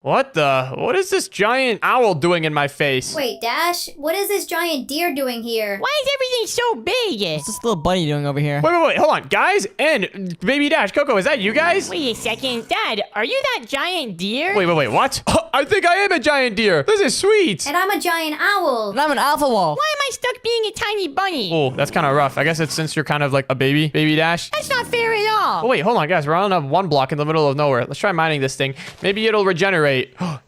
What is this giant owl doing in my face? Wait, Dash, what is this giant deer doing here? Why is everything so big? What's this little bunny doing over here? Wait, hold on. Guys, and Baby Dash, Coco, is that you guys? Wait a second. Dad, are you that giant deer? Wait, what? I think I am a giant deer. This is sweet. And I'm a giant owl. And I'm an alpha wolf. Why am I stuck being a tiny bunny? Oh, that's kind of rough. I guess it's since you're kind of like a baby, Baby Dash. That's not fair at all. Oh, wait, hold on, guys. We're on a one block in the middle of nowhere. Let's try mining this thing. Maybe it'll regenerate.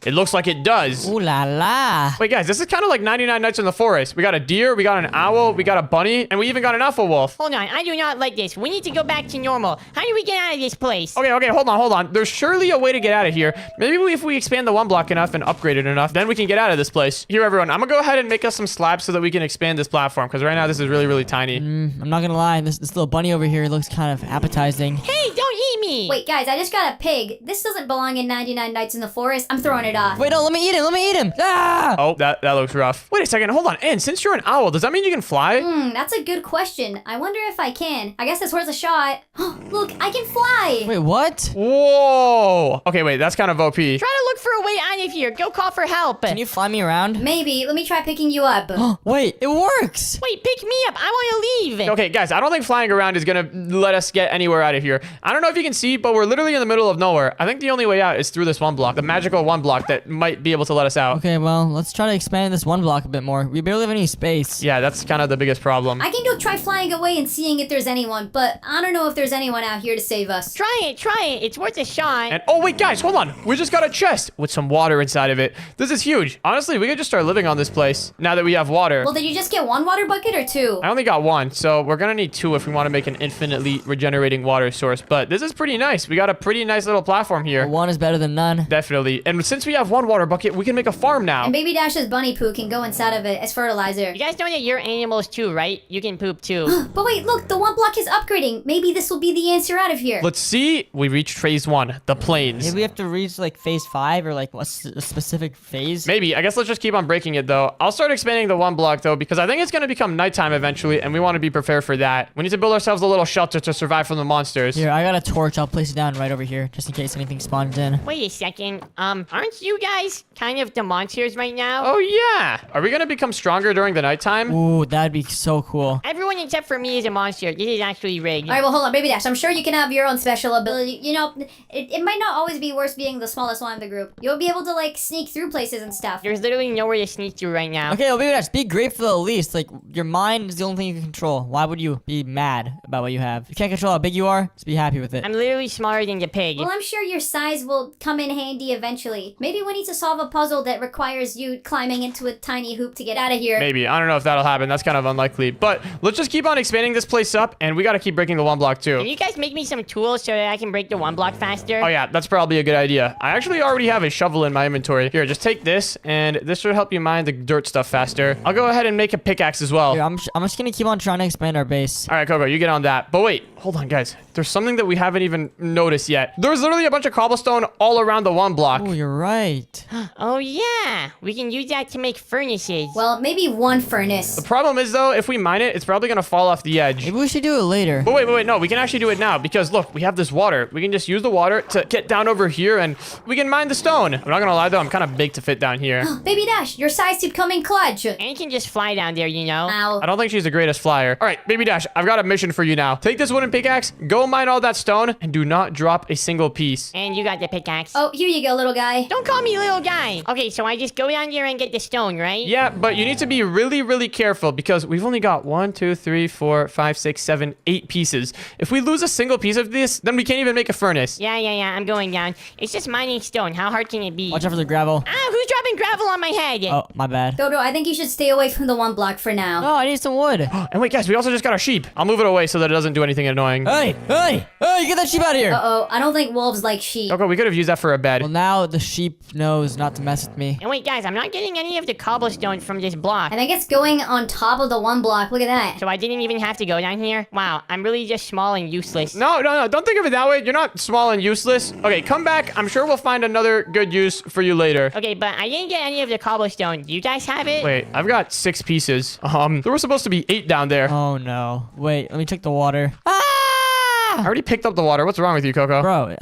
It looks like it does. Ooh la la. Wait, guys, this is kind of like 99 Nights in the Forest. We got a deer, we got an owl, we got a bunny, and we even got an alpha wolf. Hold on, I do not like this. We need to go back to normal. How do we get out of this place? Okay, hold on. There's surely a way to get out of here. Maybe if we expand the one block enough and upgrade it enough, then we can get out of this place. Here, everyone, I'm gonna go ahead and make us some slabs so that we can expand this platform, because right now this is really, really tiny. I'm not gonna lie, this little bunny over here looks kind of appetizing. Hey, don't eat me! Wait, guys, I just got a pig. This doesn't belong in 99 Nights in the Forest. I'm throwing it off. Wait, no, let me eat him. Ah! Oh, that looks rough. Wait a second, hold on. And since you're an owl, does that mean you can fly? That's a good question. I wonder if I can. I guess it's worth a shot. Look, I can fly. Wait, what? Whoa. Okay, wait, that's kind of OP. Try to look for a way out of here. Go call for help. Can you fly me around? Maybe. Let me try picking you up. Wait, it works. Wait, pick me up. I want to leave. Okay, guys, I don't think flying around is gonna let us get anywhere out of here. I don't know if you can see, but we're literally in the middle of nowhere. I think the only way out is through this one block, the magical one block that might be able to let us out. Okay, well, let's try to expand this one block a bit more. We barely have any space. Yeah, that's kind of the biggest problem. I can go try flying away and seeing if there's anyone, but I don't know if there's anyone out here to save us. Try it. It's worth a shot. And oh wait, guys, hold on. We just got a chest with some water inside of it. This is huge. Honestly, we could just start living on this place now that we have water. Well, did you just get one water bucket or two? I only got one, so we're gonna need two if we want to make an infinitely regenerating water source. But this is pretty nice. We got a pretty nice little platform here. One is better than none. Definitely. And since we have one water bucket, we can make a farm now. And Baby Dash's bunny poo can go inside of it as fertilizer. You guys know that you're animals too, right? You can poop too. But wait, look, the one block is upgrading. Maybe this will be the answer out of here. Let's see. We reached phase 1, the plains. Maybe we have to reach like phase 5 or like a specific phase. Maybe. I guess let's just keep on breaking it, though. I'll start expanding the one block, though, because I think it's going to become nighttime eventually, and we want to be prepared for that. We need to build ourselves a little shelter to survive from the monsters. Here, I got a torch. I'll place it down right over here, just in case anything spawns in. Wait a second. Aren't you guys kind of the monsters right now? Oh, yeah. Are we going to become stronger during the nighttime? Ooh, that'd be so cool. Everyone except for me is a monster. This is actually rigged. All right, well, hold on, Baby Dash. I'm sure you can have your own special ability. You know, it might not always be worse being the smallest one in the group. You'll be able to, like, sneak through places and stuff. There's literally nowhere to sneak through right now. Okay, well, maybe that's be grateful at least. Like, your mind is the only thing you can control. Why would you be mad about what you have? If you can't control how big you are, just be happy with it. I'm literally smaller than the pig. Well, I'm sure your size will come in handy eventually. Maybe we need to solve a puzzle that requires you climbing into a tiny hoop to get out of here. Maybe. I don't know if that'll happen. That's kind of unlikely. But let's just keep on expanding this place up, and we got to keep breaking the one block, too. Can you guys make me some tools so that I can break the one block faster? Oh, yeah. That's probably a good idea. I actually already have a shovel in my inventory. Here, just take this, and this should help you mine the dirt stuff faster. I'll go ahead and make a pickaxe as well. Here, I'm just gonna keep on trying to expand our base. All right, Coco, you get on that. But wait, hold on, guys. There's something that we haven't even noticed yet. There's literally a bunch of cobblestone all around the one block. Oh, you're right. Oh, yeah. We can use that to make furnaces. Well, maybe one furnace. The problem is, though, if we mine it, it's probably going to fall off the edge. Maybe we should do it later. But wait, no, we can actually do it now because look, we have this water. We can just use the water to get down over here and we can mine the stone. I'm not gonna lie though, I'm kind of big to fit down here. Baby Dash, your size keep coming clutch. And you can just fly down there, you know? Ow. I don't think she's the greatest flyer. All right, Baby Dash, I've got a mission for you now. Take this wooden pickaxe, go mine all that stone, and do not drop a single piece. And you got the pickaxe. Oh, here you go, little guy. Don't call me little guy. Okay, so I just go down there and get the stone, right? Yeah, but you need to be really, really careful because we've only got 1, 2, 3, 4, 5, 6, 7, 8 pieces. If we lose a single piece of this, then we can't even make a furnace. Yeah, I'm going down. It's just mining stone. How hard can it be? Watch out for the gravel. Ah, who's dropping gravel on my head? Oh, my bad. Dodo, I think you should stay away from the one block for now. Oh, I need some wood. And wait, guys, we also just got a sheep. I'll move it away so that it doesn't do anything annoying. Hey, get that sheep out of here. Uh-oh, I don't think wolves like sheep. Okay, we could have used that for a bed. Well, now the sheep knows not to mess with me. And wait, guys, I'm not getting any of the cobblestone from this block. I think it's going on top of the one block. Look at that. So I didn't even have to go down here? Wow, I'm really just small and useless. No, don't think of it that way. You're not small and useless. Okay, come back. I'm sure we'll find another good use for you later. Okay, but I didn't get any of the cobblestone. Do you guys have it? Wait, I've got 6 pieces. There were supposed to be 8 down there. Oh, no. Wait, let me check the water. I already picked up the water. What's wrong with you, Coco? Bro,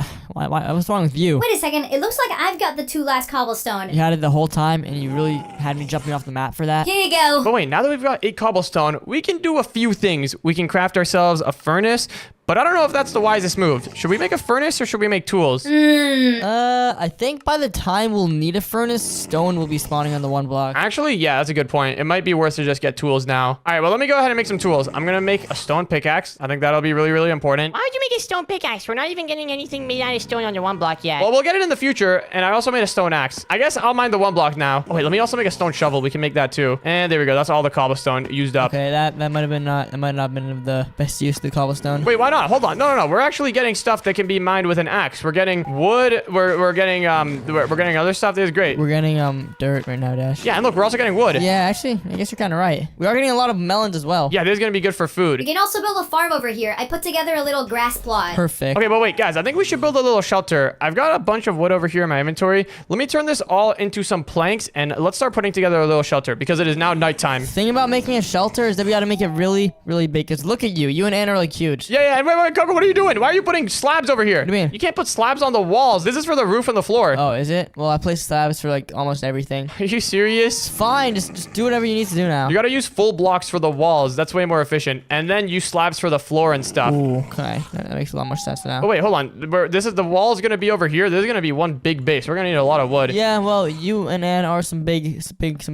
What's wrong with you? Wait a second. It looks like I've got the 2 last cobblestone. You had it the whole time, and you really had me jumping off the map for that. Here you go. But wait, now that we've got 8 cobblestone, we can do a few things. We can craft ourselves a furnace, but I don't know if that's the wisest move. Should we make a furnace or should we make tools? I think by the time we'll need a furnace, stone will be spawning on the 1 block. Actually, yeah, that's a good point. It might be worth to just get tools now. All right, well, let me go ahead and make some tools. I'm going to make a stone pickaxe. I think that'll be really, really important. Why would you make a stone pickaxe? We're not even getting anything made out of stone on your 1 block yet. Well, we'll get it in the future, and I also made a stone axe. I guess I'll mine the 1 block now. Oh, wait, let me also make a stone shovel. We can make that too. And there we go. That's all the cobblestone used up. Okay, that might have been not that might not have been the best use of the cobblestone. Wait, why not? Hold on. No. We're actually getting stuff that can be mined with an axe. We're getting wood. We're getting other stuff. This is great. We're getting dirt right now, Dash. Yeah, and look, we're also getting wood. Yeah, actually, I guess you're kind of right. We are getting a lot of melons as well. Yeah, this is gonna be good for We food. can also build a farm over here. I put together a little grass plot. Perfect. Okay, but wait, guys, I think we should build a little shelter. I've got a bunch of wood over here in my inventory. Let me turn this all into some planks, and let's start putting together a little shelter because it is now nighttime. The thing about making a shelter is that we got to make it really, really big. Cause look at you. You and Ann are like huge. Yeah, and wait, Coco, what are you doing? Why are you putting slabs over here? What do you mean? You can't put slabs on the walls. This is for the roof and the floor. Oh, is it? Well, I place slabs for like almost everything. Are you serious? Fine, just do whatever you need to do now. You gotta use full blocks for the walls. That's way more efficient. And then use slabs for the floor and stuff. Ooh, okay. That makes a lot more sense now. Oh, wait, hold on. The wall's gonna be over here. This is gonna be one big base. We're gonna need a lot of wood. Yeah, well, you and Ann are some big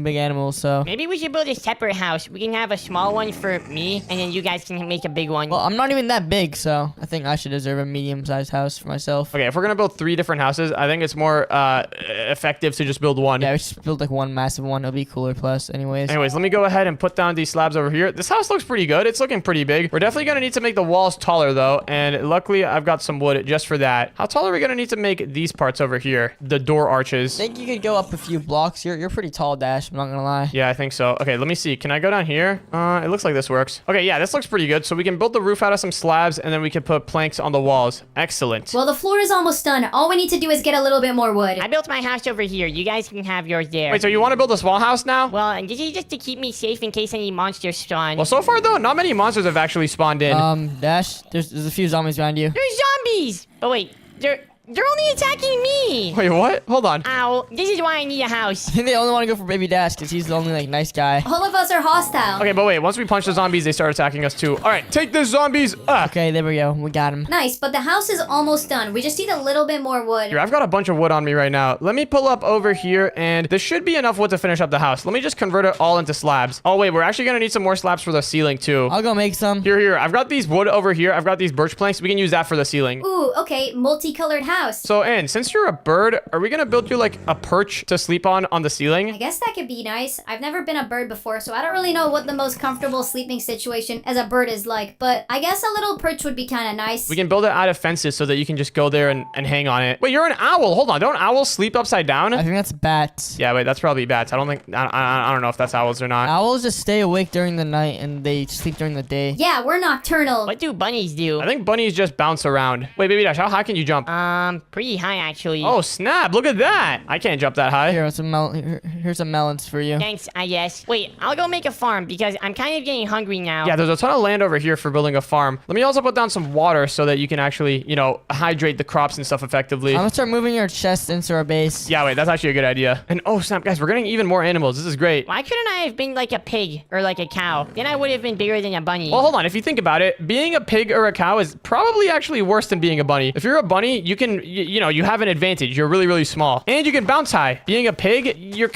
animals, so. Maybe we should build a separate house. We can have a small one for me, and then you guys can make a big one. Well, I'm not even that big, so I think I should deserve a medium-sized house for myself. Okay, if we're gonna build 3 different houses, I think it's more effective to just build one. Yeah, we should build like one massive one. It'll be cooler plus, anyways. Anyways, let me go ahead and put down these slabs over here. This house looks pretty good. It's looking pretty big. We're definitely gonna need to make the walls taller though, and luckily I've got some wood just for that. How tall are we gonna need to make these parts over here? The door arches. I think you could go up a few blocks. You're pretty tall, Dash. I'm not gonna lie. Yeah, I think so. Okay, let me see. Can I go down here? It looks like this works. Okay, yeah, this looks pretty good. So we can build the roof out of some slabs, and then we can put planks on the walls. Excellent. Well, the floor is almost done. All we need to do is get a little bit more wood. I built my house over here. You guys can have yours there. Wait, so you want to build a small house now? Well, and this is just to keep me safe in case any monsters spawn. Well, so far though, not many monsters have actually spawned in. Dash, there's a few zombies behind you. There's zombies! Oh, wait. They're only attacking me! Wait, what? Hold on. Ow. This is why I need a house. I think they only want to go for Baby Dash because he's the only like nice guy. All of us are hostile. Okay, but wait, once we punch the zombies, they start attacking us too. All right, take this, zombies. Okay, there we go. We got him. Nice, but the house is almost done. We just need a little bit more wood. Here, I've got a bunch of wood on me right now. Let me pull up over here, and this should be enough wood to finish up the house. Let me just convert it all into slabs. Oh, wait, we're actually going to need some more slabs for the ceiling too. I'll go make some. Here. I've got these wood over here. I've got these birch planks. We can use that for the ceiling. Ooh, okay, multicolored house. So, Ann, since you're a bird, are we going to build you like a perch to sleep on the I ceiling? guess that could be nice. I've never been a bird before, so I don't really know what the most comfortable sleeping situation as a bird is like, but I guess a little perch would be kind of nice. We can build it out of fences so that you can just go there and hang on it. Wait, you're an owl. Hold on. Don't owls sleep upside down? I think that's bats. Yeah, wait, that's probably bats. I don't know if that's owls or not. Owls just stay awake during the night and they sleep during the day. Yeah, we're nocturnal. What do bunnies do? I think bunnies just bounce around. Wait, Baby Dash, how high can you jump? Pretty high actually. Oh, snap. Look at that. I can't jump that high. Here's some melons for you. Thanks, I guess. Wait, I'll go make a farm because I'm kind of getting hungry now. Yeah, there's a ton of land over here for building a farm. Let me also put down some water so that you can actually, hydrate the crops and stuff effectively. I'm gonna start moving your chest into our base. Yeah, wait, that's actually a good idea. And oh, snap, guys, we're getting even more animals. This is great. Why couldn't I have been like a pig or like a cow? Then I would have been bigger than a bunny. Well, hold on. If you think about it, being a pig or a cow is probably actually worse than being a bunny. If you're a bunny, you can, you have an advantage. You're really, really small. And you can bounce high. Being a pig, you're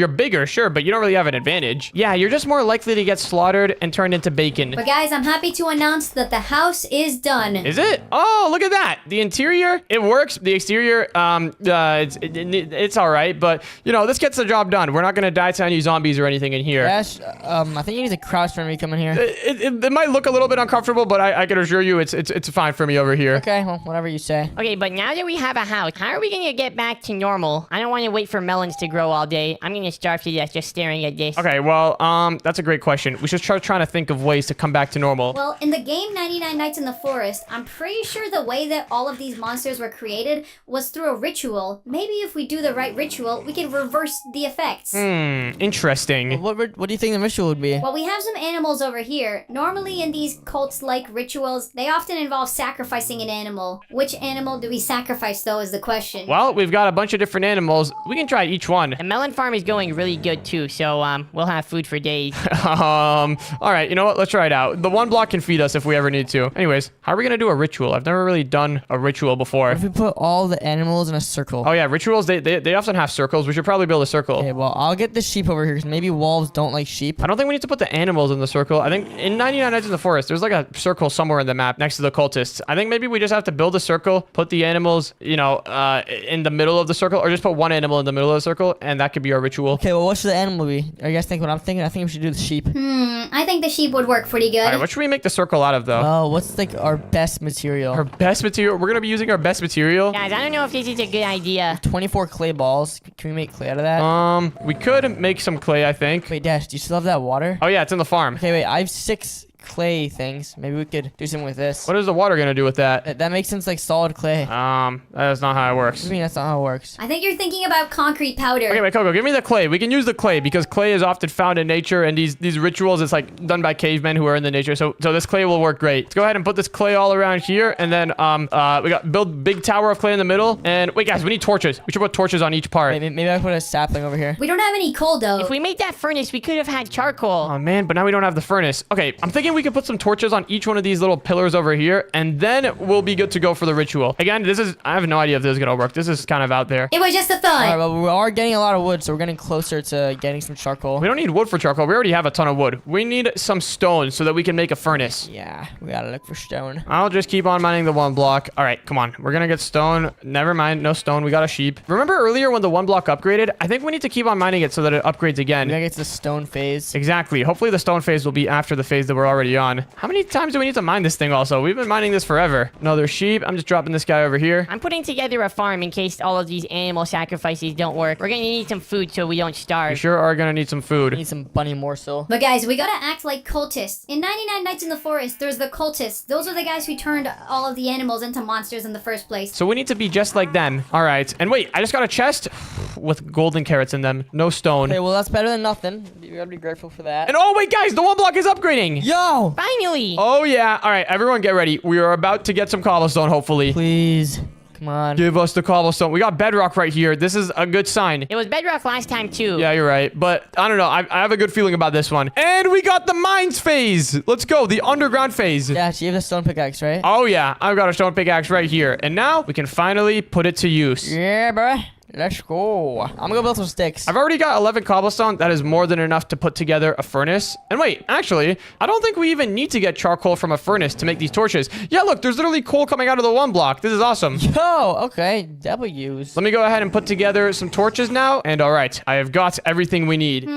bigger, sure, but you don't really have an advantage. Yeah, you're just more likely to get slaughtered and turned into bacon. But guys, I'm happy to announce that the house is done. Is it? Oh, look at that. The interior, it works. The exterior, it's all right. But, this gets the job done. We're not going to die to any zombies or anything in here. Dash, I think you need to crouch for me coming here. It might look a little bit uncomfortable, but I can assure you it's fine for me over here. Okay, well, whatever you say. Okay, but now that we have a house, how are we gonna get back to normal? I don't want to wait for melons to grow all day. I'm gonna starve to death just staring at this. Okay, well, that's a great question. We should start trying to think of ways to come back to normal. Well, in the game 99 Nights in the Forest, I'm pretty sure the way that all of these monsters were created was through a ritual. Maybe if we do the right ritual, we can reverse the effects. Interesting. What do you think the ritual would be? Well, we have some animals over here. Normally in these cults-like rituals, they often involve sacrificing an animal. Which animal do we be sacrificed, though, is the question. Well, we've got a bunch of different animals. We can try each one. The melon farm is going really good too, so we'll have food for days. All right, you know what? Let's try it out. The one block can feed us if we ever need to. Anyways, how are we gonna do a ritual? I've never really done a ritual before. If we put all the animals in a circle. Oh yeah, rituals, they often have circles. We should probably build a circle. Okay, well, I'll get the sheep over here because maybe wolves don't like sheep. I don't think we need to put the animals in the circle. I think in 99 Nights in the Forest, there's like a circle somewhere in the map next to the cultists. I think maybe we just have to build a circle, put the animals, you know, in the middle of the circle, or just put one animal in the middle of the circle, and that could be our ritual. Okay, well, what should the animal be? Are you guys thinking what I'm thinking? I think we should do the sheep. I think the sheep would work pretty good. All right, what should we make the circle out of, though? Oh, what's like our best material? Our best material? We're going to be using our best material? Guys, I don't know if this is a good idea. 24 clay balls. Can we make clay out of that? We could make some clay, I think. Wait, Dash, do you still have that water? Oh, yeah, it's in the farm. Okay, wait, I have 6 clay things. Maybe we could do something with this. What is the water going to do with that? That makes sense, like solid clay. That is not how it works. I mean, that's not how it works. I think you're thinking about concrete powder. Okay, wait, Coco, give me the clay. We can use the clay because clay is often found in nature, and these rituals, it's like done by cavemen who are in the nature. So this clay will work great. Let's go ahead and put this clay all around here, and then we got build big tower of clay in the middle. And wait, guys, we need torches. We should put torches on each part. Maybe I put a sapling over here. We don't have any coal, though. If we made that furnace, we could have had charcoal. Oh man, but now we don't have the furnace. Okay, I'm thinking we could put some torches on each one of these little pillars over here, and then we'll be good to go for the ritual. Again, I have no idea if this is gonna work. This is kind of out there. It was just a thought. All right, well, we are getting a lot of wood, so we're getting closer to getting some charcoal. We don't need wood for charcoal. We already have a ton of wood. We need some stone so that we can make a furnace. Yeah, we gotta look for stone. I'll just keep on mining the one block. All right, come on. We're gonna get stone. Never mind, no stone. We got a sheep. Remember earlier when the one block upgraded? I think we need to keep on mining it so that it upgrades again. We gotta get to the stone phase. Exactly. Hopefully the stone phase will be after the phase that we're already on. How many times do we need to mine this thing also? We've been mining this forever. Another sheep. I'm just dropping this guy over here. I'm putting together a farm in case all of these animal sacrifices don't work. We're gonna need some food so we don't We starve. sure are gonna need some We food. need some bunny morsel. But guys, we gotta act like cultists. In 99 Nights in the Forest, there's the cultists. Those are the guys who turned all of the animals into monsters in the first place. So we need to be just like them. All right. And wait, I just got a chest with golden carrots in them. No stone. Okay, well, that's better than nothing. We gotta be grateful for that. And oh wait, guys, the one block is upgrading. Yo! Finally! Oh yeah. All right, everyone get ready. We are about to get some cobblestone, hopefully. Please. Come on. Give us the cobblestone. We got bedrock right here. This is a good sign. It was bedrock last time too. Yeah, you're right. But I don't know. I have a good feeling about this one. And we got the mines phase. Let's go. The underground phase. Yeah, you have the stone pickaxe, right? Oh yeah. I've got a stone pickaxe right here. And now we can finally put it to use. Yeah, bro. Let's go. I'm gonna go build some sticks. I've already got 11 cobblestone. That is more than enough to put together a furnace. And wait, actually, I don't think we even need to get charcoal from a furnace to make these torches. Yeah, look, there's literally coal coming out of the one block. This is awesome. Yo, okay. W's. Let me go ahead and put together some torches now. And all right, I have got everything we need.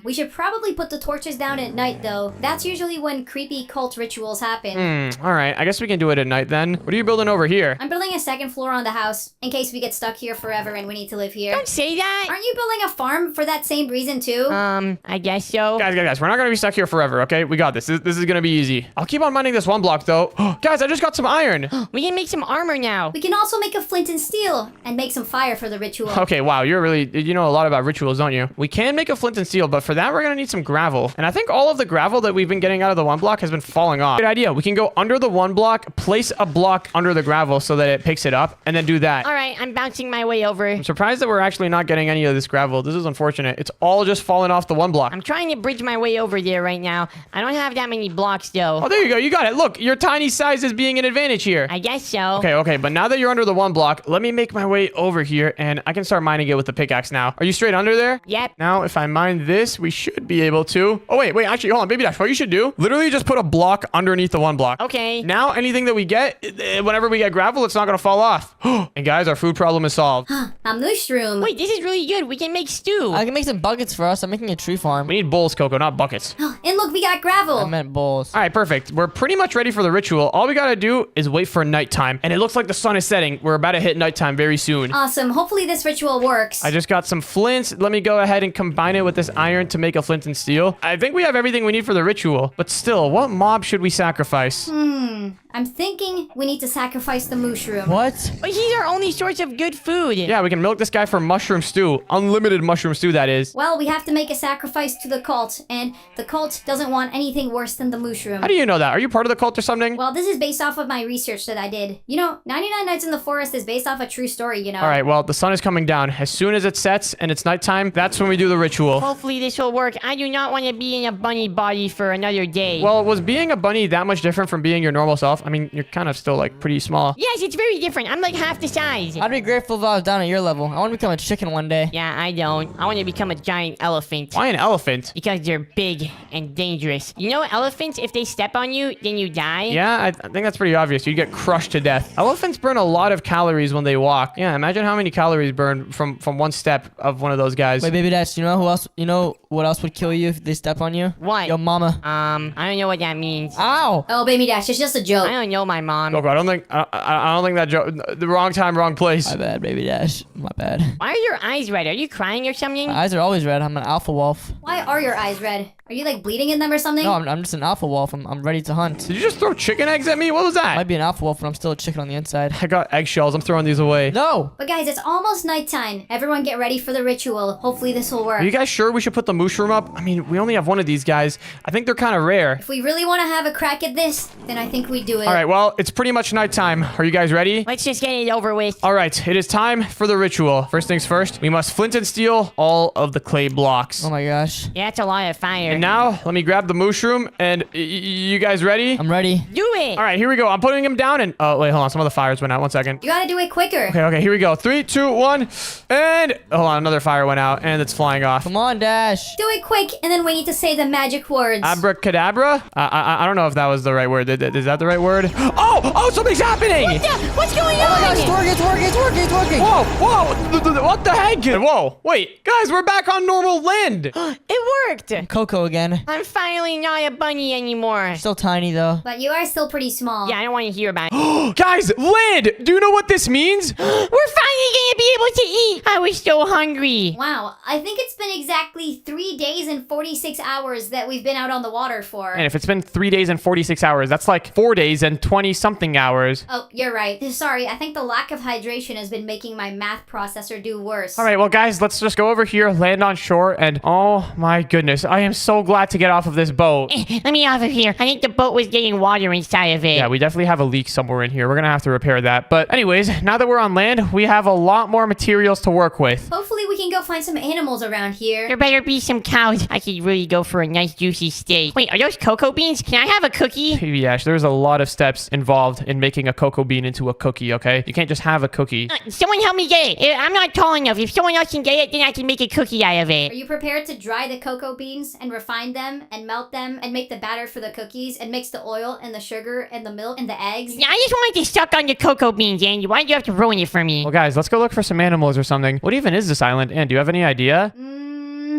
We should probably put the torches down at night, though. That's usually when creepy cult rituals happen. All right, I guess we can do it at night then. What are you building over here? I'm building a second floor on the house in case we get stuck here forever and we need to live here. Don't say that! Aren't you building a farm for that same reason, too? I guess so. Guys, we're not gonna be stuck here forever, okay? We got this. This is gonna be easy. I'll keep on mining this one block, though. Guys, I just got some iron. We can make some armor now. We can also make a flint and steel and make some fire for the ritual. Okay, wow, you know a lot about rituals, don't you? We can make a flint and steel, but for that, we're gonna need some gravel. And I think all of the gravel that we've been getting out of the one block has been falling off. Good idea. We can go under the one block, place a block under the gravel so that it picks it up, and then do that. All right, I'm bouncing my way over. I'm surprised that we're actually not getting any of this gravel. This is unfortunate. It's all just falling off the one block. I'm trying to bridge my way over there right now. I don't have that many blocks though. Oh, there you go. You got it. Look, your tiny size is being an advantage here. I guess so. Okay, but now that you're under the one block, let me make my way over here, and I can start mining it with the pickaxe now. Are you straight under there? Yep. Now, if I mine this, we should be able to... Oh, wait, actually, hold on, Baby Dash. What you should do, literally just put a block underneath the one block. Okay. Now, anything that we get, whenever we get gravel, it's not going to fall off. And guys, our food problem is solved. A mushroom. Wait, this is really good. We can make stew. I can make some buckets for us. I'm making a tree farm. We need bowls, Coco, not buckets. And look, we got gravel. I meant bowls. All right, perfect. We're pretty much ready for the ritual. All we got to do is wait for nighttime. And it looks like the sun is setting. We're about to hit nighttime very soon. Awesome. Hopefully this ritual works. I just got some flints. Let me go ahead and combine it with this iron to make a flint and steel. I think we have everything we need for the ritual. But still, what mob should we sacrifice? I I'm thinking we need to sacrifice the mushroom. What? But he's our only source of good food. Yeah, we can milk this guy for mushroom stew. Unlimited mushroom stew, that is. Well, we have to make a sacrifice to the cult, and the cult doesn't want anything worse than the mushroom. How do you know that? Are you part of the cult or something? Well, this is based off of my research that I did. You know, 99 Nights in the Forest is based off a true story, you know. All right, well, the sun is coming down. As soon as it sets and it's nighttime, that's when we do the ritual. Hopefully this will work. I do not want to be in a bunny body for another day. Well, was being a bunny that much different from being your normal self? I mean, you're kind of still, like, pretty small. Yes, it's very different. I'm like half the size. I'd be grateful if I was down at your level. I want to become a chicken one day. Yeah, I don't. I want to become a giant elephant. Why an elephant? Because they're big and dangerous. You know elephants, if they step on you, then you die? Yeah, I think that's pretty obvious. You'd get crushed to death. Elephants burn a lot of calories when they walk. Yeah, imagine how many calories burn from one step of one of those guys. Wait, baby dash, you know who else? You know what else would kill you if they step on you? What? Your mama. I don't know what that means. Ow! Oh, Baby Dash, it's just a joke. I don't know my mom. Look, I don't think that joke. The wrong time, wrong place. My bad, baby dash. My bad. Why are your eyes red? Are you crying or something? My eyes are always red. I'm an alpha wolf. Why are your eyes red? Are you like bleeding in them or something? No, I'm just an alpha wolf. I'm ready to hunt. Did you just throw chicken eggs at me? What was that? Might be an alpha wolf, but I'm still a chicken on the inside. I got eggshells. I'm throwing these away. No! But guys, it's almost nighttime. Everyone get ready for the ritual. Hopefully this will work. Are you guys sure we should put the mushroom up? I mean, we only have one of these guys. I think they're kind of rare. If we really want to have a crack at this, then I think we do it. All right, well, it's pretty much nighttime. Are you guys ready? Let's just get it over with. All right, it is time for the ritual. First things first, we must flint and steel all of the clay blocks. Oh my gosh. Yeah, that's a lot of fire. And now, let me grab the mushroom, and you guys ready? I'm ready. Do it! All right, here we go. I'm putting him down, and oh wait, hold on. Some of the fires went out. 1 second. You gotta do it quicker. Okay, here we go. 3, 2, 1, and hold on. Another fire went out, and it's flying off. Come on, Dash. Do it quick, and then we need to say the magic words. Abracadabra? I don't know if that was the right word. Is that the right word? Oh, something's happening! What's going on? Oh my gosh, it's working. Whoa! What the heck? Whoa! Wait, guys, we're back on normal land. It worked! Coco again. I'm finally not a bunny anymore. Still tiny though. But you are still pretty small. Yeah, I don't want to hear about it. Guys, land! Do you know what this means? We're finally gonna be able to eat! I was so hungry. Wow, I think it's been exactly 3 days and 46 hours that we've been out on the water for. And if it's been 3 days and 46 hours, that's like 4 days and 20-something hours. Oh, you're right. Sorry, I think the lack of hydration has been making my math processor do worse. All right, well, guys, let's just go over here, land on shore, and oh my goodness, I am so glad to get off of this boat. Let me off of here. I think the boat was getting water inside of it. Yeah, we definitely have a leak somewhere in here. We're gonna have to repair that. But anyways, now that we're on land, we have a lot more materials to work with. Hopefully we can go find some animals around here. There better be some cows. I could really go for a nice juicy steak. Wait, are those cocoa beans? Can I have a cookie? Baby Ash, there's a lot of steps involved in making a cocoa bean into a cookie, okay? You can't just have a cookie. Someone help me get it. I'm not tall enough. If someone else can get it, then I can make a cookie out of Are it. you prepared to dry the cocoa beans and refine them and melt them and make the batter for the cookies and mix the oil and the sugar and the milk and the eggs? I just wanted to suck on your cocoa beans, Andy. Why'd you have to ruin it for me? Well, guys, let's go look for some animals or something. What even is this island? And do you have any idea?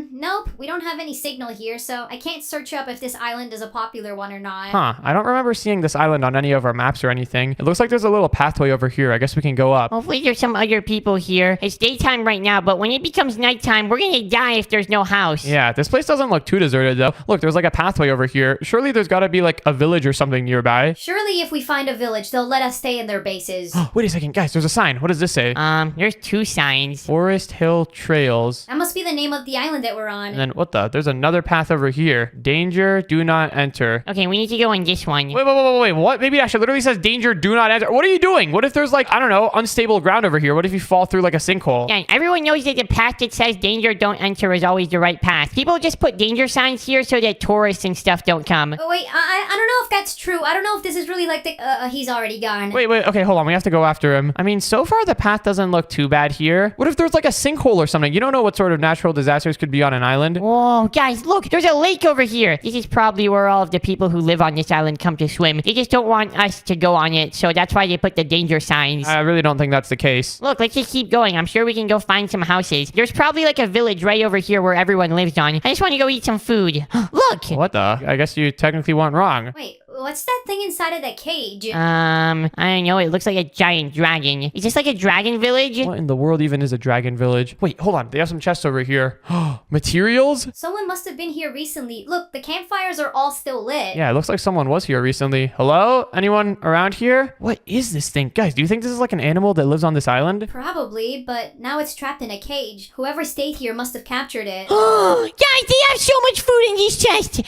Nope, we don't have any signal here, so I can't search up if this island is a popular one or not. Huh, I don't remember seeing this island on any of our maps or anything. It looks like there's a little pathway over here. I guess we can go up. Hopefully there's some other people here. It's daytime right now, but when it becomes nighttime, we're gonna die if there's no house. Yeah, this place doesn't look too deserted, though. Look, there's like a pathway over here. Surely there's gotta be like a village or something nearby. Surely if we find a village, they'll let us stay in their bases. Wait a second, guys, there's a sign. What does this say? There's 2 signs. Forest Hill Trails. That must be the name of the island that we're on. And then what the? There's another path over here. Danger, do not enter. Okay, we need to go in this one. Wait, what? Maybe Ash, it literally says danger, do not enter. What are you doing? What if there's like, I don't know, unstable ground over here? What if you fall through like a sinkhole? Yeah, everyone knows that the path that says danger, don't enter is always the right path. People just put danger signs here so that tourists and stuff don't come. Oh, wait, I don't know if that's true. I don't know if this is really like the, he's already gone. Wait, okay, hold on. We have to go after him. I mean, so far the path doesn't look too bad here. What if there's like a sinkhole or something? You don't know what sort of natural disasters could be on an island. Whoa, guys, look, there's a lake over here. This is probably where all of the people who live on this island come to swim. They just don't want us to go on it, so that's why they put the danger signs. I really don't think that's the case. Look, let's just keep going. I'm sure we can go find some houses. There's probably like a village right over here where everyone lives on. I just want to go eat some food. Look! What the? I guess you technically went wrong. Wait, What's that thing inside of the cage? I don't know. It looks like a giant dragon. Is this like a dragon village? What in the world even is a dragon village? Wait, hold on. They have some chests over here. Materials? Someone must have been here recently. Look, the campfires are all still lit. Yeah, it looks like someone was here recently. Hello? Anyone around here? What is this thing? Guys, do you think this is like an animal that lives on this island? Probably, but now it's trapped in a cage. Whoever stayed here must have captured it. Oh, guys, they have so much food in this chest.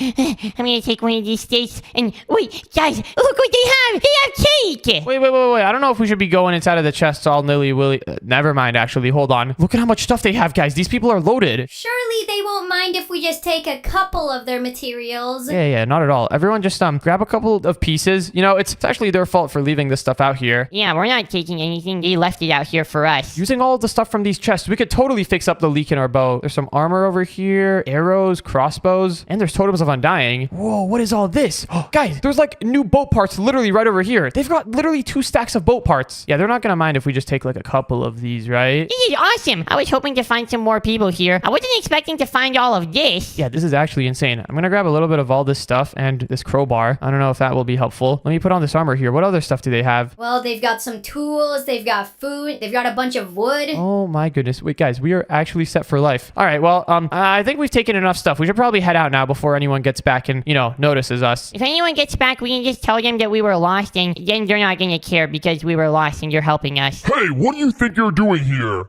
I'm gonna take one of these steaks and wait, guys, look what they have. They have cake. Wait. I don't know if we should be going inside of the chests all nilly-willy. Never mind, actually. Hold on. Look at how much stuff they have, guys. These people are loaded. Surely they won't mind if we just take a couple of their materials. Yeah, not at all. Everyone just grab a couple of pieces. You know, it's actually their fault for leaving this stuff out here. Yeah, we're not taking anything. They left it out here for us. Using all of the stuff from these chests, we could totally fix up the leak in our bow. There's some armor over here, arrows, crossbows, and there's totems of undying. Whoa, what is all this? Guys, there's like new boat parts literally right over here. They've got literally 2 stacks of boat parts. Yeah, they're not gonna mind if we just take like a couple of these, right? This is awesome. I was hoping to find some more people here. I wasn't expecting to find all of this. Yeah, this is actually insane. I'm gonna grab a little bit of all this stuff and this crowbar. I don't know if that will be helpful. Let me put on this armor here. What other stuff do they have? Well, they've got some tools, they've got food, they've got a bunch of wood. Oh my goodness. Wait, guys, we are actually set for life. All right, well, I think we've taken enough stuff. We should probably head out now before anyone gets back and, notices us. If anyone gets back, we can just tell them that we were lost, and then they're not gonna care because we were lost and you're helping us. Hey, what do you think you're doing here?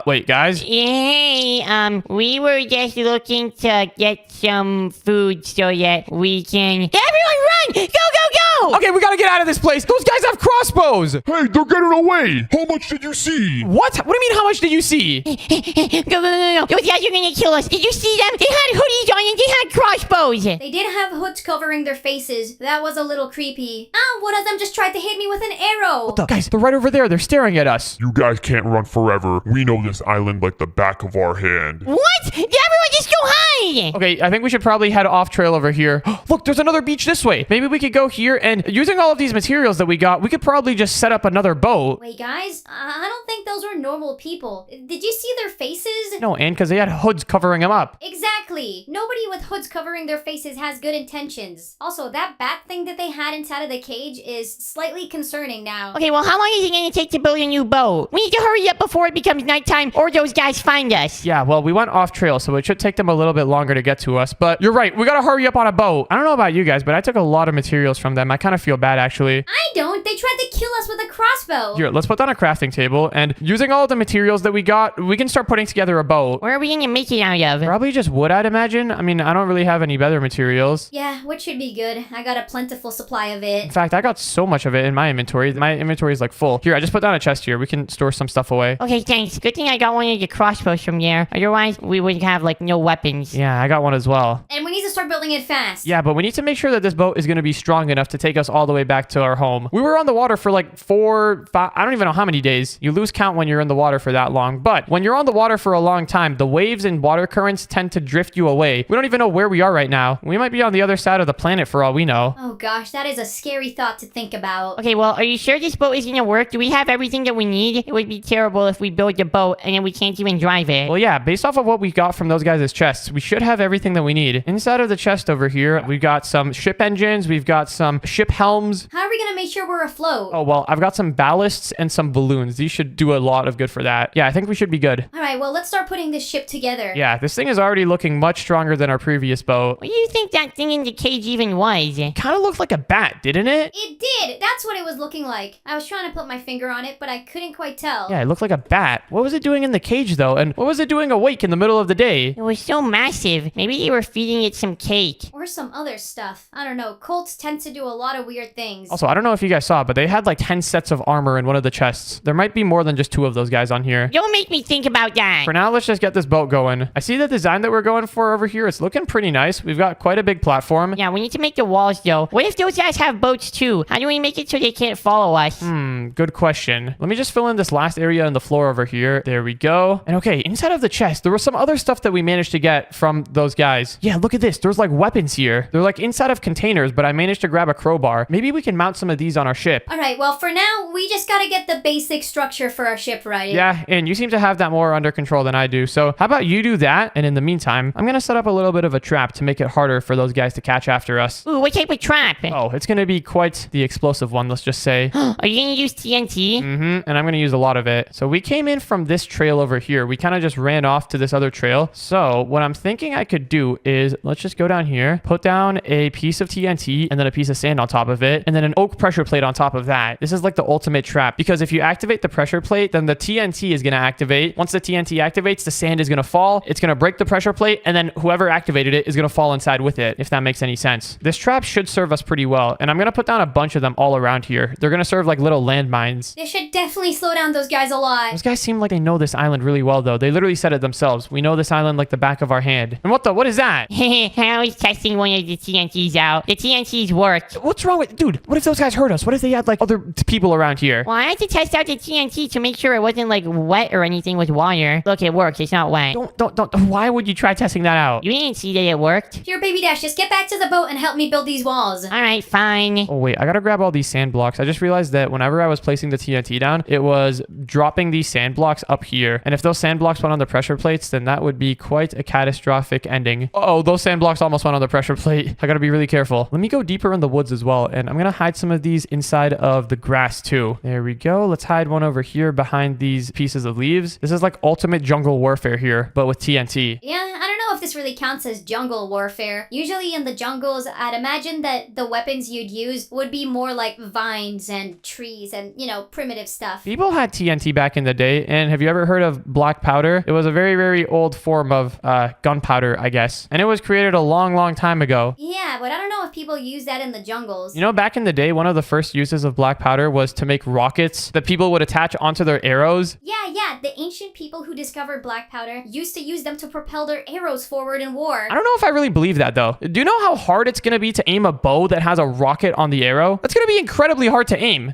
Wait, guys. Hey, we were just looking to get some food so that we can... Everyone run! Go, go, go! Okay, we gotta get out of this place. Those guys have crossbows. Hey, they're getting away! How much did you see? What? What do you mean, how much did you see? Go, go, go, go. Those guys are gonna kill us. Did you see them? They had hoodies on and they had crossbows. They did have hoods covering their faces. That was a little creepy. One of them just tried to hit me with an arrow. Guys, they're right over there. They're staring at us. You guys can't run forever. We know this island like the back of our hand. What? Everyone just go hide! Okay, I think we should probably head off trail over here. Look, there's another beach this way. Maybe we could go here, and using all of these materials that we got, we could probably just set up another boat. Wait, guys, I don't think those were normal people. Did you see their faces? No, and because they had hoods covering them up. Exactly. Nobody with hoods covering their faces has good intentions. Also, that bat thing that they had inside of the cage is slightly concerning now. Okay, well, how long is it gonna take to build a new boat? We need to hurry up before it becomes nighttime or those guys find us. Yeah, well, we went off trail, so it should take them a little bit longer to get to us. But you're right. We gotta hurry up on a boat. I don't know about you guys, but I took a lot of materials from them. I kind of feel bad, actually. I don't. They tried to kill us with a crossbow. Here, let's put down a crafting table, and using all of the materials that we got, we can start putting together a boat. Where are we gonna make it out of? Probably just wood, I'd imagine. I mean, I don't really have any better materials. Yeah, which should be good. I got a plentiful supply of In it. fact, I got so much of it in my inventory. My inventory is like full. Here, I just put down a chest here. We can store some stuff away. Okay, thanks. Good thing I got one of the crossbows from there. Otherwise, we would have, like, no weapons. Yeah, I got one as well. And we need to start building it fast. Yeah, but we need to make sure that this boat is going to be strong enough to take us all the way back to our home. We were on the water for like 4, 5, I don't even know how many days. You lose count when you're in the water for that long. But when you're on the water for a long time, the waves and water currents tend to drift you away. We don't even know where we are right now. We might be on the other side of the planet for all we know. Oh gosh, that is a scary thought to think about. Okay, well, are you sure this boat is gonna work? Do we have everything that we need? It would be terrible if we build a boat and then we can't even drive it. Well, yeah, based off of what we got from those guys' chests, we should have everything that we need. Inside of the chest over here, we've got some ship engines, we've got some ship helms. How are we gonna make sure we're afloat? Oh, well, I've got some ballasts and some balloons. These should do a lot of good for that. Yeah, I think we should be good. Alright, well, let's start putting this ship together. Yeah, this thing is already looking much stronger than our previous boat. What do you think that thing in the cage even was? Kind of looked like a bat, didn't it? It did! That's what it was looking like. I was trying to put my finger on it, but I couldn't quite tell. Yeah, it looked like a bat. What was it doing in the cage, though? And what was it doing awake in the middle of the day? It was so massive. Maybe they were feeding it some cake. Or some other stuff. I don't know. Colts tend to do a lot of weird things. Also, I don't know if you guys saw, but they had like 10 sets of armor in one of the chests. There might be more than just 2 of those guys on here. Don't make me think about that. For now, let's just get this boat going. I see the design that we're going for over here. It's looking pretty nice. We've got quite a big platform. Yeah, we need to make the walls, though. What if those guys have boats, too? How do we make it so they can't follow us? Good question. Let me just fill in this last area in the floor over here. There we go. And okay, inside of the chest, there was some other stuff that we managed to get from those guys. Yeah, look at this. There's like like weapons here. They're like inside of containers, but I managed to grab a crowbar. Maybe we can mount some of these on our ship. All right, well, for now, we just gotta get the basic structure for our ship right. Yeah, and you seem to have that more under control than I do. So how about you do that? And in the meantime, I'm going to set up a little bit of a trap to make it harder for those guys to catch after us. Ooh, what type of trap? Oh, it's going to be quite the explosive one, let's just say. Are you gonna use TNT? And I'm going to use a lot of it. So we came in from this trail over here. We kind of just ran off to this other trail. So what I'm thinking I could do is let's just go down here, put down a piece of TNT and then a piece of sand on top of it, and then an oak pressure plate on top of that. This is like the ultimate trap because if you activate the pressure plate, then the TNT is going to activate. Once the TNT activates, the sand is going to fall. It's going to break the pressure plate, and then whoever activated it is going to fall inside with it, if that makes any sense. This trap should serve us pretty well, and I'm going to put down a bunch of them all around here. They're going to serve like little landmines. This should definitely slow down those guys a lot. Those guys seem like they know this island really well, though. They literally said it themselves. We know this island like the back of our hand. And what is that? I was testing one of the TNTs out. The TNTs worked. What's wrong with... Dude, what if those guys hurt us? What if they had like other people around here? Well, I had to test out the TNT to make sure it wasn't like wet or anything with water. Look, it works. It's not wet. Don't. Why would you try testing that out? You didn't see that it worked? Here, Baby Dash, just get back to the boat and help me build these walls. All right, fine. Oh, wait. I gotta grab all these sand blocks. I just realized that whenever I was placing the TNT down, it was dropping these sand blocks up here. And if those sand blocks went on the pressure plates, then that would be quite a catastrophic ending. Uh-oh, those sand blocks almost went on the pressure plate. I gotta be really careful. Let me go deeper in the woods as well. And I'm gonna hide some of these inside of the grass too. There we go. Let's hide one over here behind these pieces of leaves. This is like ultimate jungle warfare here, but with TNT. Yeah, I don't know if this really counts as jungle warfare. Usually in the jungles, I'd imagine that the weapons you'd use would be more like vines and trees and, primitive stuff. People had TNT back in the day, and have you ever heard of black powder? It was a very, very old form of gunpowder, I guess. And it was created a long, long time ago. Yeah, but I don't know if people use that in the jungles. Back in the day, one of the first uses of black powder was to make rockets that people would attach onto their arrows. Yeah, the ancient people who discovered black powder used to use them to propel their arrows forward in war. I don't know if I really believe that, though. Do you know how hard it's going to be to aim a bow that has a rocket on the arrow? That's going to be incredibly hard to aim.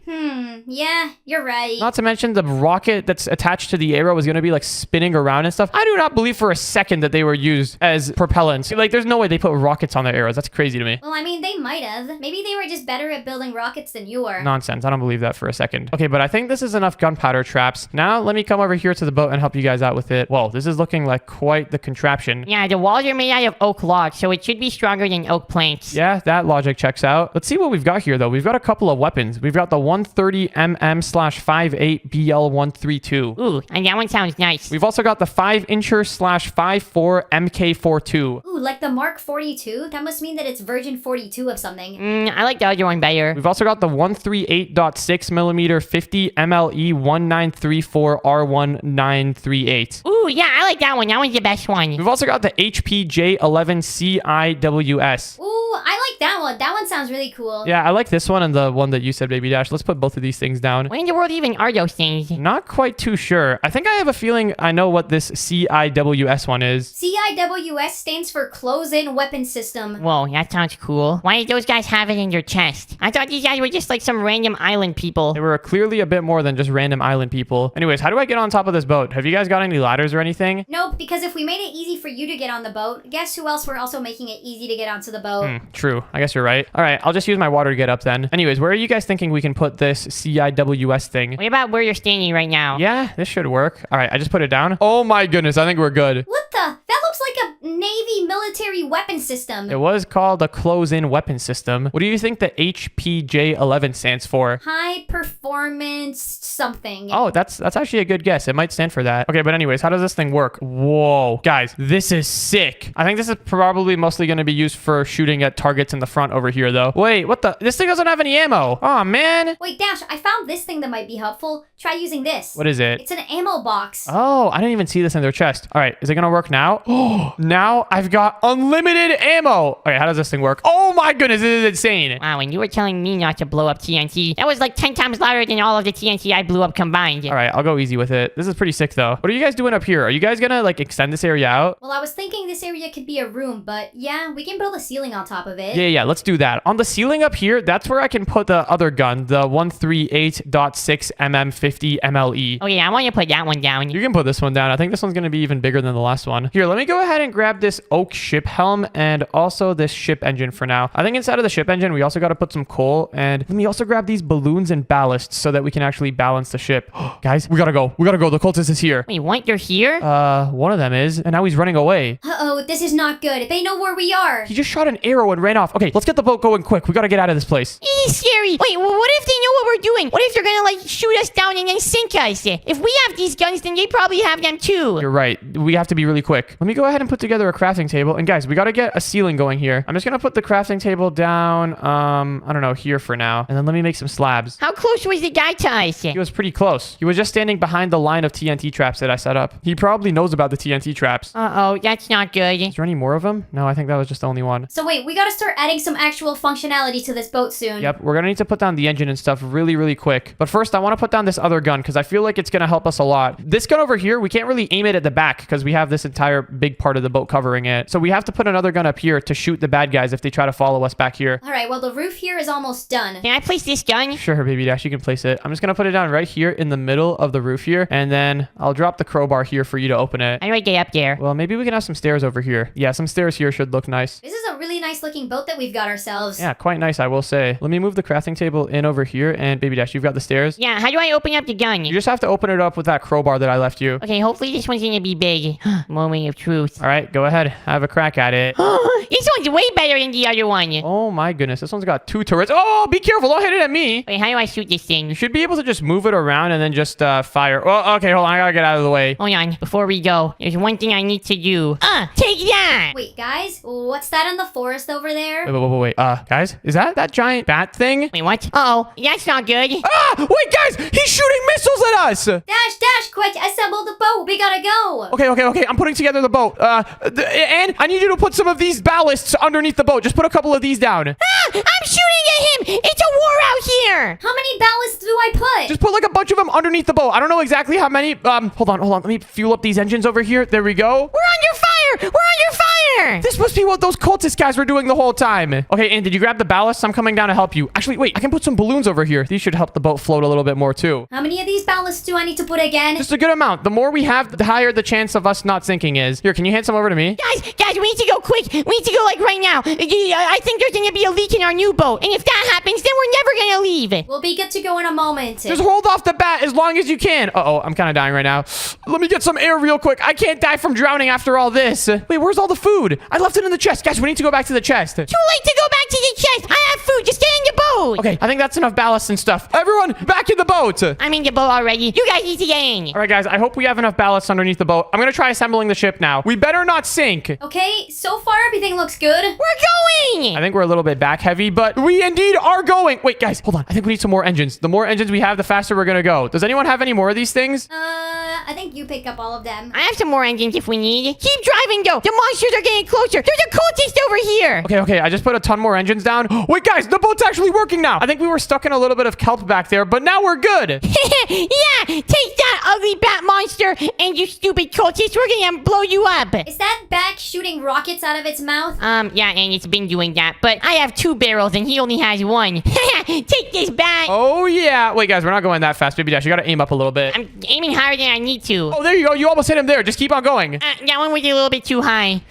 Yeah, you're right. Not to mention the rocket that's attached to the arrow is going to be like spinning around and stuff. I do not believe for a second that they were used as propellants. Like, there's no way they put rockets on their arrows. That's crazy to me. Well, I mean, they might have. Maybe they were just better at building rockets than you are. Nonsense. I don't believe that for a second. Okay, but I think this is enough gunpowder traps. Now, let me come over here to the boat and help you guys out with it. Whoa, this is looking like quite the contraption. Yeah, the walls are made out of oak logs, so it should be stronger than oak planks. Yeah, that logic checks out. Let's see what we've got here, though. We've got a couple of weapons. We've got the 130mm/58 BL132. Ooh, and that one sounds nice. We've also got the 5-incher/54 MK42. Ooh, like the Mark 42? That must mean that it's version 42 of something. I like the other one better. We've also got the 138.6mm 50 MLE 1934 R1938. Ooh, yeah, I like that one. That one's the best one. We've also got the HPJ11 CIWS. Ooh, I like that one. That one sounds really cool. Yeah, I like this one and the one that you said, Baby Dash. Let's put both of these things down. What in the world even are those things? Not quite too sure. I think I have a feeling I know what this CIWS one is. CIWS stands for Close-In Weapon System. Whoa, that sounds cool. Why did those guys have it in their chest? I thought these guys were just like some random island people. They were clearly a bit more than just random island people. Anyways, how do I get on top of this boat? Have you guys got any ladders or anything? Nope, because if we made it easy for you to get on the boat, guess who else we're also making it easy to get onto the boat? True. I guess you're right. All right, I'll just use my water to get up then. Anyways, where are you guys thinking we can put this CIWS thing? What about where you're standing right now? Yeah, this should work. All right, I just put it down. Oh my goodness, I think we're good. What the? That looks like a Navy military weapon system. It was called a close-in weapon system. What do you think the HPJ11 stands for? High performance something. Oh, that's actually a good guess. It might stand for that. Okay, but anyways, how does this thing work? Whoa, guys, this is sick. I think this is probably mostly going to be used for shooting at targets in the front over here, though. Wait, what the? This thing doesn't have any ammo. Oh, man. Wait, Dash, I found this thing that might be helpful. Try using this. What is it? It's an ammo box. Oh, I didn't even see this in their chest. All right, is it going to work now? Oh, now I've got unlimited ammo. Okay, how does this thing work? Oh my goodness, this is insane. Wow, and you were telling me not to blow up TNT. That was like 10 times louder than all of the TNT I blew up combined. All right, I'll go easy with it. This is pretty sick, though. What are you guys doing up here? Are you guys going to, like, extend this area out? Well, I was thinking this area could be a room, but yeah, we can build a ceiling on top of it. Yeah, let's do that. On the ceiling up here, that's where I can put the other gun, the 138.6mm 50 MLE. Oh yeah, I want you to put that one down. You can put this one down. I think this one's going to be even bigger than the last one. Here, let me go ahead and grab this oak ship ship helm and also this ship engine for now. I think inside of the ship engine, we also got to put some coal, and let me also grab these balloons and ballasts so that we can actually balance the ship. Guys, we gotta go. We gotta go. The cultist is here. Wait, what? You're here? One of them is, and now he's running away. Uh-oh, this is not good. They know where we are. He just shot an arrow and ran off. Okay, let's get the boat going quick. We gotta get out of this place. It's scary. Wait, well, what if they know what we're doing? What if they're gonna, like, shoot us down and then sink us? If we have these guns, then they probably have them too. You're right. We have to be really quick. Let me go ahead and put together a crafting table. And guys, we gotta get a ceiling going here. I'm just gonna put the crafting table down, I don't know, here for now. And then let me make some slabs. How close was the guy to us? He was pretty close. He was just standing behind the line of TNT traps that I set up. He probably knows about the TNT traps. Uh-oh, that's not good. Is there any more of them? No, I think that was just the only one. So wait, we gotta start adding some actual functionality to this boat soon. Yep, we're gonna need to put down the engine and stuff really, really quick. But first, I want to put down this other gun because I feel like it's gonna help us a lot. This gun over here, we can't really aim it at the back because we have this entire big part of the boat covering it. So we have to put another gun up here to shoot the bad guys if they try to follow us back here. All right, well, the roof here is almost done. Can I place this gun? Sure, Baby Dash, you can place it. I'm just gonna put it down right here in the middle of the roof here, and then I'll drop the crowbar here for you to open it. How do I get up there? Well, maybe we can have some stairs over here. Yeah, some stairs here should look nice. This is a really nice looking boat that we've got ourselves. Yeah, quite nice, I will say. Let me move the crafting table in over here, and Baby Dash, you've got the stairs. Yeah, how do I open up the gun? You just have to open it up with that crowbar that I left you. Okay, hopefully this one's gonna be big. Moment of truth. All right, go ahead. Have a crack at it. This one's way better than the other one. Oh my goodness, this one's got 2 turrets. Oh, be careful, don't hit it at me. Wait, how do I shoot this thing? You should be able to just move it around and then just fire. Oh, okay, hold on, I gotta get out of the way. Hold on, before we go, there's one thing I need to do. Take that! Wait, guys, what's that in the forest over there? Wait. Guys, is that giant bat thing? Wait, what? Uh-oh, that's not good. Ah, wait, guys, he's shooting missiles at us. Dash, quick, assemble the boat. We gotta go. Okay, I'm putting together the boat. And I need you to put some of these ballasts underneath the boat. Just put a couple of these down. I'm shooting at him! It's a war out here! How many ballasts do I put? Just put like a bunch of them underneath the boat. I don't know exactly how many. Hold on. Let me fuel up these engines over here. There we go. We're under fire! We're under fire! This must be what those cultist guys were doing the whole time. Okay, and did you grab the ballast? I'm coming down to help you. Actually, wait, I can put some balloons over here. These should help the boat float a little bit more too. How many of these ballasts do I need to put again? Just a good amount. The more we have, the higher the chance of us not sinking is. Here, can you hand some over to me? Guys, we need to go quick. We need to go like right now. I think there's gonna be a leak in our new boat. And if that happens, then we're never gonna leave. We'll be good to go in a moment. Just hold off the bat as long as you can. Uh-oh, I'm kind of dying right now. Let me get some air real quick. I can't die from drowning after all this. Wait, where's all the food? I left it in the chest. Guys, we need to go back to the chest. Too late to go back to the chest. I have food. Just get in the boat. Okay, I think that's enough ballast and stuff. Everyone, back in the boat. I'm in the boat already. You guys need to get in. All right, guys, I hope we have enough ballast underneath the boat. I'm going to try assembling the ship now. We better not sink. Okay, so far everything looks good. We're going. I think we're a little bit back heavy, but we indeed are going. Wait, guys, hold on. I think we need some more engines. The more engines we have, the faster we're going to go. Does anyone have any more of these things? I think you pick up all of them. I have some more engines if we need. Keep driving, though. The monsters are getting closer. There's a cultist over here. Okay, I just put a ton more engines down. Wait, guys, the boat's actually working now. I think we were stuck in a little bit of kelp back there, but now we're good. Yeah, take that, ugly bat monster, and you stupid cultist. We're gonna blow you up. Is that back shooting rockets out of its mouth? Yeah, and it's been doing that, but I have 2 barrels and he only has 1. Take this bat. Oh, yeah. Wait, guys, we're not going that fast. Baby Dash, you got to aim up a little bit. I'm aiming higher than I need to. Oh, there you go. You almost hit him there. Just keep on going. That one was a little bit too high.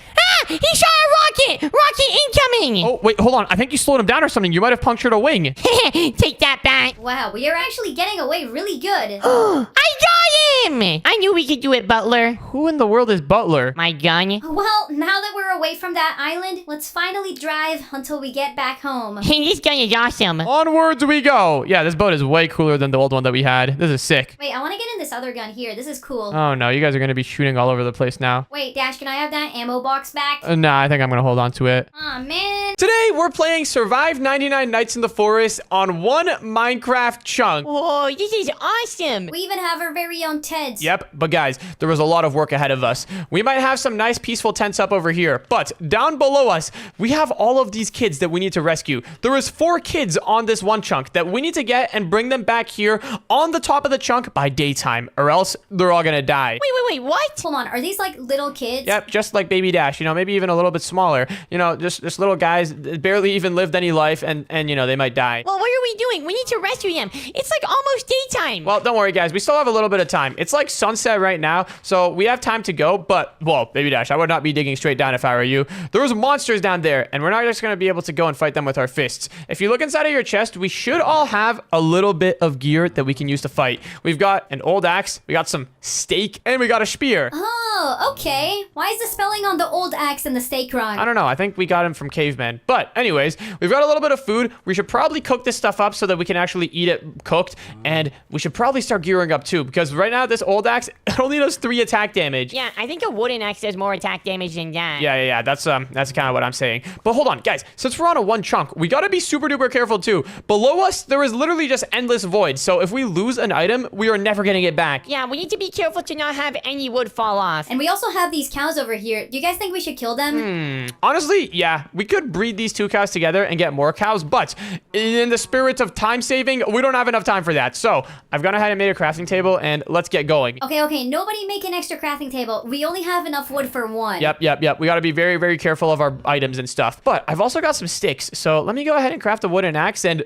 He shot a rocket! Rocket incoming! Oh, wait, hold on. I think you slowed him down or something. You might have punctured a wing. Take that bat. Wow, we are actually getting away really good. I got him! I knew we could do it, Butler. Who in the world is Butler? My gun. Well, now that we're away from that island, let's finally drive until we get back home. Hey, this gun is awesome. Onwards we go. Yeah, this boat is way cooler than the old one that we had. This is sick. Wait, I want to get in this other gun here. This is cool. Oh, no. You guys are going to be shooting all over the place now. Wait, Dash, can I have that ammo box back? Nah, I think I'm going to hold on to it. Aw, man. Today, we're playing Survive 99 Nights in the Forest on one Minecraft chunk. Whoa, this is awesome. We even have our very own Teds. Yep, but guys, there was a lot of work ahead of us. We might have some nice peaceful tents up over here, but down below us, we have all of these kids that we need to rescue. There is 4 kids on this one chunk that we need to get and bring them back here on the top of the chunk by daytime, or else they're all gonna die. Wait, what? Hold on, are these like little kids? Yep, just like Baby Dash. You know, maybe even a little bit smaller. You know, just little guys that barely even lived any life, and you know, they might die. Well, what are we doing? We need to rescue them. It's like almost daytime. Well, don't worry, guys. We still have a little bit of time. It's like sunset right now, so we have time to go. But, well, Baby Dash, I would not be digging straight down if I were you. There was monsters down there, and we're not just going to be able to go and fight them with our fists. If you look inside of your chest, we should all have a little bit of gear that we can use to fight. We've got an old axe, we got some steak, and we got a spear. Oh, okay. Why is the spelling on the old axe and the steak wrong? I don't know. I think we got him from cavemen. But anyways, we've got a little bit of food. We should probably cook this stuff up so that we can actually eat it cooked. And we should probably start gearing up too, because right now this old axe it only does 3 attack damage. Yeah, I think a wooden axe does more attack damage than that. Yeah. That's kind of what I'm saying. But hold on, guys. Since we're on a one chunk, we gotta be super duper careful too. Below us, there is literally just endless void. So if we lose an item, we are never gonna get back. Yeah, we need to be careful to not have any wood fall off. And we also have these cows over here. Do you guys think we should kill them? Honestly, yeah, we could breed these 2 cows together and get more cows, but in the spirit of time saving, we don't have enough time for that. So I've gone ahead and made a crafting table, and let's get going. Okay. Nobody make an extra crafting table. We only have enough wood for 1. Yep. We got to be very, very careful of our items and stuff. But I've also got some sticks. So let me go ahead and craft a wooden axe. And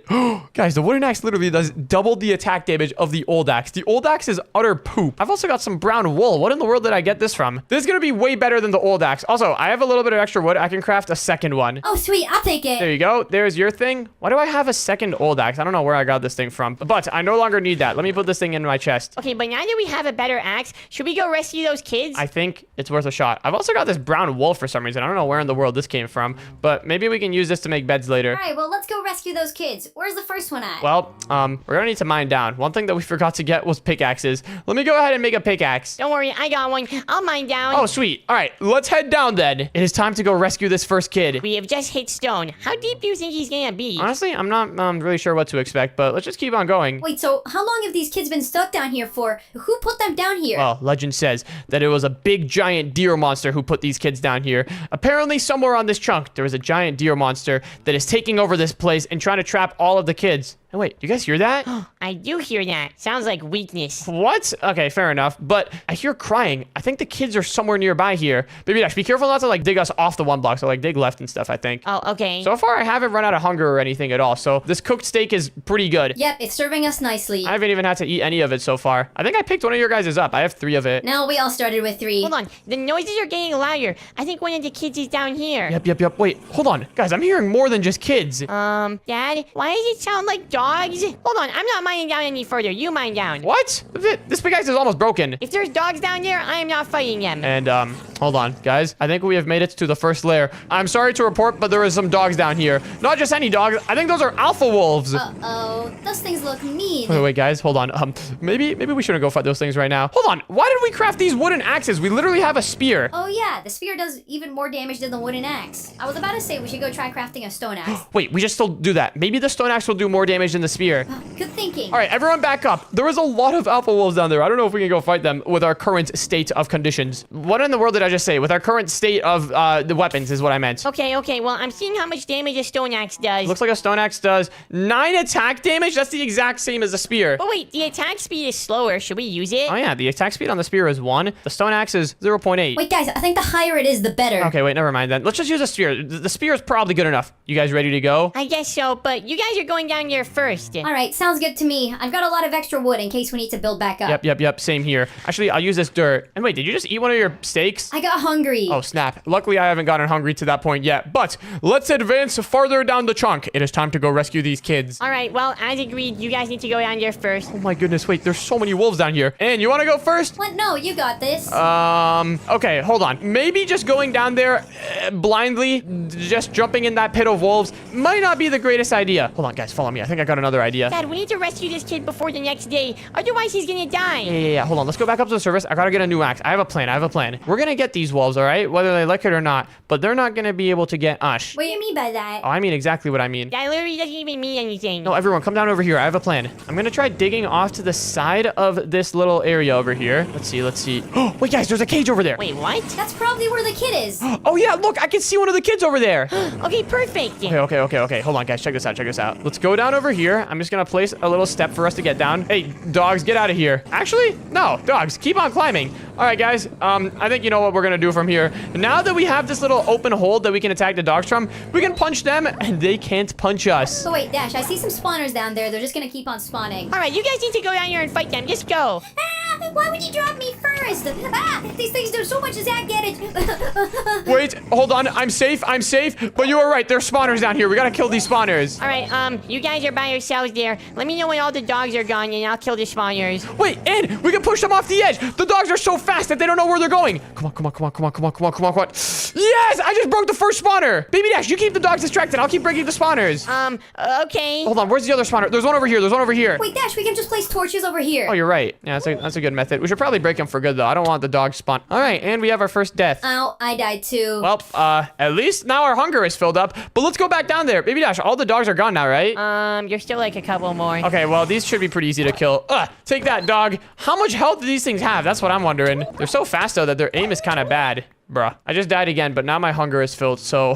guys, the wooden axe literally does double the attack damage of the old axe. The old axe is utter poop. I've also got some brown wool. What in the world did I get this from? This is going to be way better than the old axe. Also, I have a little bit of extra wood. I can craft a second one. Oh, sweet. I'll take it. There you go. There's your thing. Why do I have a second old axe? I don't know where I got this thing from. But I no longer need that. Let me put this thing in my chest. Okay, but now that we have a better axe, should we go rescue those kids? I think it's worth a shot. I've also got this brown wool for some reason. I don't know where in the world this came from, but maybe we can use this to make beds later. All right, well, let's go rescue those kids. Where's the first one at? Well, we're gonna need to mine down. One thing that we forgot to get was pickaxes. Let me go ahead and make a pickaxe. Don't worry, I got one. I'll mine down. Oh, sweet. All right, let's head down then. It is time to go rescue this first kid. We have just hit stone. How deep do you think he's gonna be? Honestly, I'm not really sure what to expect, but let's just keep on going. Wait, so how long have these kids been stuck down here for? Who put them down here? Well, legend says that it was a big giant deer monster who put these kids down here. Apparently, somewhere on this chunk, there is a giant deer monster that is taking over this place and trying to trap all of the kids. And wait, you guys hear that? I do hear that. Sounds like weakness. What? Okay, fair enough. But I hear crying. I think the kids are somewhere nearby here. Baby Dash, be careful not to like dig us off the 1 block. So like dig left and stuff, I think. Oh, okay. So far, I haven't run out of hunger or anything at all. So this cooked steak is pretty good. Yep, it's serving us nicely. I haven't even had to eat any of it so far. I think I picked one of your guys' up. I have 3 of it. No, we all started with 3. Hold on. The noises are getting louder. I think one of the kids is down here. Yep. Wait, hold on. Guys, I'm hearing more than just kids. Dad, why does it sound like dogs? Hold on, I'm not mining down any further. You mine down. What? This pickaxe is almost broken. If there's dogs down there, I am not fighting them. And, hold on, guys. I think we have made it to the first lair. I'm sorry to report, but there is some dogs down here. Not just any dogs. I think those are alpha wolves. Uh-oh, those things look mean. Wait, guys, hold on. Maybe we shouldn't go fight those things right now. Hold on. Why did we craft these wooden axes? We literally have a spear. Oh yeah, the spear does even more damage than the wooden axe. I was about to say we should go try crafting a stone axe. Wait, we should still do that. Maybe the stone axe will do more damage than the spear. Good thinking. All right, everyone back up. There is a lot of alpha wolves down there. I don't know if we can go fight them with our current state of conditions. What in the world did I just say? With our current state of the weapons is what I meant. Okay, well, I'm seeing how much damage a stone axe does. Looks like a stone axe does 9 attack damage. That's the exact same as a spear. But wait, the attack speed is slower. Should we use it? Oh yeah, the attack speed on the spear is 1. The stone axe is 0.8. Wait, guys, I think the higher it is, the better. Okay, wait, never mind then. Let's just use a spear. The spear is probably good enough. You guys ready to go? I guess so, but you guys are going down there first. All right, sounds good to me. I've got a lot of extra wood in case we need to build back up. Yep, same here. Actually, I'll use this dirt. And wait, did you just eat one of your steaks? I got hungry. Oh, snap. Luckily, I haven't gotten hungry to that point yet. But let's advance farther down the chunk. It is time to go rescue these kids. All right, well, as agreed, you guys need to go down there first. Oh my goodness, wait, there's so many wolves down here. And you want to go first? What? No, you got this. Okay, hold on. Maybe just going down there blindly, just jumping in that pit of wolves might not be the greatest idea. Hold on, guys, follow me. I think I got another idea. Dad, we need to rescue this kid before the next day. Otherwise, he's gonna die. Yeah. Hold on. Let's go back up to the surface. I gotta get a new axe. I have a plan. We're gonna get these wolves, all right? Whether they like it or not. But they're not gonna be able to get us. What do you mean by that? Oh, I mean exactly what I mean. That literally doesn't even mean anything. No, everyone, come down over here. I have a plan. I'm gonna try digging off to the side of this little area over here. Let's see. Oh, wait, guys, there's a cage over there. Wait, what? That's probably where the kid is. Oh, yeah, look, I can see one of the kids over there. Okay, perfect. Okay. Hold on, guys. Check this out. Let's go down over here. I'm just gonna place a little step for us to get down. Hey, dogs, get out of here. Actually, no, dogs, keep on climbing. All right, guys, I think you know what we're gonna do from here. Now that we have this little open hole that we can attack the dogs from, we can punch them and they can't punch us. So wait, Dash, I see some spawners down there. They're just gonna keep on spawning. All right, you guys need to go down here and fight them. Just go. Ah, why would you drop me first? Ah, these things do so much damage. Wait, hold on, I'm safe, but you were right, there's spawners down here. We gotta kill these spawners. All right, you guys are by yourselves there. Let me know when all the dogs are gone, and I'll kill the spawners. Wait, and we can push them off the edge. The dogs are so fast that they don't know where they're going. Come on. Yes, I just broke the first spawner. Baby Dash, you keep the dogs distracted. I'll keep breaking the spawners. Okay. Hold on, where's the other spawner? There's one over here. Wait, Dash, we can just place torches over here. Oh, you're right. Yeah, that's a good method. We should probably break them for good, though. I don't want the dogs spawn. All right, and we have our first death. Ow, I died too. Well, at least now our hunger is filled up. But let's go back down there. Baby Dash, all the dogs are gone now, right? There's still like a couple more. Okay, well, these should be pretty easy to kill. Take that, dog. How much health do these things have? That's what I'm wondering. They're so fast, though, that their aim is kind of bad. Bruh. I just died again, but now my hunger is filled. So,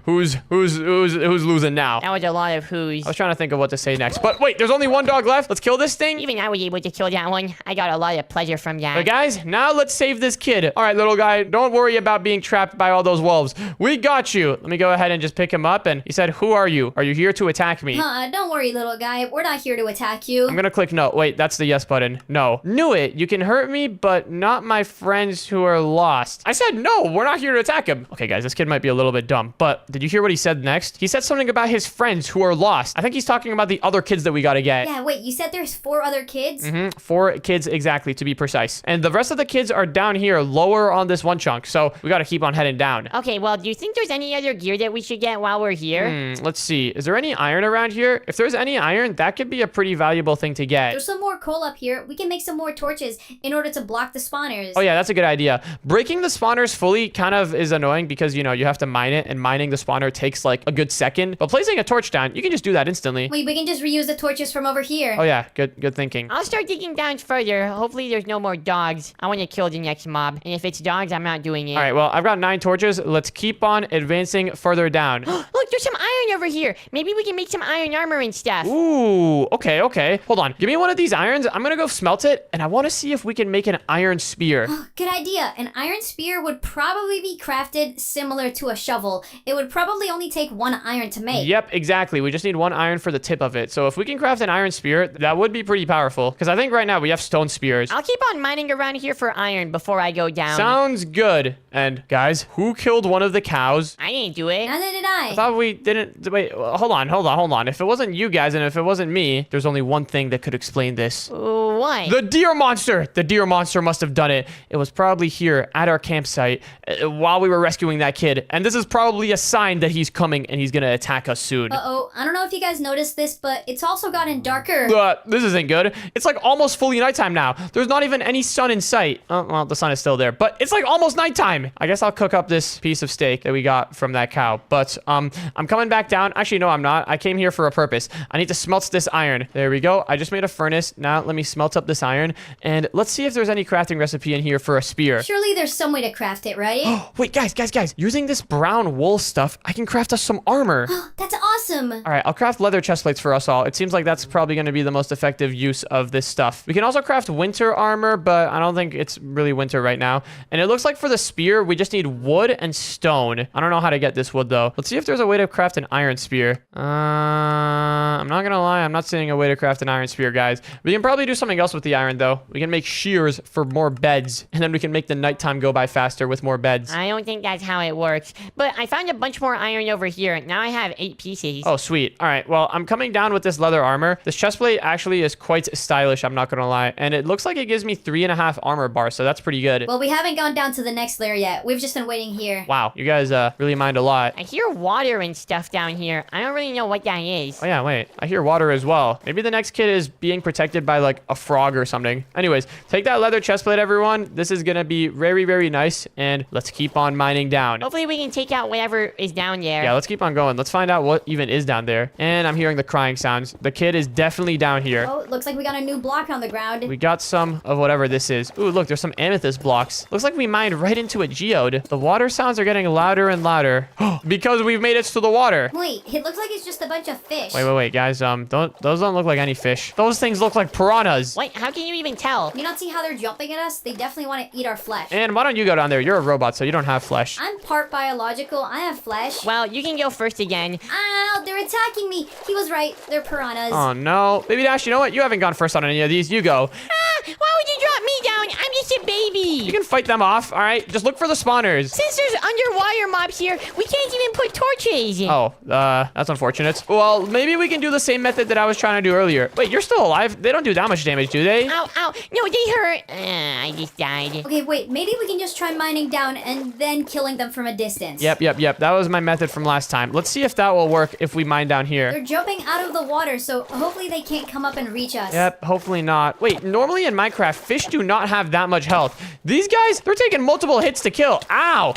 who's losing now? That was a lot of who's. I was trying to think of what to say next. But wait, there's only one dog left. Let's kill this thing. Even I was able to kill that one. I got a lot of pleasure from that. But guys, now let's save this kid. All right, little guy, don't worry about being trapped by all those wolves. We got you. Let me go ahead and just pick him up. And he said, who are you? Are you here to attack me? Don't worry, little guy. We're not here to attack you. I'm gonna click no. Wait, that's the yes button. No. Knew it. You can hurt me, but not my friends who are lost. I said no, we're not here to attack him. Okay, guys, this kid might be a little bit dumb, but did you hear what he said next? He said something about his friends who are lost. I think he's talking about the other kids that we gotta get. Yeah, wait, you said there's 4 other kids? 4 kids exactly, to be precise. And the rest of the kids are down here, lower on this one chunk, so we gotta keep on heading down. Okay, well, do you think there's any other gear that we should get while we're here? Let's see. Is there any iron around here? If there's any iron, that could be a pretty valuable thing to get. There's some more coal up here. We can make some more torches in order to block the spawners. Oh yeah, that's a good idea. Breaking the spawners fully kind of is annoying because, you know, you have to mine it, and mining the spawner takes like a good second. But placing a torch down, you can just do that instantly. Wait, we can just reuse the torches from over here. Oh yeah, good thinking. I'll start digging down further. Hopefully there's no more dogs. I want to kill the next mob. And if it's dogs, I'm not doing it. All right, well, I've got 9 torches. Let's keep on advancing further down. Look, there's some iron over here. Maybe we can make some iron armor and stuff. Ooh, okay. Hold on. Give me one of these irons. I'm gonna go smelt it, and I want to see if we can make an iron spear. Good idea. An iron spear would probably be crafted similar to a shovel. It would probably only take 1 iron to make. Yep, exactly. We just need 1 iron for the tip of it. So if we can craft an iron spear, that would be pretty powerful. Because I think right now we have stone spears. I'll keep on mining around here for iron before I go down. Sounds good. And guys, who killed one of the cows? I didn't do it. Neither did I I. thought we didn't. Wait, hold on. If it wasn't you guys and if it wasn't me, there's only one thing that could explain this. What? The deer monster! The deer monster must have done it. It was probably here at our campsite while we were rescuing that kid. And this is probably a sign that he's coming and he's gonna attack us soon. Uh-oh. I don't know if you guys noticed this, but it's also gotten darker. This isn't good. It's like almost fully nighttime now. There's not even any sun in sight. Oh, well, the sun is still there, but it's like almost nighttime. I guess I'll cook up this piece of steak that we got from that cow. But I'm coming back down. Actually, no, I'm not. I came here for a purpose. I need to smelt this iron. There we go. I just made a furnace. Now let me smelt up this iron. And let's see if there's any crafting recipe in here for a spear. Surely there's some way to craft it, right? Wait, guys. Using this brown wool stuff, I can craft us some armor. That's awesome. All right, I'll craft leather chest plates for us all. It seems like that's probably going to be the most effective use of this stuff. We can also craft winter armor, but I don't think it's really winter right now. And it looks like for the spear, we just need wood and stone. I don't know how to get this wood, though. Let's see if there's a way to craft an iron spear. I'm not going to lie. I'm not seeing a way to craft an iron spear, guys. We can probably do something else with the iron, though. We can make shears for more beds, and then we can make the nighttime go by faster with more beds. I don't think that's how it works. But I found a bunch more iron over here. Now I have 8 pieces. Oh, sweet. All right, well, I'm coming down with this leather armor. This chestplate actually is quite stylish, I'm not gonna lie. And it looks like it gives me 3.5 armor bars, so that's pretty good. Well, we haven't gone down to the next layer yet. We've just been waiting here. Wow, you guys really mind a lot. I hear water and stuff down here. I don't really know what that is. Oh yeah, wait. I hear water as well. Maybe the next kid is being protected by like a frog or something. Anyways, take that leather chestplate, everyone. This is gonna be very, very nice. And let's keep on mining down. Hopefully we can take out whatever is down there. Yeah, let's keep on going. Let's find out what even even is down there. And I'm hearing the crying sounds. The kid is definitely down here. Oh, looks like we got a new block on the ground. We got some of whatever this is. Ooh, look, there's some amethyst blocks. Looks like we mined right into a geode. The water sounds are getting louder and louder because we've made it to the water. Wait, it looks like it's just a bunch of fish. Wait, guys. Those don't look like any fish. Those things look like piranhas. What? How can you even tell? You not see how they're jumping at us? They definitely want to eat our flesh. And why don't you go down there? You're a robot, so you don't have flesh. I'm part biological. I have flesh. Well, you can go first again. Ow, they're attacking me. He was right. They're piranhas. Oh no, Baby Dash. You know what? You haven't gone first on any of these. You go. Ah, why would you drop me down? I'm just a baby. You can fight them off. All right. Just look for the spawners. Since there's underwater mobs here, we can't even put torches. Oh, that's unfortunate. Well, maybe we can do the same method that I was trying to do earlier. Wait, you're still alive? They don't do that much damage, do they? Ow, ow. No, they hurt. I just died. Okay, wait. Maybe we can just try mining down and then killing them from a distance. Yep. That was my method from last time. Let's see if that will work if we mine down here. They're jumping out of the water, so hopefully they can't come up and reach us. Yep, hopefully not. Wait, normally in Minecraft, fish do not have that much health. These guys, they're taking multiple hits to kill. Ow!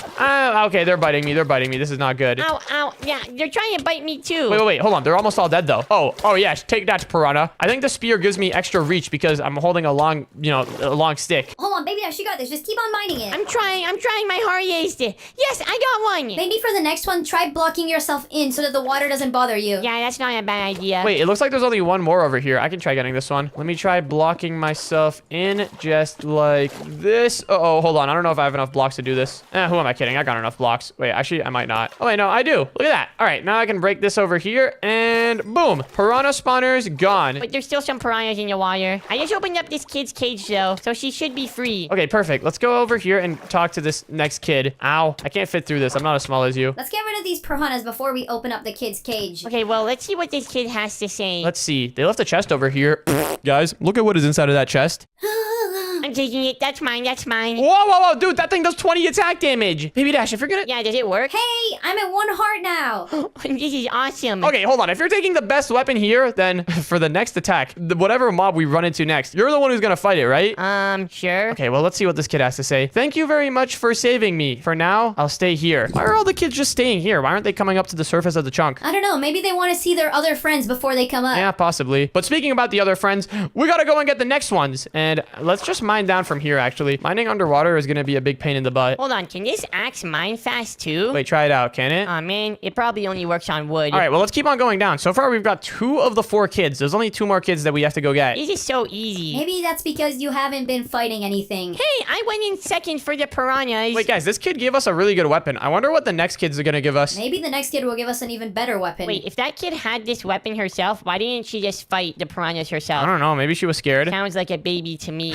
Okay, they're biting me. This is not good. Ow, ow. Yeah, they're trying to bite me too. Wait, hold on. They're almost all dead though. Oh yeah, take that, piranha. I think the spear gives me extra reach because I'm holding a long, a long stick. Hold on, baby Dash, you got this. Just keep on mining it. I'm trying my hardest. Yes, I got one. Maybe for the next one, try blocking yourself in so that the water doesn't bother you. Yeah, that's not a bad idea. Wait, it looks like there's only one more over here. I can try getting this one. Let me try blocking myself in just like this. Oh, hold on. I don't know if I have enough blocks to do this. Who am I kidding? I got enough blocks. Wait, actually, I might not. Oh, wait, no, I do. Look at that. All right, now I can break this over here and boom. Piranha spawners gone. But there's still some piranhas in the water. I just opened up this kid's cage though, so she should be free. Okay, perfect. Let's go over here and talk to this next kid. Ow, I can't fit through this. I'm not as small as you. Let's get rid of these piranhas before we open up the kid's cage. Okay, well, let's see what this kid has to say. Let's see. They left a chest over here. Guys, look at what is inside of that chest. I'm taking it. That's mine. Whoa, dude, that thing does 20 attack damage. Baby Dash, if you're gonna... Yeah, does it work? Hey, I'm at 1 heart now. This is awesome. Okay, hold on. If you're taking the best weapon here, then for the next attack, whatever mob we run into next, you're the one who's gonna fight it, right? Sure. Okay, well, let's see what this kid has to say. Thank you very much for saving me. For now, I'll stay here. Why are all the kids just staying here? Why aren't they coming up to the surface of the chunk? I don't know. Maybe they want to see their other friends before they come up. Yeah, possibly. But speaking about the other friends, we gotta go and get the next ones. And let's just mine down from here, actually. Mining underwater is gonna be a big pain in the butt. Hold on. Can this axe mine fast too? Wait, try it out, can it? Aw, man. It probably only works on wood. All right, well, let's keep on going down. So far, we've got 2 of the 4 kids. There's only 2 more kids that we have to go get. This is so easy. Maybe that's because you haven't been fighting anything. Hey, I went in second for the piranhas. Wait, guys, this kid gave us a really good weapon. I wonder what the next kids are gonna give us. Maybe the next kid will give us an even better weapon. Wait, if that kid had this weapon herself, why didn't she just fight the piranhas herself? I don't know. Maybe she was scared. Sounds like a baby to me.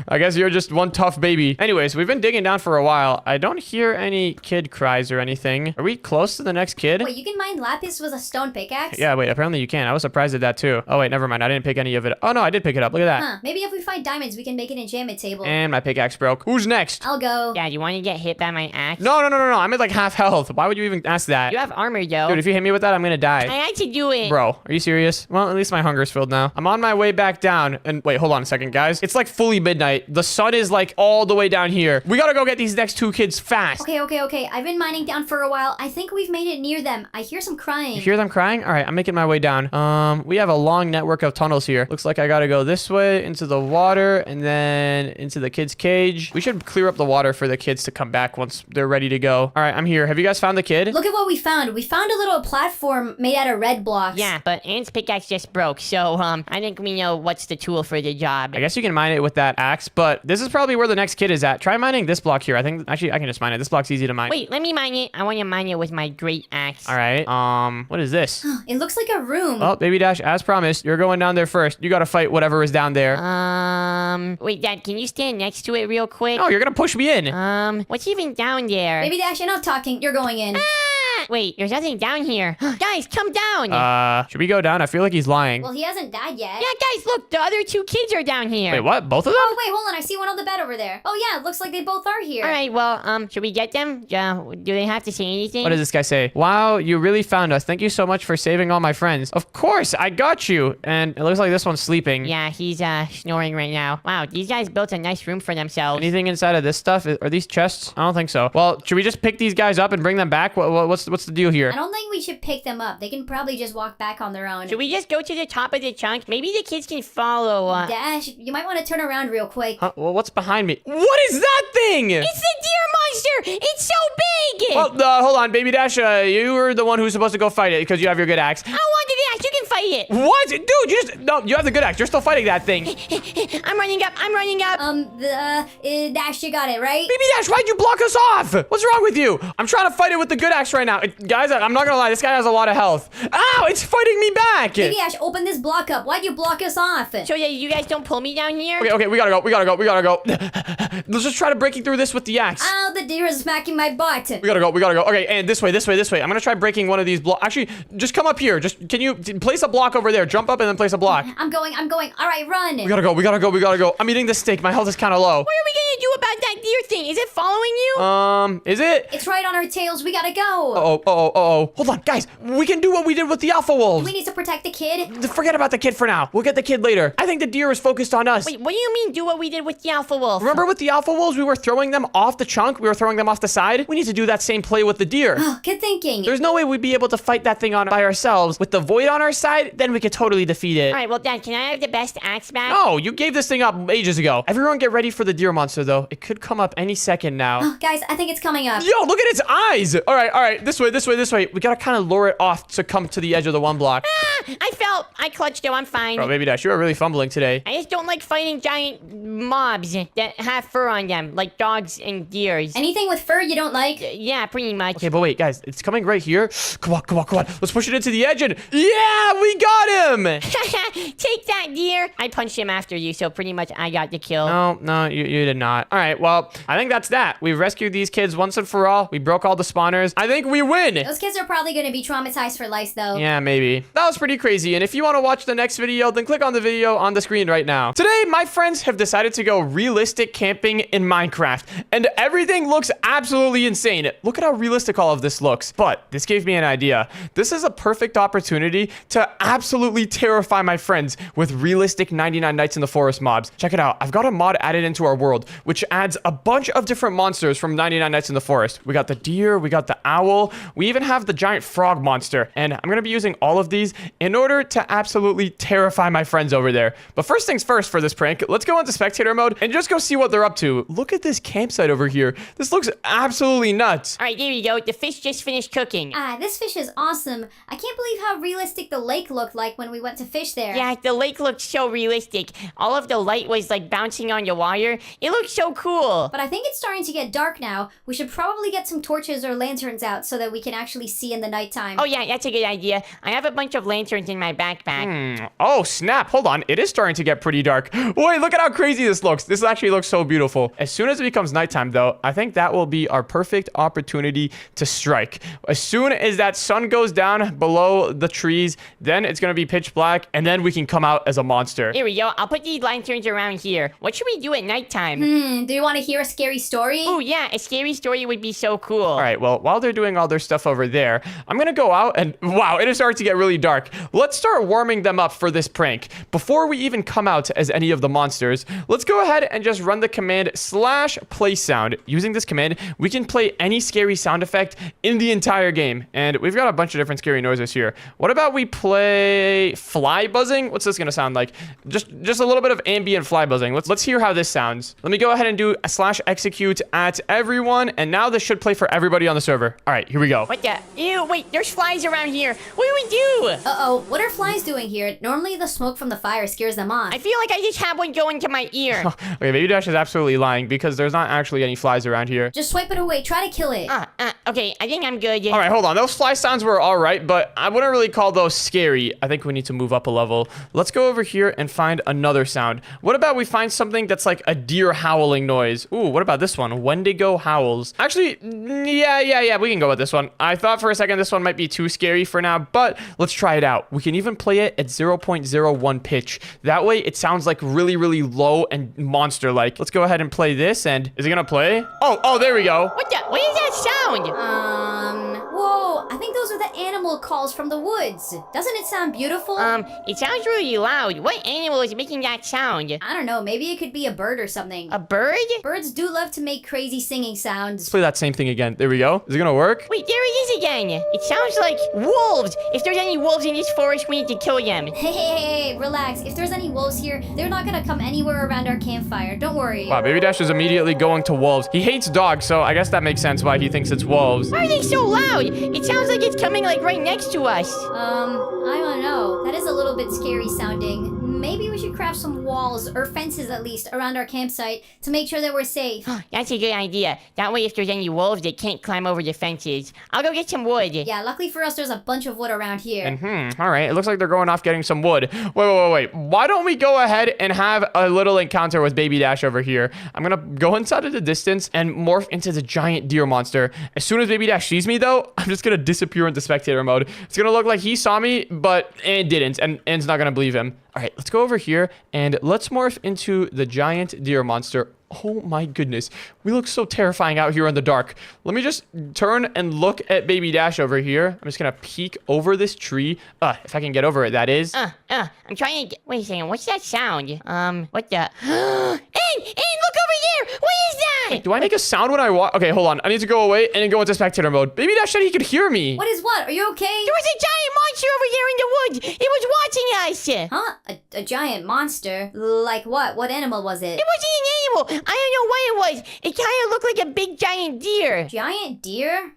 I guess you're just one tough baby. Anyways, we've been digging down for a while. I don't hear any kid cries or anything. Are we close to the next kid? Wait, you can mine lapis with a stone pickaxe? Yeah, wait, apparently you can. I was surprised at that too. Oh, wait, never mind. I didn't pick any of it. Oh, no, I did pick it up. Look at that. Huh. Maybe if we find diamonds, we can make an enchantment table. And my pickaxe broke. Who's next? I'll go. Yeah, you want to get hit by my axe? No. I'm at like half health. Why would you even ask that? You have armor, though. Dude, if you hit me with that, I'm gonna die. I had to do it. Bro, are you serious? Well, at least my hunger's filled now. I'm on my way back down. And wait, hold on a second, guys. It's like fully midnight. The sun is like all the way down here. We gotta go get these next 2 kids fast. Okay. I've been mining down for a while. I think we've made it near them. I hear some crying. You hear them crying? All right, I'm making my way down. We have a long network of tunnels here. Looks like I gotta go this way into the water and then into the kids' cage. We should clear up the water for the kids to come back once they're ready to go. All right, I'm here. Have you guys found the kid? Look at what we found. We found a little platform made out of red blocks. Yeah, but Ant's pickaxe just broke, so I think we know what's the tool for the job. I guess you can mine it with that axe, but this is probably where the next kid is at. Try mining this block here. I think actually I can just mine it. This block's easy to mine. Wait, let me mine it. I want to mine it with my great axe. All right. What is this? It looks like a room. Well, Baby Dash, as promised, you're going down there first. You gotta fight whatever is down there. Wait, Dad, can you stand next to it real quick? No, you're gonna push me in. What's even down there? Baby Dash, you're not talking. You're going in. Wait, there's nothing down here. Guys, come down. Should we go down? I feel like he's lying. Well, he hasn't died yet. Yeah, guys, look, the other 2 kids are down here. Wait, what? Both of them? Oh, wait, hold on. I see one on the bed over there. Oh, yeah, it looks like they both are here. All right, well, should we get them? Do they have to say anything? What does this guy say? Wow, you really found us. Thank you so much for saving all my friends. Of course, I got you. And it looks like this one's sleeping. Yeah, he's snoring right now. Wow, these guys built a nice room for themselves. Anything inside of this stuff? Are these chests? I don't think so. Well, should we just pick these guys up and bring them back? What's What's the deal I here? don't think we should pick them up. They can probably just walk back on their own. Should we just go to the top of the chunk? Maybe the kids can follow. Dash, you might want to turn around real quick. Huh? Well, what's behind me? What is that thing? It's the deer monster! It's so big! Well, hold on, Baby Dash. You were the one who's supposed to go fight it because you have your good axe. I don't want the axe. You can fight it. What? Dude, no, you have the good axe. You're still fighting that thing. I'm running up. I'm running up. Dash, you got it, right? Baby Dash, why'd you block us off? What's wrong with you? I'm trying to fight it with the good axe right now. Guys, I'm not gonna lie, this guy has a lot of health. Ow, it's fighting me back. Baby Dash, open this block up. Why'd you block us off? So that you guys don't pull me down here? Okay, we gotta go. Let's just try to breaking through this with the axe. Ow, the deer is smacking my butt. We gotta go. Okay, and this way. I'm gonna try breaking one of these blocks. Actually, just come up here. Can you place a block over there? Jump up and then place a block. I'm going. All right, run. We gotta go. I'm eating the steak. My health is kind of low. What are we gonna do about that deer thing? Is it following you? Is it? It's right on our tails. We gotta go. Oh. Hold on, guys. We can do what we did with the alpha wolves. We need to protect the kid. Forget about the kid for now. We'll get the kid later. I think the deer is focused on us. Wait, what do you mean do what we did with the alpha wolf? Remember with the alpha wolves, we were throwing them off the chunk? We were throwing them off the side? We need to do that same play with the deer. Oh, good thinking. There's no way we'd be able to fight that thing on by ourselves. With the void on our side, then we could totally defeat it. All right, well, Dad, can I have the best axe back? No, you gave this thing up ages ago. Everyone get ready for the deer monster, though. It could come up any second now. Oh, guys, I think it's coming up. Yo, look at its eyes! All right, this way. We gotta kind of lure it off to come to the edge of the one block. I clutched though, I'm fine. Oh, Baby Dash, you are really fumbling today. I just don't like fighting giant mobs that have fur on them, like dogs and deers. Anything with fur you don't like? Yeah, pretty much. Okay, but wait, guys, it's coming right here. Come on. Let's push it into the edge and yeah, we got him! Take that, deer! I punched him after you, so pretty much I got the kill. No, you did not. All right, well, I think that's that. We've rescued these kids once and for all. We broke all the spawners. I think we win! Those kids are probably going to be traumatized for life, though. Yeah, maybe. That was pretty crazy, and if you want to watch the next video, then click on the video on the screen right now. Today, my friends have decided to go realistic camping in Minecraft, and everything looks absolutely insane. Look at how realistic all of this looks. But this gave me an idea. This is a perfect opportunity to absolutely terrify my friends with realistic 99 Nights in the Forest mobs. Check it out. I've got a mod added into our world, which adds a bunch of different monsters from 99 Nights in the Forest. We got the deer, we got the owl, we even have the giant frog monster, and I'm gonna be using all of these in order to absolutely terrify my friends over there. But first things first for this prank, let's go into spectator mode and just go see what they're up to. Look at this campsite over here. This looks absolutely nuts. All right, there you go. The fish just finished cooking. This fish is awesome. I can't believe how realistic the lake looked like when we went to fish there. Yeah, the lake looked so realistic. All of the light was like bouncing on your wire. It looked so cool. But I think it's starting to get dark now. We should probably get some torches or lanterns out so that we can actually see in the nighttime. Oh yeah, that's a good idea. I have a bunch of lanterns in my backpack. Oh, snap. Hold on. It is starting to get pretty dark. Wait, look at how crazy this looks. This actually looks so beautiful. As soon as it becomes nighttime, though, I think that will be our perfect opportunity to strike. As soon as that sun goes down below the trees, then it's going to be pitch black, and then we can come out as a monster. Here we go. I'll put these lanterns around here. What should we do at nighttime? Do you want to hear a scary story? Oh yeah, a scary story would be so cool. All right, well, while they're doing all their stuff over there, I'm going to go out and, wow, it is starting to get really dark. Let's start warming them up for this prank. Before we even come out as any of the monsters, let's go ahead and just run the command /play sound. Using this command, we can play any scary sound effect in the entire game. And we've got a bunch of different scary noises here. What about we play fly buzzing? What's this going to sound like? Just a little bit of ambient fly buzzing. Let's hear how this sounds. Let me go ahead and do a /execute at everyone. And now this should play for everybody on the server. All right, here we go. What the? Ew, wait, there's flies around here. What do we do? Uh-oh, what are flies doing here? Normally the smoke from the fire scares them off. I feel like I just had one go into my ear. Okay, Baby Dash is absolutely lying because there's not actually any flies around here. Just swipe it away. Try to kill it. Okay, I think I'm good. All right, hold on. Those fly sounds were all right, but I wouldn't really call those scary. I think we need to move up a level. Let's go over here and find another sound. What about we find something that's like a deer howling noise? Ooh, what about this one? Wendigo howls. Actually, yeah, we can go with this one. I thought for a second this one might be too scary for now, but let's try it out. We can even play it at 0.01 pitch. That way it sounds like really, really low and monster-like. Let's go ahead and play this, and is it gonna play? Oh, there we go. What is that sound? Whoa, I think those are the animal calls from the woods. Doesn't it sound beautiful? It sounds really loud. What animal is making that sound? I don't know, maybe it could be a bird or something. A bird? Birds do love to make crazy singing sounds. Let's play that same thing again. There we go. Is it gonna work? Wait, there it is again? It sounds like wolves. If there's any wolves in this forest, we need to kill them. Hey, relax. If there's any wolves here, they're not gonna come anywhere around our campfire. Don't worry. Wow, Baby Dash is immediately going to wolves. He hates dogs, so I guess that makes sense why he thinks it's wolves. Why are they so loud? It sounds like it's coming like right next to us. I don't know. That is a little bit scary sounding. Maybe we should craft some walls, or fences at least, around our campsite to make sure that we're safe. That's a good idea. That way if there's any wolves, they can't climb over the fences. I'll go get some wood. Yeah, luckily for us, there's a bunch of wood around here. All right, it looks like they're going off getting some wood. Wait. Why don't we go ahead and have a little encounter with Baby Dash over here? I'm gonna go inside of the distance and morph into the giant deer monster. As soon as Baby Dash sees me, though, I'm just gonna disappear into spectator mode. It's gonna look like he saw me, but and didn't, and Anne's not gonna believe him. All right, let's go over here and let's morph into the giant deer monster. Oh my goodness. We look so terrifying out here in the dark. Let me just turn and look at Baby Dash over here. I'm just gonna peek over this tree. If I can get over it, that is. I'm trying to get... Wait a second, what's that sound? What the... Anne, look over there! What is that? Do I make a sound when I walk? Okay, hold on. I need to go away and then go into spectator mode. Baby Dash said he could hear me. What is what? Are you okay? There was a giant monster over there in the woods. It was watching us. Huh? A giant monster? Like what? What animal was it? It wasn't an animal. I don't know what it was. It kind of looked like a big giant deer. Giant deer?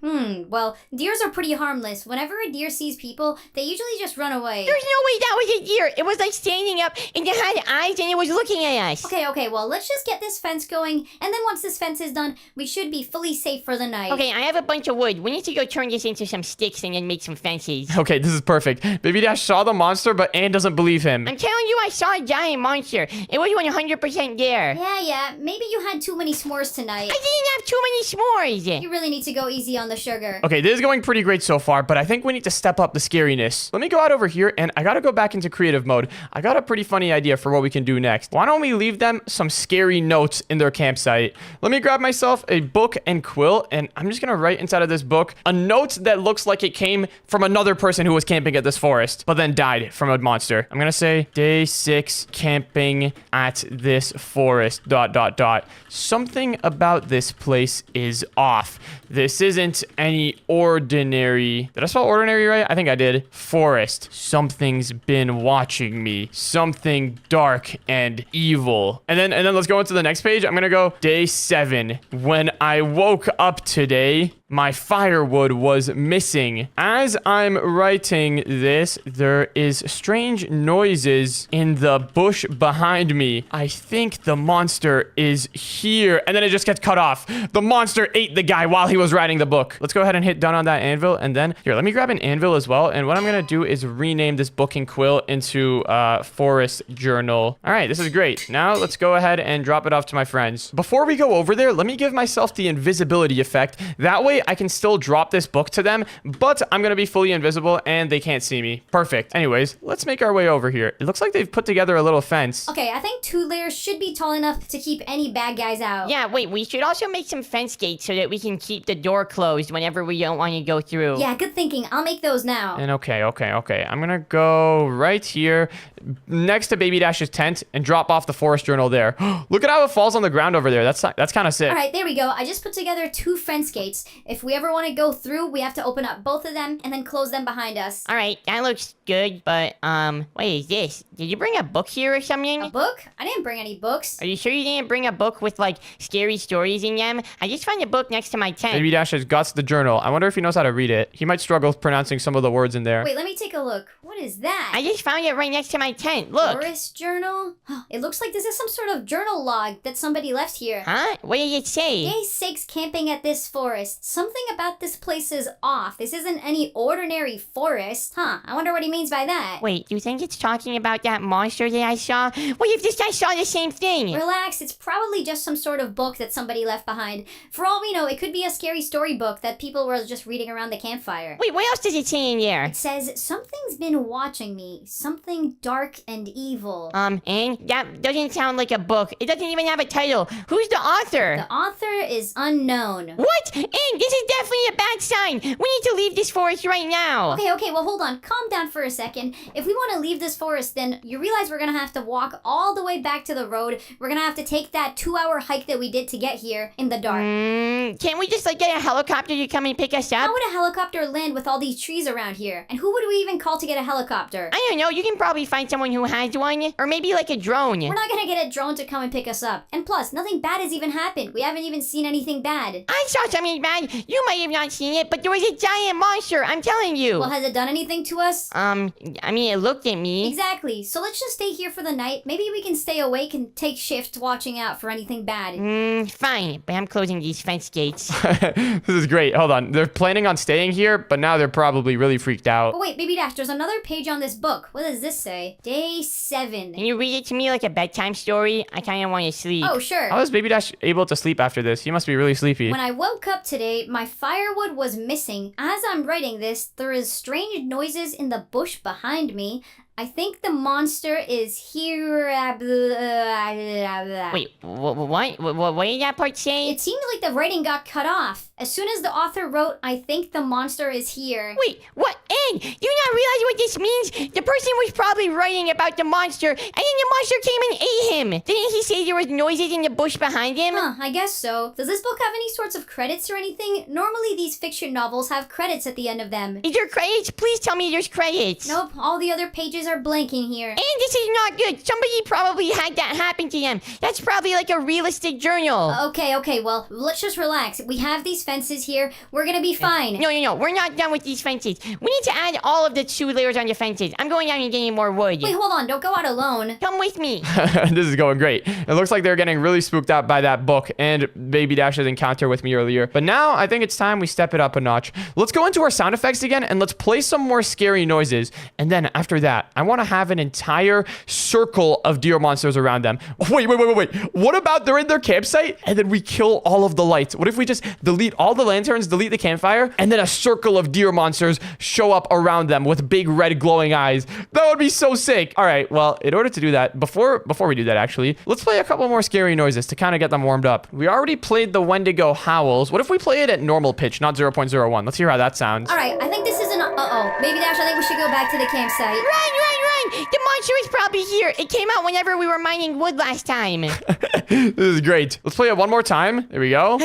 Well, deers are pretty harmless. Whenever a deer sees people, they usually just run away. There's no way that was a deer. It was like standing up and it had eyes and it was looking at us. Okay, well, let's just get this fence going, and then once this fence is done, we should be fully safe for the night. Okay, I have a bunch of wood. We need to go turn this into some sticks and then make some fences. Okay, this is perfect. Baby Dash saw the monster, but Anne doesn't believe him. I'm telling you, I saw a giant monster. It was 100% there. Yeah, maybe you had too many s'mores tonight. I didn't have too many s'mores. You really need to go easy on the sugar. Okay, this is going pretty great so far, but I think we need to step up the scariness. Let me go out over here, and I gotta go back into creative mode. I got a pretty funny idea for what we can do next. Why don't we leave them some scary notes in their campsite? Let me grab myself a book and quill, and I'm just gonna write inside of this book a note that looks like it came from another person who was camping at this forest, but then died from a monster. I'm gonna say, day 6 camping at this forest, ... Something about this place is off. This isn't any ordinary... Did I spell ordinary right? I think I did. Forest. Something's been watching me. Something dark and evil. And then let's go into the next page. I'm gonna go day 7. When I woke up today, my firewood was missing. As I'm writing this, there is strange noises in the bush behind me. I think the monster is here. And then it just gets cut off. The monster ate the guy while he was writing the book. Let's go ahead and hit done on that anvil. And then, here, let me grab an anvil as well. And what I'm gonna do is rename this book and quill into Forest Journal. All right, this is great. Now let's go ahead and drop it off to my friends. Before we go over there, let me give myself the invisibility effect. That way I can still drop this book to them, but I'm gonna be fully invisible and they can't see me. Perfect. Anyways, let's make our way over here. It looks like they've put together a little fence. Okay, I think 2 layers should be tall enough to keep any bad guys out. Yeah, wait, we should also make some fence gates so that we can keep the door closed whenever we don't want to go through. Yeah, good thinking. I'll make those now. And okay. I'm gonna go right here next to Baby Dash's tent and drop off the Forest Journal there. Look at how it falls on the ground over there. That's kind of sick. All right, there we go. I just put together 2 fence gates. If we ever want to go through, we have to open up both of them and then close them behind us. All right, that looks good, but, what is this? Did you bring a book here or something? A book? I didn't bring any books. Are you sure you didn't bring a book with, like, scary stories in them? I just found a book next to my tent. Baby Dash has got the journal. I wonder if he knows how to read it. He might struggle pronouncing some of the words in there. Wait, let me take a look. What is that? I just found it right next to my tent. Look. Forest journal? It looks like this is some sort of journal log that somebody left here. Huh? What did it say? Day 6 camping at this forest. Something about this place is off. This isn't any ordinary forest. I wonder what he means by that. Wait, do you think it's talking about that monster that I saw? What if this guy saw the same thing? Relax, it's probably just some sort of book that somebody left behind. For all we know, it could be a scary storybook that people were just reading around the campfire. Wait, what else does it say in there? It says, something's been watching me. Something dark and evil. And that doesn't sound like a book. It doesn't even have a title. Who's the author? The author is unknown. What? And this is definitely a bad sign. We need to leave this forest right now. Okay, well, hold on. Calm down for a second. If we want to leave this forest, then you realize we're gonna have to walk all the way back to the road. We're gonna have to take that 2-hour hike that we did to get here in the dark. Can't we just, like, get a helicopter to come and pick us up? How would a helicopter land with all these trees around here? And who would we even call to get a helicopter? I don't know. You can probably find someone who has one. Or maybe, like, a drone. We're not gonna get a drone to come and pick us up. And plus, nothing bad has even happened. We haven't even seen anything bad. I saw something bad. You might have not seen it, but there was a giant monster. I'm telling you. Well, has it done anything to us? I mean, it looked at me. Exactly. So let's just stay here for the night. Maybe we can stay awake and take shifts watching out for anything bad. Fine. But I'm closing these fence gates. This is great. Hold on. They're planning on staying here, but now they're probably really freaked out. But wait, Baby Dash, there's another page on this book. What does this say? Day 7. Can you read it to me like a bedtime story? I kind of want to sleep. Oh, sure. How is Baby Dash able to sleep after this? He must be really sleepy. When I woke up today, my firewood was missing. As I'm writing this, there is strange noises in the bush behind me. I think the monster is here. Wait, what did that part say? It seemed like the writing got cut off. As soon as the author wrote, I think the monster is here. Wait, what? And do you not realize what this means? The person was probably writing about the monster, and then the monster came and ate him. Didn't he say there was noises in the bush behind him? Huh, I guess so. Does this book have any sorts of credits or anything? Normally these fiction novels have credits at the end of them. Is there credits? Please tell me there's credits. Nope, all the other pages are blanking here. And this is not good. Somebody probably had that happen to them. That's probably like a realistic journal. Okay, well, let's just relax. We have these fences here. We're gonna be fine. No. We're not done with these fences. We need to add all of the 2 layers on the fences. I'm going out and getting more wood. Wait, hold on. Don't go out alone. Come with me. This is going great. It looks like they're getting really spooked out by that book and Baby Dash's encounter with me earlier. But now I think it's time we step it up a notch. Let's go into our sound effects again and let's play some more scary noises. And then after that, I want to have an entire circle of deer monsters around them. Wait. What about they're in their campsite and then we kill all of the lights? What if we just delete all the lanterns, delete the campfire, and then a circle of deer monsters show up around them with big red glowing eyes? That would be so sick. All right, well, in order to do that, before we do that, actually, let's play a couple more scary noises to kind of get them warmed up. We already played the Wendigo howls. What if we play it at normal pitch, not 0.01? Let's hear how that sounds. All right, I think this is an... Baby Dash, I think we should go back to the campsite. Run! The monster is probably here. It came out whenever we were mining wood last time. This is great. Let's play it one more time. There we go.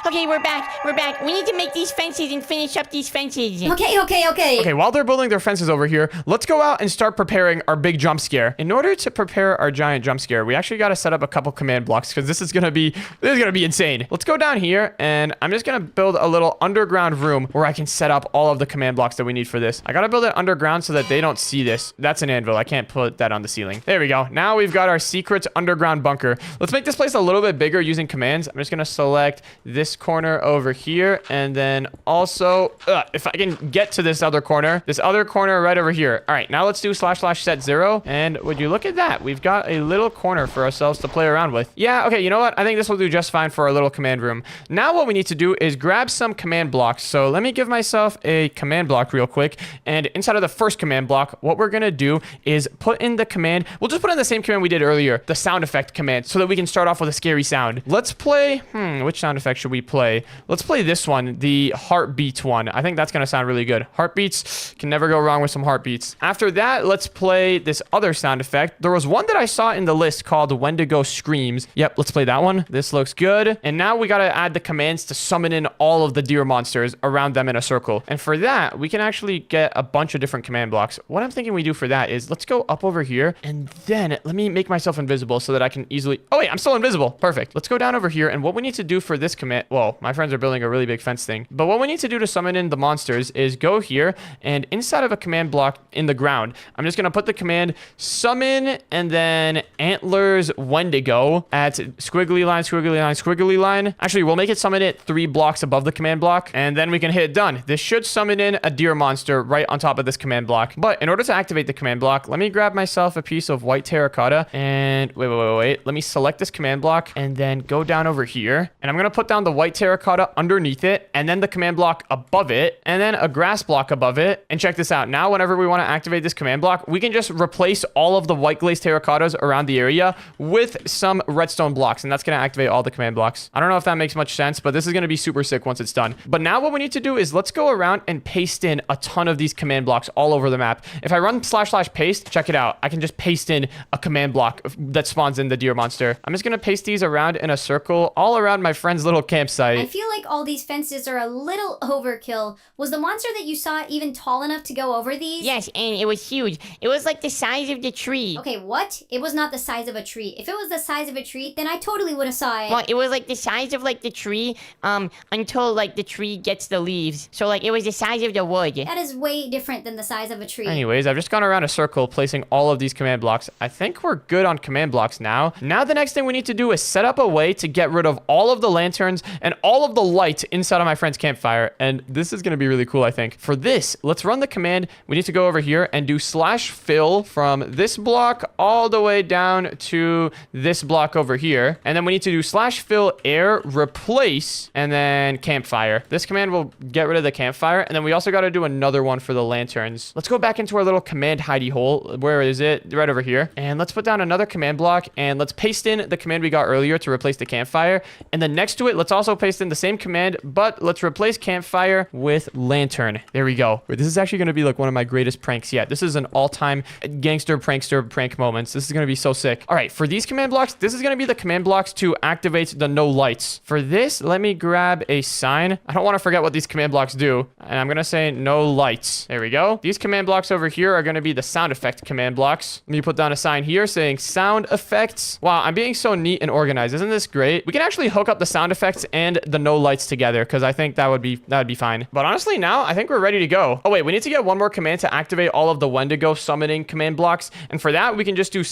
Okay, we're back. We need to make these fences and finish up these fences. Okay. Okay, while they're building their fences over here, let's go out and start preparing our big jump scare. In order to prepare our giant jump scare, we actually got to set up a couple command blocks because this is gonna be insane. Let's go down here and I'm just gonna build a little underground room where I can set up all of the command blocks that we need for this. I gotta build it underground so that they don't see this. That's an anvil. I can't put that on the ceiling. There we go. Now we've got our secret underground bunker. Let's make this place a little bit bigger using commands. I'm just gonna select this corner over here and then also if I can get to this other corner right over here. All right, now let's do //set0 and would you look at that? We've got a little corner for ourselves to play around with. Yeah, okay, you know what? I think this will do just fine for our little command room. Now what we need to do is grab some command blocks. So let me give myself a command block real quick, and inside of the first command block, what we're gonna do is put in the command. We'll just put in the same command we did earlier, the sound effect command, so that we can start off with a scary sound. Let's play, which sound effect should we play? Let's play this one, the heartbeat one. I think that's gonna sound really good. Heartbeats, can never go wrong with some heartbeats. After that, let's play this other sound effect. There was one that I saw in the list called Wendigo Screams. Yep, let's play that one. This looks good. And now we gotta add the commands to summon in all of the deer monsters around them in a circle. And for that, we can actually get a bunch of different command blocks. What I'm thinking we do for that is let's go up over here and then let me make myself invisible so that I can easily... Oh wait, I'm still invisible. Perfect. Let's go down over here, and what we need to do for this command... Well, my friends are building a really big fence thing. But what we need to do to summon in the monsters is go here, and inside of a command block in the ground, I'm just gonna put the command summon and then antlers Wendigo at squiggly line. Actually, we'll make it summon it 3 blocks above the command block, and then we can hit done. This should summon in a deer monster right on top of this command block. But in order to activate the command block, block. Let me grab myself a piece of white terracotta and wait. Let me select this command block and then go down over here. And I'm going to put down the white terracotta underneath it and then the command block above it and then a grass block above it. And check this out. Now, whenever we want to activate this command block, we can just replace all of the white glazed terracottas around the area with some redstone blocks. And that's going to activate all the command blocks. I don't know if that makes much sense, but this is going to be super sick once it's done. But now what we need to do is let's go around and paste in a ton of these command blocks all over the map. If I run / paste, check it out. I can just paste in a command block that spawns in the deer monster. I'm just going to paste these around in a circle all around my friend's little campsite. I feel like all these fences are a little overkill. Was the monster that you saw even tall enough to go over these? Yes, and it was huge. It was like the size of the tree. Okay, what? It was not the size of a tree. If it was the size of a tree, then I totally would have saw it. Well, it was like the size of like the tree, until like the tree gets the leaves. So like it was the size of the wood. That is way different than the size of a tree. Anyways, I've just gone around a circle placing all of these command blocks. I think we're good on command blocks now. Now the next thing we need to do is set up a way to get rid of all of the lanterns and all of the light inside of my friend's campfire. And this is going to be really cool, I think. For this, let's run the command. We need to go over here and do /fill from this block all the way down to this block over here. And then we need to do /fill air replace and then campfire. This command will get rid of the campfire. And then we also got to do another one for the lanterns. Let's go back into our little command hidey hole. Where is it? Right over here. And let's put down another command block and let's paste in the command we got earlier to replace the campfire. And then next to it, let's also paste in the same command, but let's replace campfire with lantern. There we go. This is actually going to be like one of my greatest pranks yet. This is an all-time gangster prankster prank moments. This is going to be so sick. All right, for these command blocks, this is going to be the command blocks to activate the no lights. For this, let me grab a sign. I don't want to forget what these command blocks do. And I'm going to say no lights. There we go. These command blocks over here are going to be the sound effect command blocks. Let me put down a sign here saying sound effects. Wow, I'm being so neat and organized. Isn't this great? We can actually hook up the sound effects and the no lights together because I think that would be fine. But honestly, now I think we're ready to go. Oh wait, we need to get one more command to activate all of the Wendigo summoning command blocks. And for that, we can just do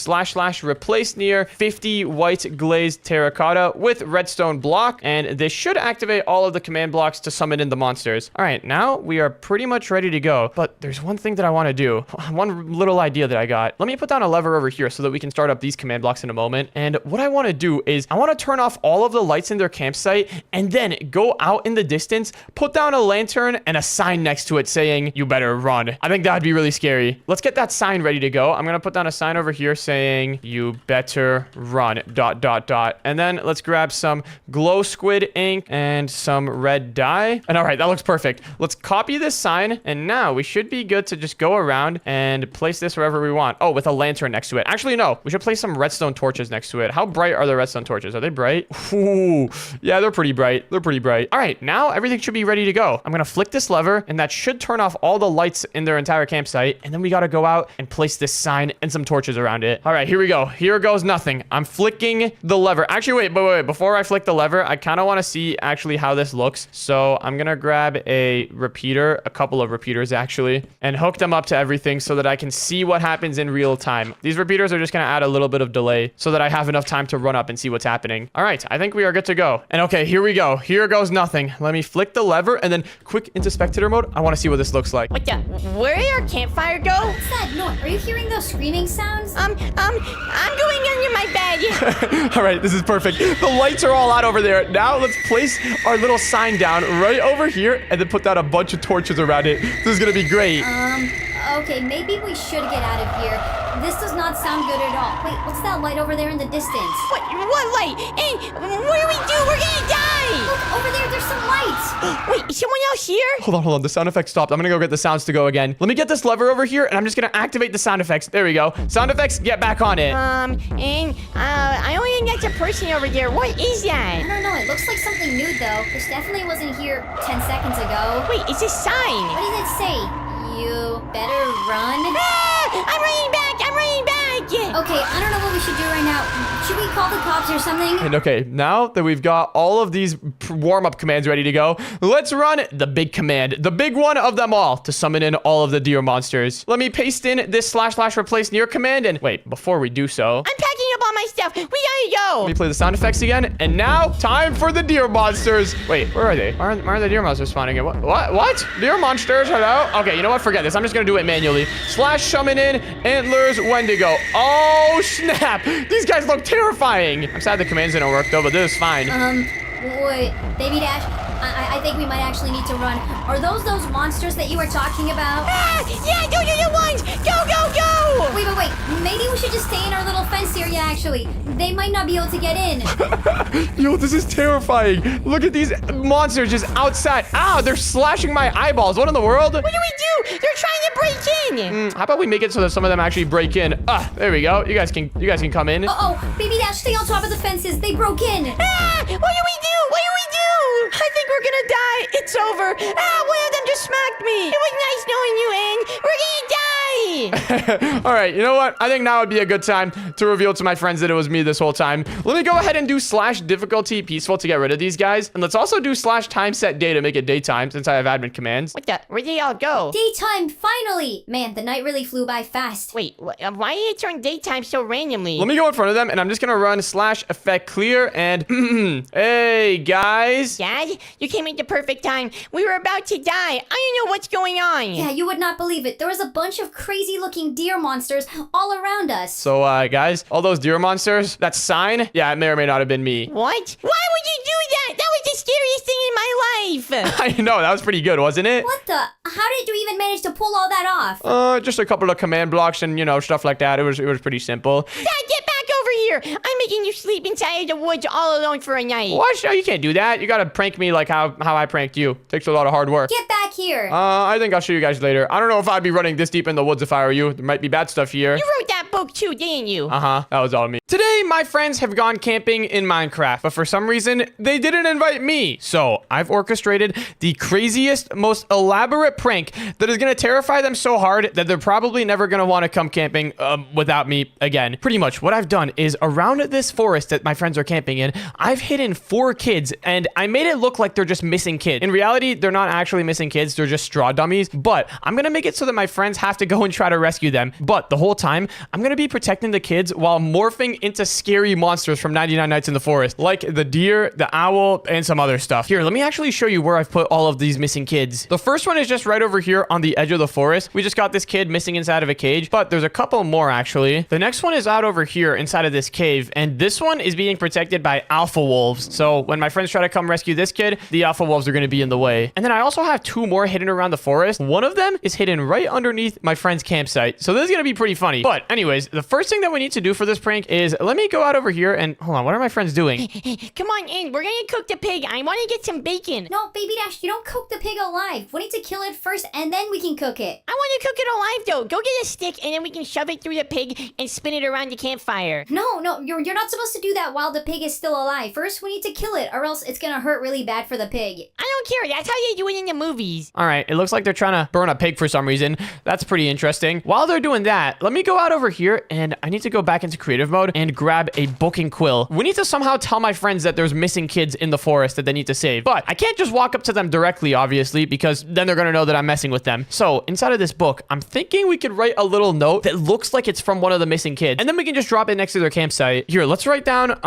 / replace near 50 white glazed terracotta with redstone block. And this should activate all of the command blocks to summon in the monsters. All right, now we are pretty much ready to go. But there's one thing that I want to do. One little idea that I got. Let me put down a lever over here so that we can start up these command blocks in a moment. And what I want to do is I want to turn off all of the lights in their campsite and then go out in the distance, put down a lantern and a sign next to it saying, you better run. I think that'd be really scary. Let's get that sign ready to go. I'm going to put down a sign over here saying, you better run, ... And then let's grab some glow squid ink and some red dye. And all right, that looks perfect. Let's copy this sign. And now we should be good to just go around and place this wherever we want. Oh, with a lantern next to it. Actually, no, we should place some redstone torches next to it. How bright are the redstone torches? Are they bright? Ooh, yeah, they're pretty bright. They're pretty bright. All right, now everything should be ready to go. I'm going to flick this lever and that should turn off all the lights in their entire campsite. And then we got to go out and place this sign and some torches around it. All right, here we go. Here goes nothing. I'm flicking the lever. Actually, wait. Before I flick the lever, I kind of want to see actually how this looks. So I'm going to grab a repeater, a couple of repeaters actually, and hook them up to everything so that I can see what happens in real time. These repeaters are just going to add a little bit of delay so that I have enough time to run up and see what's happening. All right, I think we are good to go. And okay, here we go. Here goes nothing. Let me flick the lever and then quick into spectator mode. I want to see what this looks like. What the? Where did our campfire go? What's that? No, are you hearing those screaming sounds? I'm going under my bed. All right, this is perfect. The lights are all out over there. Now let's place our little sign down right over here and then put down a bunch of torches around it. This is going to be great. Okay, maybe we should get out of here. This does not sound good at all. Wait, what's that light over there in the distance? What light? And what do we do? We're gonna die. Look, over there, there's some lights. Wait, is someone else here? Hold on. The sound effect stopped. I'm going to go get the sounds to go again. Let me get this lever over here and I'm just going to activate the sound effects. There we go. Sound effects, get back on it. And I only think that's a person over there. What is I that? don't know, it looks like something new though. This definitely wasn't here 10 seconds ago. Wait, it's a sign. What does it say? You better run? Ah, I'm running back. Okay, I don't know what we should do right now. Should we call the cops or something? And okay, now that we've got all of these warm-up commands ready to go, let's run the big command, the big one of them all, to summon in all of the deer monsters. Let me paste in this / replace near command, and wait, before we do so, I'm packing up all my stuff. We gotta go. let me play the sound effects again. And now, time for the deer monsters. Wait, where are they? Why are the deer monsters spawning in? What? Deer monsters, hello? Okay, you know what? Forget this. I'm just gonna do it manually. / summon in antlers Wendigo. Oh, snap. These guys look terrifying. I'm sad the commands didn't work, though, but this is fine. Wait, Baby Dash, I think we might actually need to run. Are those monsters that you were talking about? Ah, yeah, those are the ones. Go, go, go. Wait. Maybe we should just stay in our little fence area, actually. They might not be able to get in. Yo, this is terrifying. Look at these monsters just outside. Ow, they're slashing my eyeballs. What in the world? What do we do? They're trying to break in. How about we make it so that some of them actually break in? There we go. You guys can come in. Oh, Baby Dash, stay on top of the fences. They broke in. Ah, what do we do? What do we do? I think we're gonna die. It's over. One of them just smacked me. It was nice knowing you, Ann. We're gonna die. All right, you know what? I think now would be a good time to reveal to my friends that it was me this whole time. Let me go ahead and do / difficulty peaceful to get rid of these guys. And let's also do / time set day to make it daytime since I have admin commands. What the? Where'd they all go? Daytime, finally. Man, the night really flew by fast. Wait, why did it turn daytime so randomly? Let me go in front of them and I'm just gonna run / effect clear and hey guys. Dad, you came at the perfect time. We were about to die. I don't know what's going on. Yeah, you would not believe it. There was a bunch of crazy looking deer monsters all around us. So guys, all those deer monsters, that sign, yeah, it may or may not have been me. What? Why would you do that? That was the scariest thing in my life. I know, that was pretty good, wasn't it? What the? How did you even manage to pull all that off? Just a couple of command blocks and, stuff like that. It was pretty simple. Dad, get back over here. I'm making you sleep inside of the woods all alone for a night. What? No, you can't do that. You gotta prank me like how I pranked you. Takes a lot of hard work. Get back here. I think I'll show you guys later. I don't know if I'd be running this deep in the woods if I were you. There might be bad stuff here. You wrote that book too, didn't you? That was all me. Today, my friends have gone camping in Minecraft, but for some reason, they didn't invite me. So I've orchestrated the craziest, most elaborate prank that is gonna terrify them so hard that they're probably never gonna want to come camping without me again. Pretty much what I've done is around this forest that my friends are camping in, I've hidden 4 kids and I made it look like they're just missing kids. In reality, they're not actually missing kids, they're just straw dummies, but I'm gonna make it so that my friends have to go and try to rescue them. But the whole time, I'm gonna be protecting the kids while morphing into scary monsters from 99 Nights in the Forest, like the deer, the owl, and some other stuff. Here, let me actually show you where I've put all of these missing kids. The first one is just right over here on the edge of the forest. We just got this kid missing inside of a cage, but there's a couple more actually. The next one is out over here inside of this cave, and this one is being protected by alpha wolves. So when my friends try to come rescue this kid, the alpha wolves are gonna be in the way. And then I also have 2 more hidden around the forest. One of them is hidden right underneath my friend's campsite. So this is gonna be pretty funny. But anyways, the first thing that we need to do for this prank is let me go out over here and hold on, what are my friends doing? Come on in. We're gonna cook the pig. I want to get some bacon. No, Baby Dash, you don't cook the pig alive. We need to kill it first and then we can cook it. I want to cook it alive though. Go get a stick and then we can shove it through the pig and spin it around the campfire. No, you're not supposed to do that while the pig is still alive. First, we need to kill it or else it's gonna hurt really bad for the pig. I don't care. That's how they do it in the movies. All right, it looks like they're trying to burn a pig for some reason. That's pretty interesting. While they're doing that, let me go out over here and I need to go back into creative mode and grab a book and quill. We need to somehow tell my friends that there's missing kids in the forest that they need to save. But I can't just walk up to them directly, obviously, because then they're gonna know that I'm messing with them. So inside of this book, I'm thinking we could write a little note that looks like it's from one of the missing kids. And then we can just drop it next to their campsite. Here, let's write down,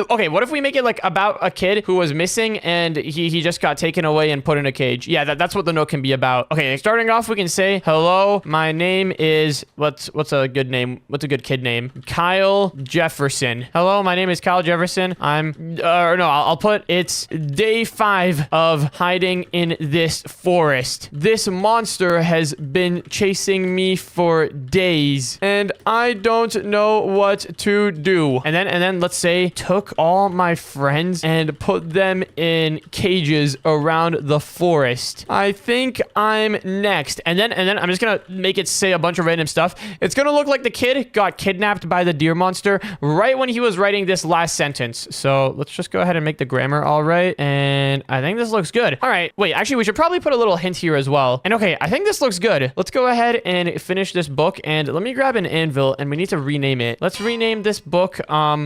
okay, what if we make it like about a kid who was missing and he just got taken away and put in a cage? Yeah, that's what the note can be about. Okay, starting off, we can say, hello, my name is, what's a good name? What's a good kid name? Kyle Jefferson. Hello, my name is Kyle Jefferson. I'll put, it's day 5 of hiding in this forest. This monster has been chasing me for days and I don't know what to do. And then let's say took all my friends and put them in cages around the forest. I think I'm next. And then I'm just gonna make it say a bunch of random stuff. It's gonna look like the kid got kidnapped by the deer monster monster right when he was writing this last sentence. So let's just go ahead and make the grammar all right. And I think this looks good. All right, wait, actually, we should probably put a little hint here as well. And okay, I think this looks good. Let's go ahead and finish this book. And let me grab an anvil and we need to rename it. Let's rename this book,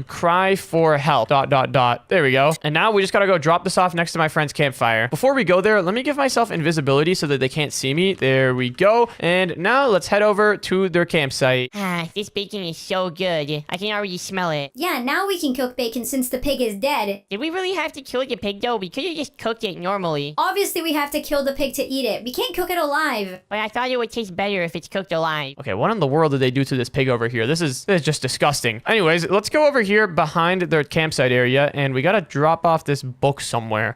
Cry for Help, ... There we go. And now we just gotta go drop this off next to my friend's campfire. Before we go there, let me give myself invisibility so that they can't see me. There we go. And now let's head over to their campsite. Ah, this bacon is so good. I can already smell it. Yeah, now we can cook bacon since the pig is dead. Did we really have to kill the pig though? We could have just cooked it normally. Obviously, we have to kill the pig to eat it. We can't cook it alive. But I thought it would taste better if it's cooked alive. Okay, what in the world did they do to this pig over here? This is just disgusting. Anyways, let's go over here behind their campsite area, and we gotta drop off this book somewhere.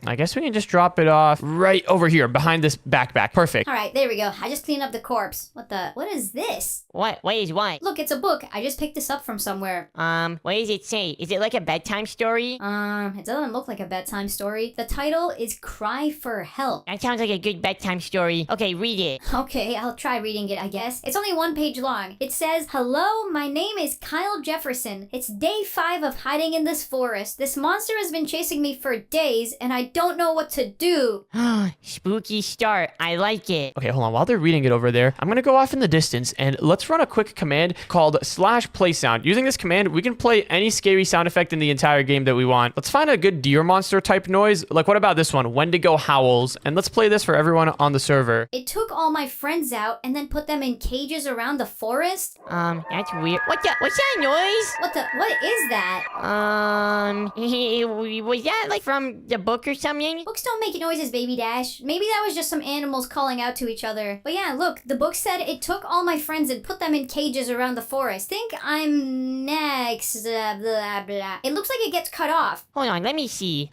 I guess we can just drop it off right over here behind this backpack. Perfect. All right, there we go. I just cleaned up the corpse. What is this? What? What is what? Look, it's a book. I just picked this up from somewhere. What does it say? Is it like a bedtime story? It doesn't look like a bedtime story. The title is Cry for Help. That sounds like a good bedtime story. Okay, read it. Okay, I'll try reading it, I guess. It's only 1 page long. It says, "Hello, my name is Kyle Jefferson. It's day 5 of hiding in this forest. This monster has been chasing me for days, and I don't know what to do." Spooky start. I like it. Okay, hold on. While they're reading it over there, I'm gonna go off in the distance and let's run a quick command called /playSound. Using this command, we can play any scary sound effect in the entire game that we want. Let's find a good deer monster type noise. Like, what about this one? Wendigo howls. And let's play this for everyone on the server. It took all my friends out and then put them in cages around the forest? That's weird. What's that noise? What is that? Was that like from the book or something? Books don't make noises, Baby Dash. Maybe that was just some animals calling out to each other. But yeah, look, the book said it took all my friends and put them in cages around the forest. Think I'm next, blah, blah. It looks like it gets cut off. Hold on, let me see.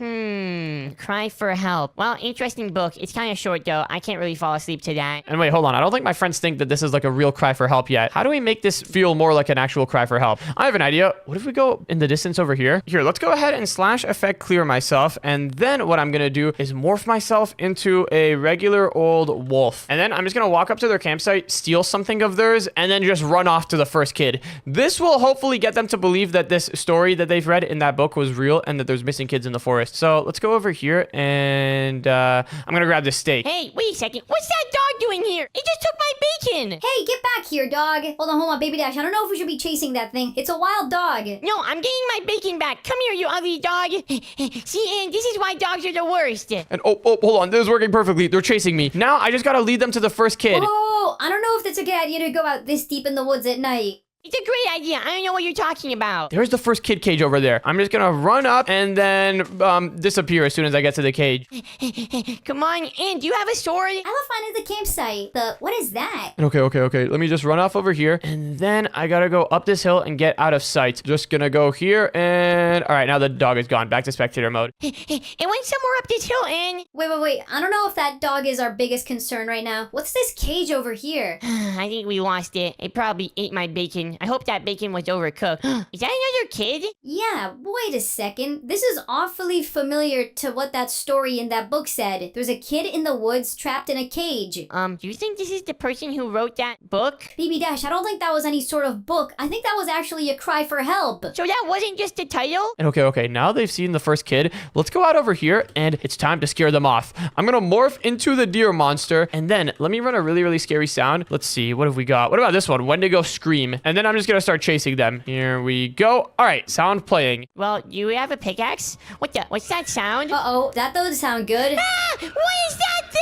Cry for help. Well, interesting book. It's kind of short though. I can't really fall asleep to that. And wait, hold on. I don't think my friends think that this is like a real cry for help yet. How do we make this feel more like an actual cry for help? I have an idea. What if we go in the distance over here? Here, let's go ahead and /effect clear myself. And then what I'm going to do is morph myself into a regular old wolf. And then I'm just going to walk up to their campsite, steal something of theirs, and then just run off to the first kid. This will hopefully get them to believe that this story that they've read in that book was real and that there's missing kids in the forest. So let's go over here and I'm going to grab this steak. Hey, wait a second. What's that dog doing here? It just took my bacon. Hey, get back here, dog. Hold on, Baby Dash. I don't know if we should be chasing that thing. It's a wild dog. No, I'm getting my bacon back. Come here, you ugly dog. See, and this is why dogs are the worst. And oh, hold on. This is working perfectly. They're chasing me. Now I just got to lead them to the first kid. Oh, I don't know if that's a good idea to go out this deep in the woods at night. It's a great idea. I don't know what you're talking about. There's the first kid cage over there. I'm just gonna run up and then disappear as soon as I get to the cage. Come on, and do you have a sword? I left mine at the campsite. What is that? Okay. Let me just run off over here. And then I gotta go up this hill and get out of sight. Just gonna go here and... All right, now the dog is gone. Back to spectator mode. It went somewhere up this hill, and... Wait. I don't know if that dog is our biggest concern right now. What's this cage over here? I think we lost it. It probably ate my bacon. I hope that bacon was overcooked. Is that another kid? Yeah, wait a second. This is awfully familiar to what that story in that book said. There's a kid in the woods trapped in a cage. Do you think this is the person who wrote that book? Baby Dash, I don't think that was any sort of book. I think that was actually a cry for help. So that wasn't just the title? And okay. Now they've seen the first kid. Let's go out over here and it's time to scare them off. I'm gonna morph into the deer monster and then let me run a really, really scary sound. Let's see. What have we got? What about this one? Wendigo scream. And then I'm just gonna start chasing them. Here we go. All right, sound playing. Well, do you have a pickaxe? What's that sound? Uh-oh, that doesn't sound good. Ah! What is that thing?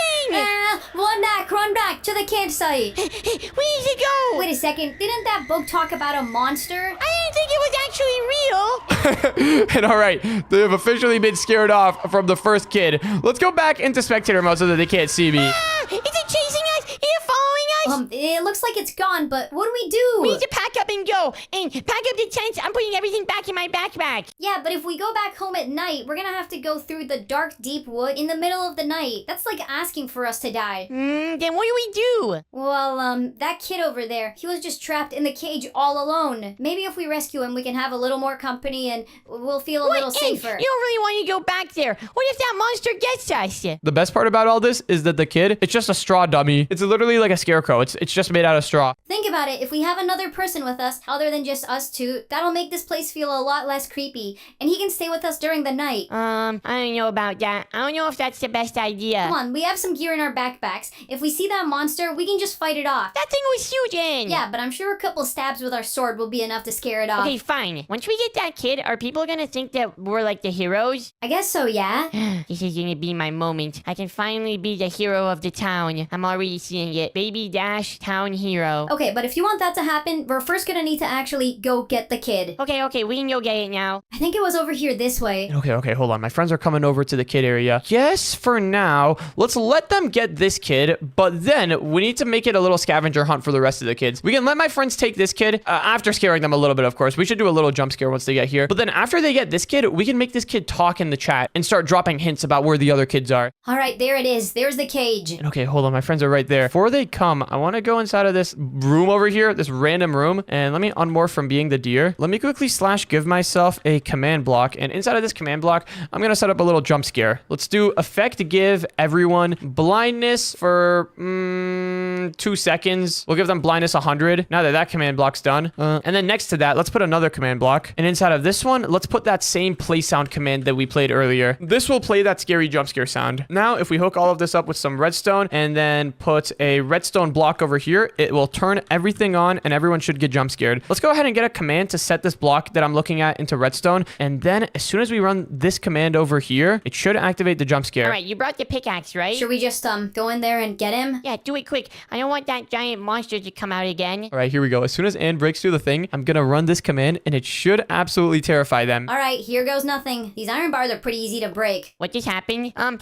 Run back to the campsite. Where did it go? Wait a second, didn't that book talk about a monster? I didn't think it was actually real. And all right, they have officially been scared off from the first kid. Let's go back into spectator mode so that they can't see me. Ah! Is it chasing us? Is it following us? It looks like it's gone, but what do we do? We need to pack up and go. And pack up the tents. I'm putting everything back in my backpack. Yeah, but if we go back home at night, we're gonna have to go through the dark, deep wood in the middle of the night. That's like asking for us to die. Then what do we do? Well, that kid over there, he was just trapped in the cage all alone. Maybe if we rescue him, we can have a little more company and we'll feel a little safer. You don't really want to go back there. What if that monster gets us? The best part about all this is that the kid, it's just a straw dummy. It's literally like a scarecrow. It's just made out of straw. Think about it. If we have another person with us, other than just us two, that'll make this place feel a lot less creepy. And he can stay with us during the night. I don't know about that. I don't know if that's the best idea. Come on, we have some gear in our backpacks. If we see that monster, we can just fight it off. That thing was huge, in. Yeah, but I'm sure a couple stabs with our sword will be enough to scare it off. Okay, fine. Once we get that kid, are people gonna think that we're like the heroes? I guess so, yeah. This is gonna be my moment. I can finally be the hero of the town. I'm already seeing it. Baby Dash, town hero. Okay, but if you want that to happen, we're first gonna need to actually go get the kid. Okay, we can go get it now. I think it was over here this way. Okay, hold on. My friends are coming over to the kid area. Yes, for now, let's let them get this kid, but then we need to make it a little scavenger hunt for the rest of the kids. We can let my friends take this kid, after scaring them a little bit, of course. We should do a little jump scare once they get here. But then after they get this kid, we can make this kid talk in the chat and start dropping hints about where the other kids are. All right, there it is. There's the cage. Okay, hold on. My friends are right there. Before they come, I want to go inside of this room over here, this random room, and let me unmorph from being the deer. Let me quickly give myself a command block, and inside of this command block, I'm going to set up a little jump scare. Let's do effect give everyone blindness for 2 seconds. We'll give them blindness 100 now that command block's done. And then next to that, let's put another command block. And inside of this one, let's put that same play sound command that we played earlier. This will play that scary jump scare sound. Now, if we hook all of this up with some redstone and then put a redstone block over here, it will turn everything on and everyone should get jump scared. Let's go ahead and get a command to set this block that I'm looking at into redstone. And then as soon as we run this command over here, it should activate the jump scare. All right, you brought the pickaxe, right? Should we just go in there and get him? Yeah, do it quick. I don't want that giant monster to come out again. All right, here we go. As soon as Anne breaks through the thing, I'm gonna run this command and it should absolutely terrify them. All right, here goes nothing. These iron bars are pretty easy to break. What just happened? And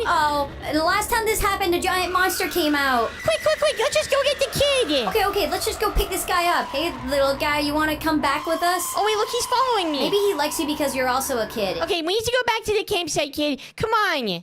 Oh, the last time this happened, a giant monster came out. quick, let's just go get the kid. Okay, let's just go pick this guy up. Hey, little guy, you want to come back with us? Oh wait, look, he's following me. Maybe he likes you because you're also a kid. Okay, we need to go back to the campsite, kid. Come on.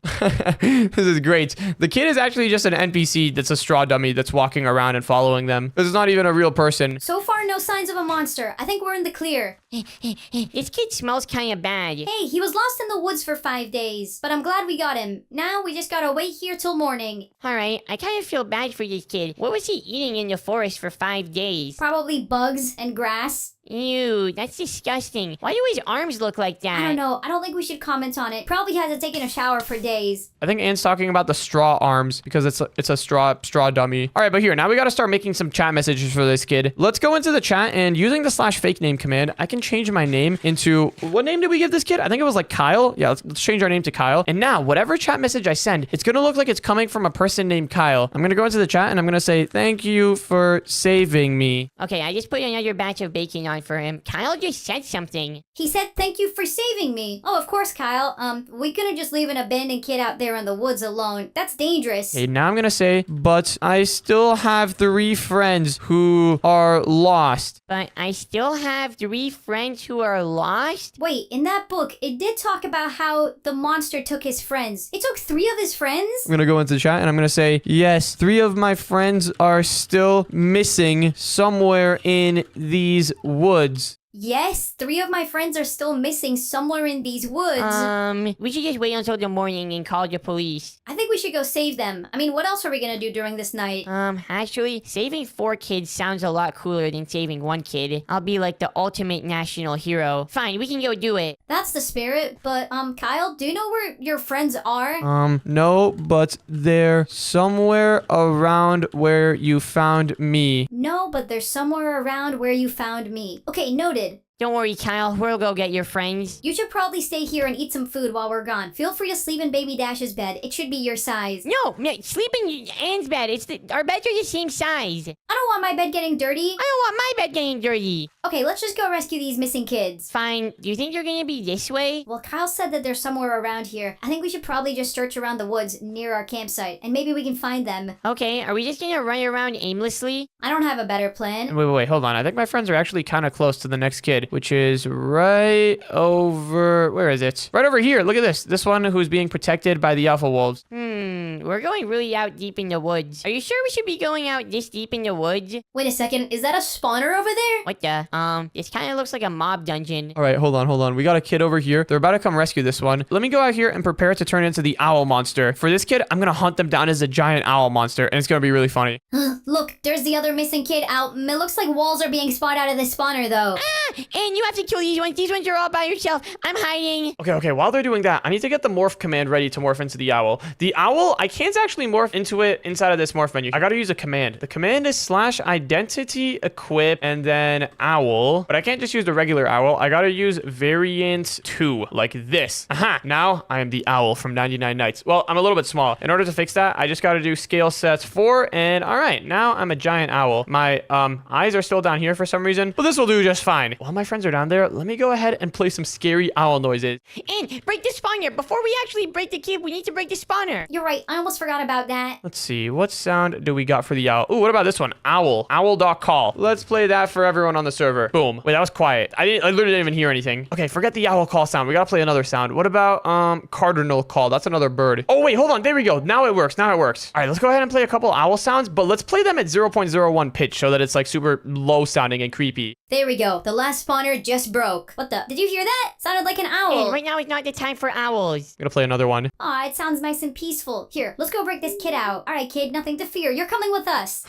This is great. The kid is actually just an NPC that's a straw dummy that's walking around and following them. This is not even a real person. So far, no signs of a monster. I think we're in the clear. This kid smells kind of bad. Hey, he was lost in the woods for 5 days, but I'm glad we got him. Now we just gotta wait here till morning. All right, I kind of feel bad for this kid. What was he eating in the forest for 5 days? Probably bugs and grass. Ew, that's disgusting. Why do his arms look like that? I don't know. I don't think we should comment on it. Probably hasn't taken a shower for days. I think Anne's talking about the straw arms because it's a straw dummy. All right, but here, now we got to start making some chat messages for this kid. Let's go into the chat and using the /fake name command, I can change my name into, what name did we give this kid? I think it was like Kyle. Yeah, let's change our name to Kyle. And now whatever chat message I send, it's going to look like it's coming from a person named Kyle. I'm going to go into the chat and I'm going to say, thank you for saving me. Okay, I just put another batch of bacon on for him. Kyle just said something. He said, thank you for saving me. Oh, of course, Kyle. We couldn't just leave an abandoned kid out there in the woods alone. That's dangerous. Okay, now I'm going to say, but I still have 3 friends who are lost. But I still have 3 friends who are lost? Wait, in that book, it did talk about how the monster took his friends. It took 3 of his friends? I'm going to go into the chat and I'm going to say, yes, 3 of my friends are still missing somewhere in these woods. Yes, 3 of my friends are still missing somewhere in these woods. We should just wait until the morning and call the police. I think we should go save them. I mean, what else are we gonna do during this night? Actually, saving 4 kids sounds a lot cooler than saving 1 kid. I'll be like the ultimate national hero. Fine, we can go do it. That's the spirit, but, Kyle, do you know where your friends are? No, but they're somewhere around where you found me. No, but they're somewhere around where you found me. Okay, noted. Don't worry, Kyle. We'll go get your friends. You should probably stay here and eat some food while we're gone. Feel free to sleep in Baby Dash's bed. It should be your size. No, sleep in Anne's bed. Our beds are the same size. I don't want my bed getting dirty. I don't want my bed getting dirty. Okay, let's just go rescue these missing kids. Fine. Do you think they're gonna be this way? Well, Kyle said that they're somewhere around here. I think we should probably just search around the woods near our campsite, and maybe we can find them. Okay, are we just gonna run around aimlessly? I don't have a better plan. Wait, hold on. I think my friends are actually kind of close to the next kid. kid, which is right over... Where is it? Right over here. Look at this. This one who's being protected by the alpha wolves. We're going really out deep in the woods. Are you sure we should be going out this deep in the woods? Wait a second, is that a spawner over there? What the? This kind of looks like a mob dungeon. All right, hold on. We got a kid over here. They're about to come rescue this one. Let me go out here and prepare to turn into the owl monster. For this kid, I'm going to hunt them down as a giant owl monster, and it's going to be really funny. Look, there's the other missing kid out. It looks like walls are being spawned out of this spawner, though. And you have to kill these ones. These ones are all by yourself. I'm hiding. Okay. While they're doing that, I need to get the morph command ready to morph into the owl. The owl, I can't actually morph into it inside of this morph menu. I got to use a command. The command is /identity equip and then owl. But I can't just use the regular owl. I got to use variant 2, like this. Aha! Now I am the owl from 99 Nights. Well, I'm a little bit small. In order to fix that, I just got to do scale sets 4. And all right, now I'm a giant owl. My eyes are still down here for some reason, but this will do just fine. While my friends are down there, let me go ahead and play some scary owl noises. And break the spawner. Before we actually break the kid, we need to break the spawner. You're right, I almost forgot about that. Let's see, what sound do we got for the owl? Ooh, what about this one? Owl. Owl.call. Let's play that for everyone on the server. Boom. Wait, that was quiet. I literally didn't even hear anything. Okay, forget the owl call sound. We gotta play another sound. What about cardinal call? That's another bird. Oh wait, hold on. There we go. Now it works. All right, let's go ahead and play a couple owl sounds, but let's play them at 0.01 pitch so that it's like super low sounding and creepy. There we go. The last spawner just broke. What the? Did you hear that? Sounded like an owl. And right now is not the time for owls. I'm gonna play another one. Aw, it sounds nice and peaceful. Here, let's go break this kid out. All right, kid, nothing to fear. You're coming with us.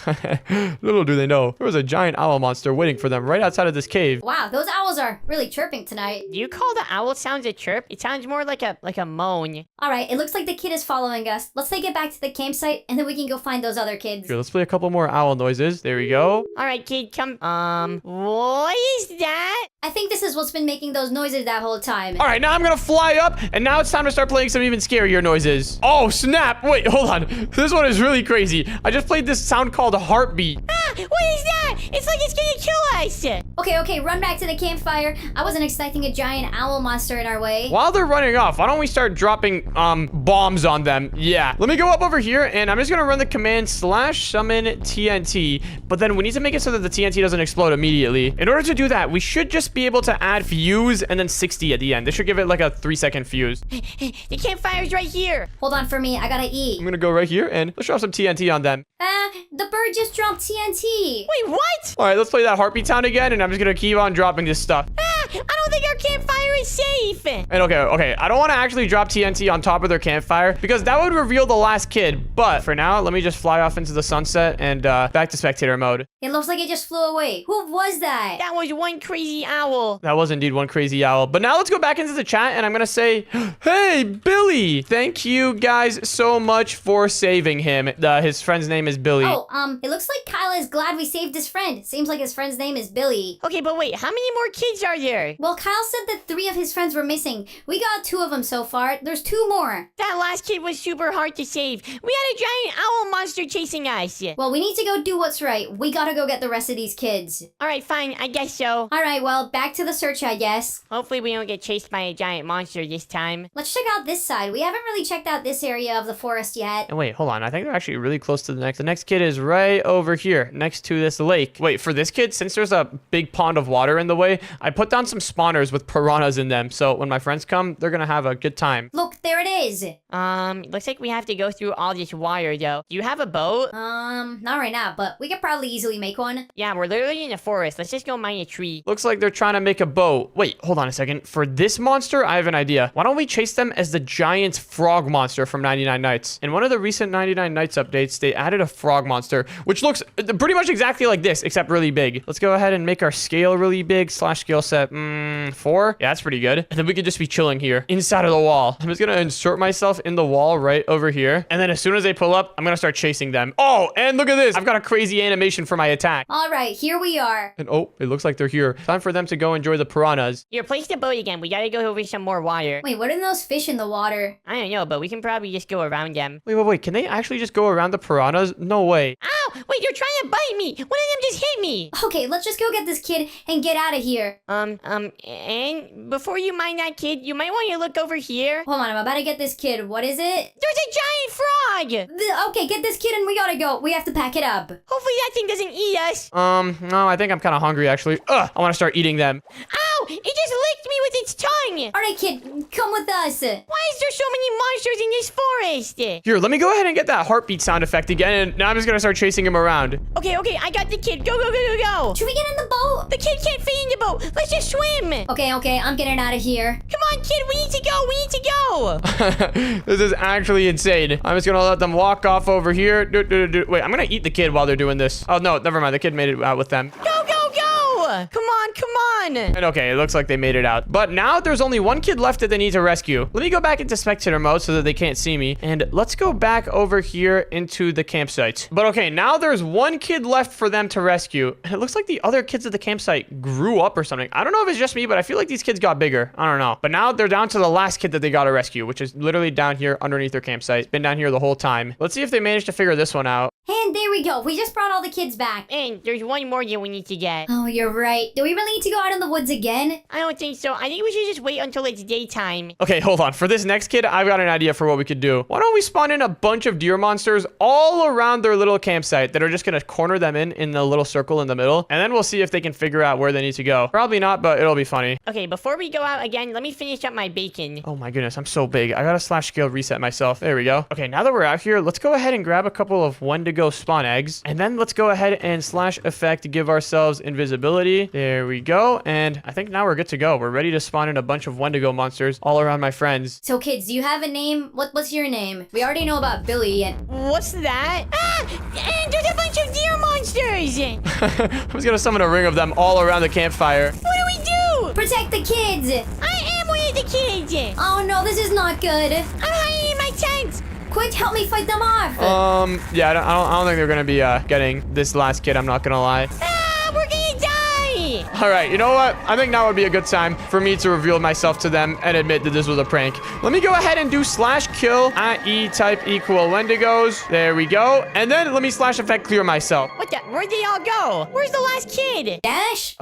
Little do they know, there was a giant owl monster waiting for them right outside of this cave. Wow, those owls are really chirping tonight. Do you call the owl sounds a chirp? It sounds more like a moan. All right, it looks like the kid is following us. Let's take it back to the campsite, and then we can go find those other kids. Here, let's play a couple more owl noises. There we go. All right, kid, come. What is that? I think this is what's been making those noises that whole time. All right, now I'm gonna fly up, and now it's time to start playing some even scarier noises. Oh, snap. Wait, hold on. This one is really crazy. I just played this sound called a heartbeat. Ah, what is that? It's like it's gonna kill us. Okay, run back to the campfire. I wasn't expecting a giant owl monster in our way. While they're running off, why don't we start dropping bombs on them? Yeah. Let me go up over here, and I'm just gonna run the command /summon TNT, but then we need to make it so that the TNT doesn't explode immediately. In order to do that, we should just be able to add fuse and then 60 at the end. This should give it like a 3-second fuse. The campfire's right here. Hold on for me, I gotta eat. I'm gonna go right here, and let's drop some TNT on them. The bird just dropped TNT. Wait, what? All right, let's play that heartbeat sound again, and I'm just gonna keep on dropping this stuff. I don't think our campfire is safe. And okay, I don't want to actually drop TNT on top of their campfire because that would reveal the last kid. But for now, let me just fly off into the sunset and back to spectator mode. It looks like it just flew away. Who was that? That was one crazy owl. That was indeed one crazy owl. But now let's go back into the chat and I'm going to say, hey, Billy, thank you guys so much for saving him. His friend's name is Billy. Oh, it looks like Kyle is glad we saved his friend. Seems like his friend's name is Billy. Okay, but wait, how many more kids are there? Well, Kyle said that 3 of his friends were missing. We got 2 of them so far. There's 2 more. That last kid was super hard to save. We had a giant owl monster chasing us. Well, we need to go do what's right. We gotta go get the rest of these kids. All right, fine, I guess so. All right, well, back to the search, I guess. Hopefully we don't get chased by a giant monster this time. Let's check out this side. We haven't really checked out this area of the forest yet. And wait, hold on. I think they're actually really close to the next. The next kid is right over here, next to this lake. Wait, for this kid, since there's a big pond of water in the way, I put down some spawners with piranhas in them. So when my friends come, they're gonna have a good time. Look, there it is. Looks like we have to go through all this wire, though. Do you have a boat? Not right now, but we could probably easily make one. Yeah, we're literally in the forest. Let's just go mine a tree. Looks like they're trying to make a boat. Wait, hold on a second. For this monster, I have an idea. Why don't we chase them as the giant frog monster from 99 Nights? In one of the recent 99 Nights updates, they added a frog monster, which looks pretty much exactly like this, except really big. Let's go ahead and make our scale really big. /scale set 4. Yeah, that's pretty good. And then we could just be chilling here inside of the wall. I'm just gonna insert myself in the wall right over here. And then as soon as they pull up, I'm gonna start chasing them. Oh, and look at this. I've got a crazy animation for my attack. All right, here we are. And oh, it looks like they're here. Time for them to go enjoy the piranhas. Here, place the boat again. We gotta go over some more wire. Wait, what are those fish in the water? I don't know, but we can probably just go around them. Wait. Can they actually just go around the piranhas? No way. Ow! Wait, you're trying to bite me! One of them just hit me! Okay, let's just go get this kid and get out of here. And before you mind that kid, you might want to look over here. Hold on, I'm about to get this kid. What is it? There's a giant frog! Okay, get this kid and we gotta go. We have to pack it up. Hopefully that thing doesn't eat us. No, I think I'm kind of hungry actually. I want to start eating them. Ow! It just licked me with its tongue. All right, kid, come with us. Why is there so many monsters in this forest? Here, let me go ahead and get that heartbeat sound effect again, and now I'm just gonna start chasing him around. Okay, I got the kid. Go, go, go, go, go. Should we get in the boat? The kid can't fit in the boat. Let's just swim. Okay, I'm getting out of here. Come on, kid. We need to go. We need to go. This is actually insane. I'm just gonna let them walk off over here. Wait, I'm gonna eat the kid while they're doing this. Oh, no, never mind. The kid made it out with them. Go, go, go. Come on, come on. And okay, it looks like they made it out. But now there's only one kid left that they need to rescue. Let me go back into spectator mode so that they can't see me. And let's go back over here into the campsite. But okay, now there's one kid left for them to rescue. And it looks like the other kids at the campsite grew up or something. I don't know if it's just me, but I feel like these kids got bigger. I don't know. But now they're down to the last kid that they got to rescue, which is literally down here underneath their campsite. It's been down here the whole time. Let's see if they managed to figure this one out. And there we go. We just brought all the kids back. And there's one more that we need to get. Oh, you're right. Do we really need to go out in the woods again? I don't think so. I think we should just wait until it's daytime. Okay, hold on. For this next kid, I've got an idea for what we could do. Why don't we spawn in a bunch of deer monsters all around their little campsite that are just going to corner them in the little circle in the middle, and then we'll see if they can figure out where they need to go. Probably not, but it'll be funny. Okay, before we go out again, let me finish up my bacon. Oh my goodness, I'm so big. I gotta slash scale reset myself. There we go. Okay, now that we're out here, let's go ahead and grab a couple of Wendigo spawn eggs. And then let's go ahead and slash effect to give ourselves invisibility. There we go. And I think now we're good to go. We're ready to spawn in a bunch of Wendigo monsters all around my friends. So, kids, do you have a name? What's your name? We already know about Billy and... What's that? Ah! And there's a bunch of deer monsters! I was gonna summon a ring of them all around the campfire. What do we do? Protect the kids! I am one of the kids! Oh no, this is not good. I'm hiding in my tent! Quick, help me fight them off! Yeah, I don't think they're gonna be getting this last kid, I'm not gonna lie. Ah! We're gonna die! All right, you know what? I think now would be a good time for me to reveal myself to them and admit that this was a prank. Let me go ahead and do slash kill at E type equal Wendigos. There we go. And then let me slash effect clear myself. What the? Where'd they all go? Where's the last kid? Dash?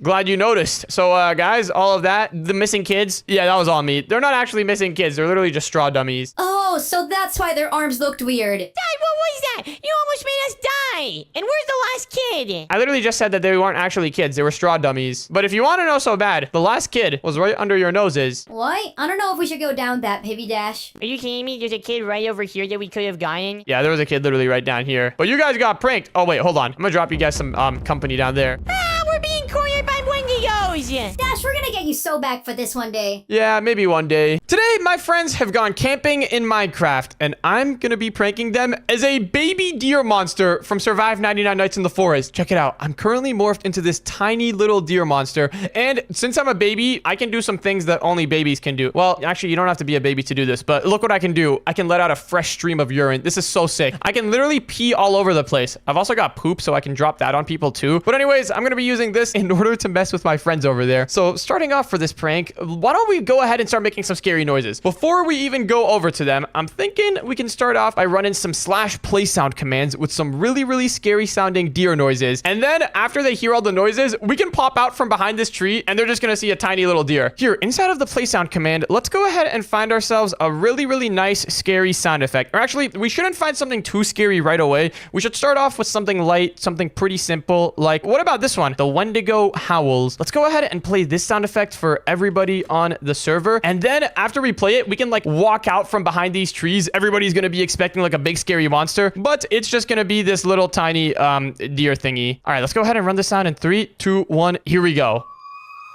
Glad you noticed. So, guys, all of that, the missing kids, yeah, that was all me. They're not actually missing kids. They're literally just straw dummies. Oh, so that's why their arms looked weird. Dad, what was that? You almost made us die! And where's the last kid? I literally just said that they weren't actually kids. They were straw dummies. But if you want to know so bad, the last kid was right under your noses. What? I don't know if we should go down that, Baby Dash. Are you kidding me? There's a kid right over here that we could have gotten. Yeah, there was a kid literally right down here. But you guys got pranked. Oh, wait, hold on. I'm gonna drop you guys some company down there. Ah, we're being cornered by Wendigos! Dash, we're gonna get you so back for this one day. Yeah, maybe one day. Today, my friends have gone camping in Minecraft, and I'm gonna be pranking them as a baby deer monster from Survive 99 Nights in the Forest. Check it out. I'm currently morphed into this tiny little deer monster, and since I'm a baby, I can do some things that only babies can do. Well, actually, you don't have to be a baby to do this, but look what I can do. I can let out a fresh stream of urine. This is so sick. I can literally pee all over the place. I've also got poop, so I can drop that on people too. But anyways, I'm gonna be using this in order to mess with my friends over there. So starting off for this prank, why don't we go ahead and start making some scary noises? Before we even go over to them, I'm thinking we can start off by running some slash play sound commands with some really scary sounding deer noises. And then after they hear all the noises, we can pop out from behind this tree and they're just gonna see a tiny little deer. Here, inside of the play sound command, let's go ahead and find ourselves a really nice scary sound effect. Or actually, we shouldn't find something too scary right away. We should start off with something light, something pretty simple. Like, what about this one? The Wendigo howls. Let's go ahead and play this sound effect for everybody on the server. And then after we play it, we can like walk out from behind these trees. Everybody's gonna be expecting like a big scary monster, but it's just gonna be this little tiny deer thingy. All right, let's go ahead and run this sound in 3, 2, 1. Here we go.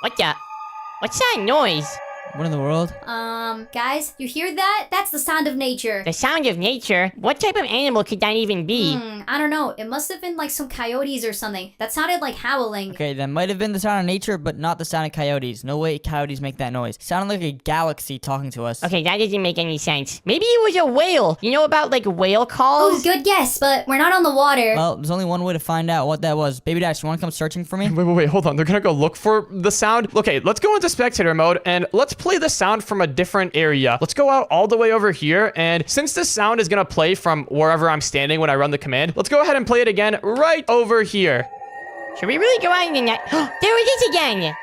What the? What's that noise? What in the world? Guys, you hear that? That's the sound of nature. The sound of nature? What type of animal could that even be? I don't know. It must have been like some coyotes or something. That sounded like howling. Okay, that might have been the sound of nature, but not the sound of coyotes. No way coyotes make that noise. Sounded like a galaxy talking to us. Okay, that doesn't make any sense. Maybe it was a whale. You know about like whale Oh, calls? good guess, but we're not on the water. Well, there's only one way to find out what that was. Baby Dash, you want to come searching for me? Wait, hold on. They're gonna go look for the sound. Okay, let's go into spectator mode and let's play the sound from a different area. Let's go out all the way over here, and since this sound is gonna play from wherever I'm standing when I run the command, let's go ahead and play it again right over here. Should we really go out in the night? There it is again!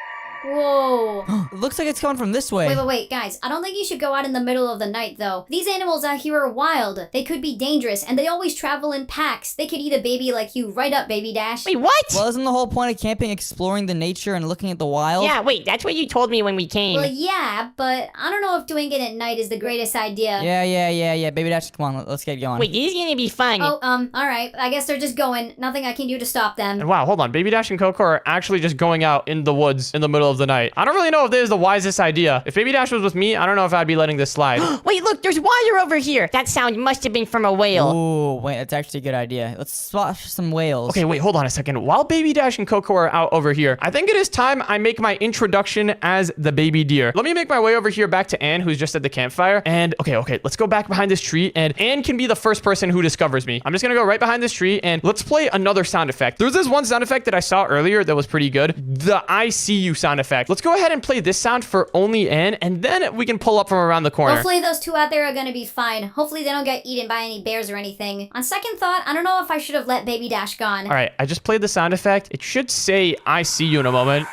Whoa. It looks like it's coming from this way. Wait, guys. I don't think you should go out in the middle of the night, though. These animals out here are wild. They could be dangerous, and they always travel in packs. They could eat a baby like you right up, Baby Dash. Wait, what? Well, isn't the whole point of camping exploring the nature and looking at the wild? Yeah, wait, that's what you told me when we came. Well, yeah, but I don't know if doing it at night is the greatest idea. Yeah. Baby Dash, come on, let's get going. Wait, this is gonna be fun. Oh, alright. I guess they're just going. Nothing I can do to stop them. And wow, hold on. Baby Dash and Coco are actually just going out in the woods in the middle of the night. I don't really know if this is the wisest idea. If Baby Dash was with me, I don't know if I'd be letting this slide. Wait, look, there's water over here. That sound must have been from a whale. Ooh, wait, that's actually a good idea. Let's spot some whales. Okay, wait, hold on a second. While Baby Dash and Coco are out over here, I think it is time I make my introduction as the baby deer. Let me make my way over here back to Anne, who's just at the campfire. And okay, let's go back behind this tree, and Anne can be the first person who discovers me. I'm just gonna go right behind this tree, and let's play another sound effect. There's this one sound effect that I saw earlier that was pretty good. The I see you sound effect. Let's go ahead and play this sound for only Anne, and then we can pull up from around the corner. Hopefully those two out there are gonna be fine. Hopefully they don't get eaten by any bears or anything. On second thought, I don't know if I should have let Baby Dash gone. All right, I just played the sound effect. It should say I see you in a moment.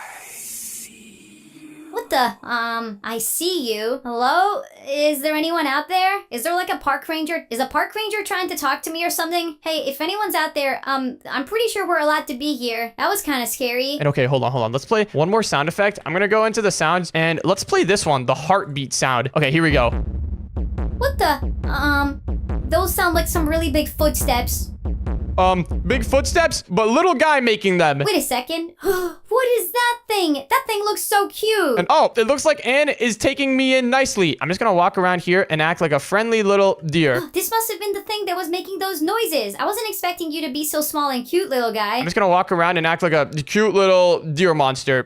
What the? I see you. Hello? Is there anyone out there? Is there like a park ranger? Is a park ranger trying to talk to me or something? Hey, if anyone's out there, I'm pretty sure we're allowed to be here. That was kind of scary. And okay, hold on. Let's play one more sound effect. I'm gonna go into the sounds, and let's play this one, the heartbeat sound. Okay, here we go. What the? Those sound like some really big footsteps. Big footsteps, but little guy making them. Wait a second. What is that thing? That thing looks so cute. And oh, it looks like Anne is taking me in nicely. I'm just gonna walk around here and act like a friendly little deer. This must have been the thing that was making those noises. I wasn't expecting you to be so small and cute, little guy. I'm just gonna walk around and act like a cute little deer monster.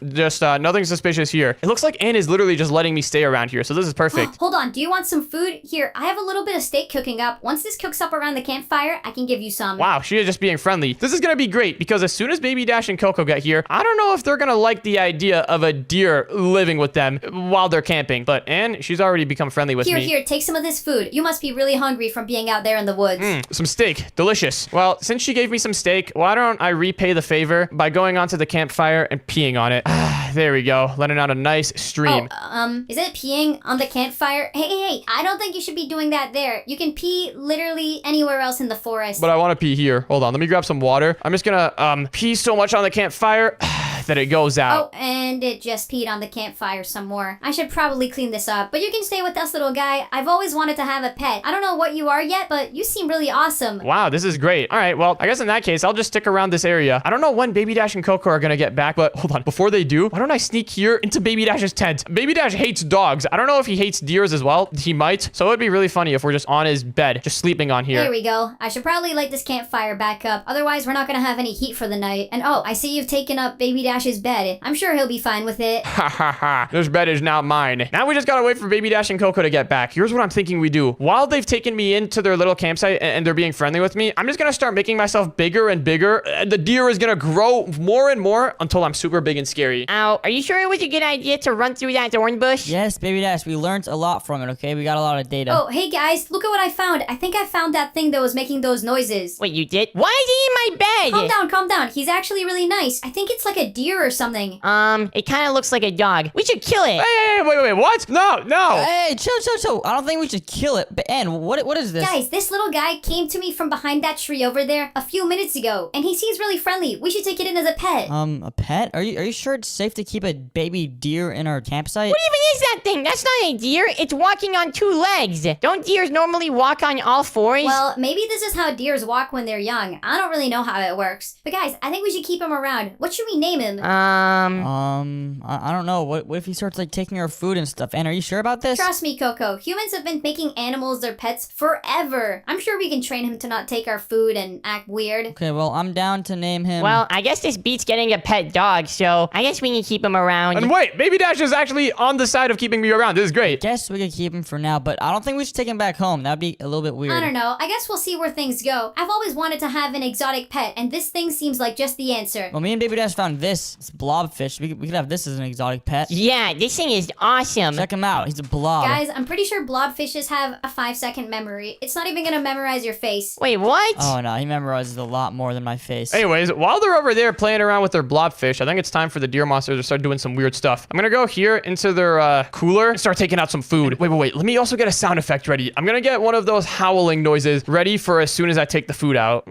Just nothing suspicious here. It looks like Anne is literally just letting me stay around here, so this is perfect. Hold on, do you want some food? Here, I have a little bit of steak cooking up. Once this cooks up around the campfire, I can give you some. Wow, she is just being friendly. This is gonna be great because as soon as Baby Dash and Coco get here, I don't know if they're gonna like the idea of a deer living with them while they're camping. But Anne, she's already become friendly with me. Here, take some of this food. You must be really hungry from being out there in the woods. Some steak. Delicious. Well, since she gave me some steak, why don't I repay the favor by going onto the campfire and peeing on it? There we go. Letting out a nice stream. Is it peeing on the campfire? Hey, I don't think you should be doing that there. You can pee literally anywhere else in the forest. But I want to pee here. Hold on. Let me grab some water. I'm just gonna pee so much on the campfire that it goes out. Oh, and it just peed on the campfire some more. I should probably clean this up, but you can stay with us, little guy. I've always wanted to have a pet. I don't know what you are yet, but you seem really awesome. Wow, this is great. All right, well, I guess in that case, I'll just stick around this area. I don't know when Baby Dash and Coco are gonna get back, but hold on. Before they do, why don't I sneak here into Baby Dash's tent? Baby Dash hates dogs. I don't know if he hates deers as well. He might. So it would be really funny if we're just on his bed, just sleeping on here. There we go. I should probably light this campfire back up. Otherwise, we're not gonna have any heat for the night. And oh, I see you've taken up Baby Dash's bed. I'm sure he'll be fine with it. Ha ha ha. This bed is now mine. Now we just gotta wait for Baby Dash and Coco to get back. Here's what I'm thinking we do. While they've taken me into their little campsite and they're being friendly with me, I'm just gonna start making myself bigger and bigger. And the deer is gonna grow more and more until I'm super big and scary. Ow, are you sure it was a good idea to run through that thorn bush? Yes, Baby Dash, we learned a lot from it, okay? We got a lot of data. Oh, hey guys, look at what I found. I think I found that thing that was making those noises. Wait, you did? Why is he in my bed? Calm down. He's actually really nice. I think it's like a deer or something. It kind of looks like a dog. We should kill it. Hey, wait, what? No. Hey, chill. I don't think we should kill it. But Anne, what is this? Guys, this little guy came to me from behind that tree over there a few minutes ago, and he seems really friendly. We should take it in as a pet. A pet? Are you sure it's safe to keep a baby deer in our campsite? What even is that thing? That's not a deer. It's walking on two legs. Don't deers normally walk on all fours? Well, maybe this is how deers walk when they're young. I don't really know how it works. But guys, I think we should keep him around. What should we name him? I don't know. What if he starts like taking our food and stuff? Anne, are you sure about this? Trust me, Coco. Humans have been making animals their pets forever. I'm sure we can train him to not take our food and act weird. Okay, well, I'm down to name him. Well, I guess this beats getting a pet dog, so I guess we can keep him around. And wait, Baby Dash is actually on the side of keeping me around. This is great. Guess we could keep him for now, but I don't think we should take him back home. That'd be a little bit weird. I don't know. I guess we'll see where things go. I've always wanted to have an exotic pet, and this thing seems like just the answer. Well, me and Baby Dash found this this? It's blobfish. We could have this as an exotic pet. Yeah, this thing is awesome. Check him out. He's a blob. Guys, I'm pretty sure blobfishes have a 5-second memory. It's not even gonna memorize your face. Wait, what? Oh no, he memorizes a lot more than my face. Anyways, while they're over there playing around with their blobfish, I think it's time for the deer monsters to start doing some weird stuff. I'm gonna go here into their cooler and start taking out some food. Wait. Let me also get a sound effect ready. I'm gonna get one of those howling noises ready for as soon as I take the food out.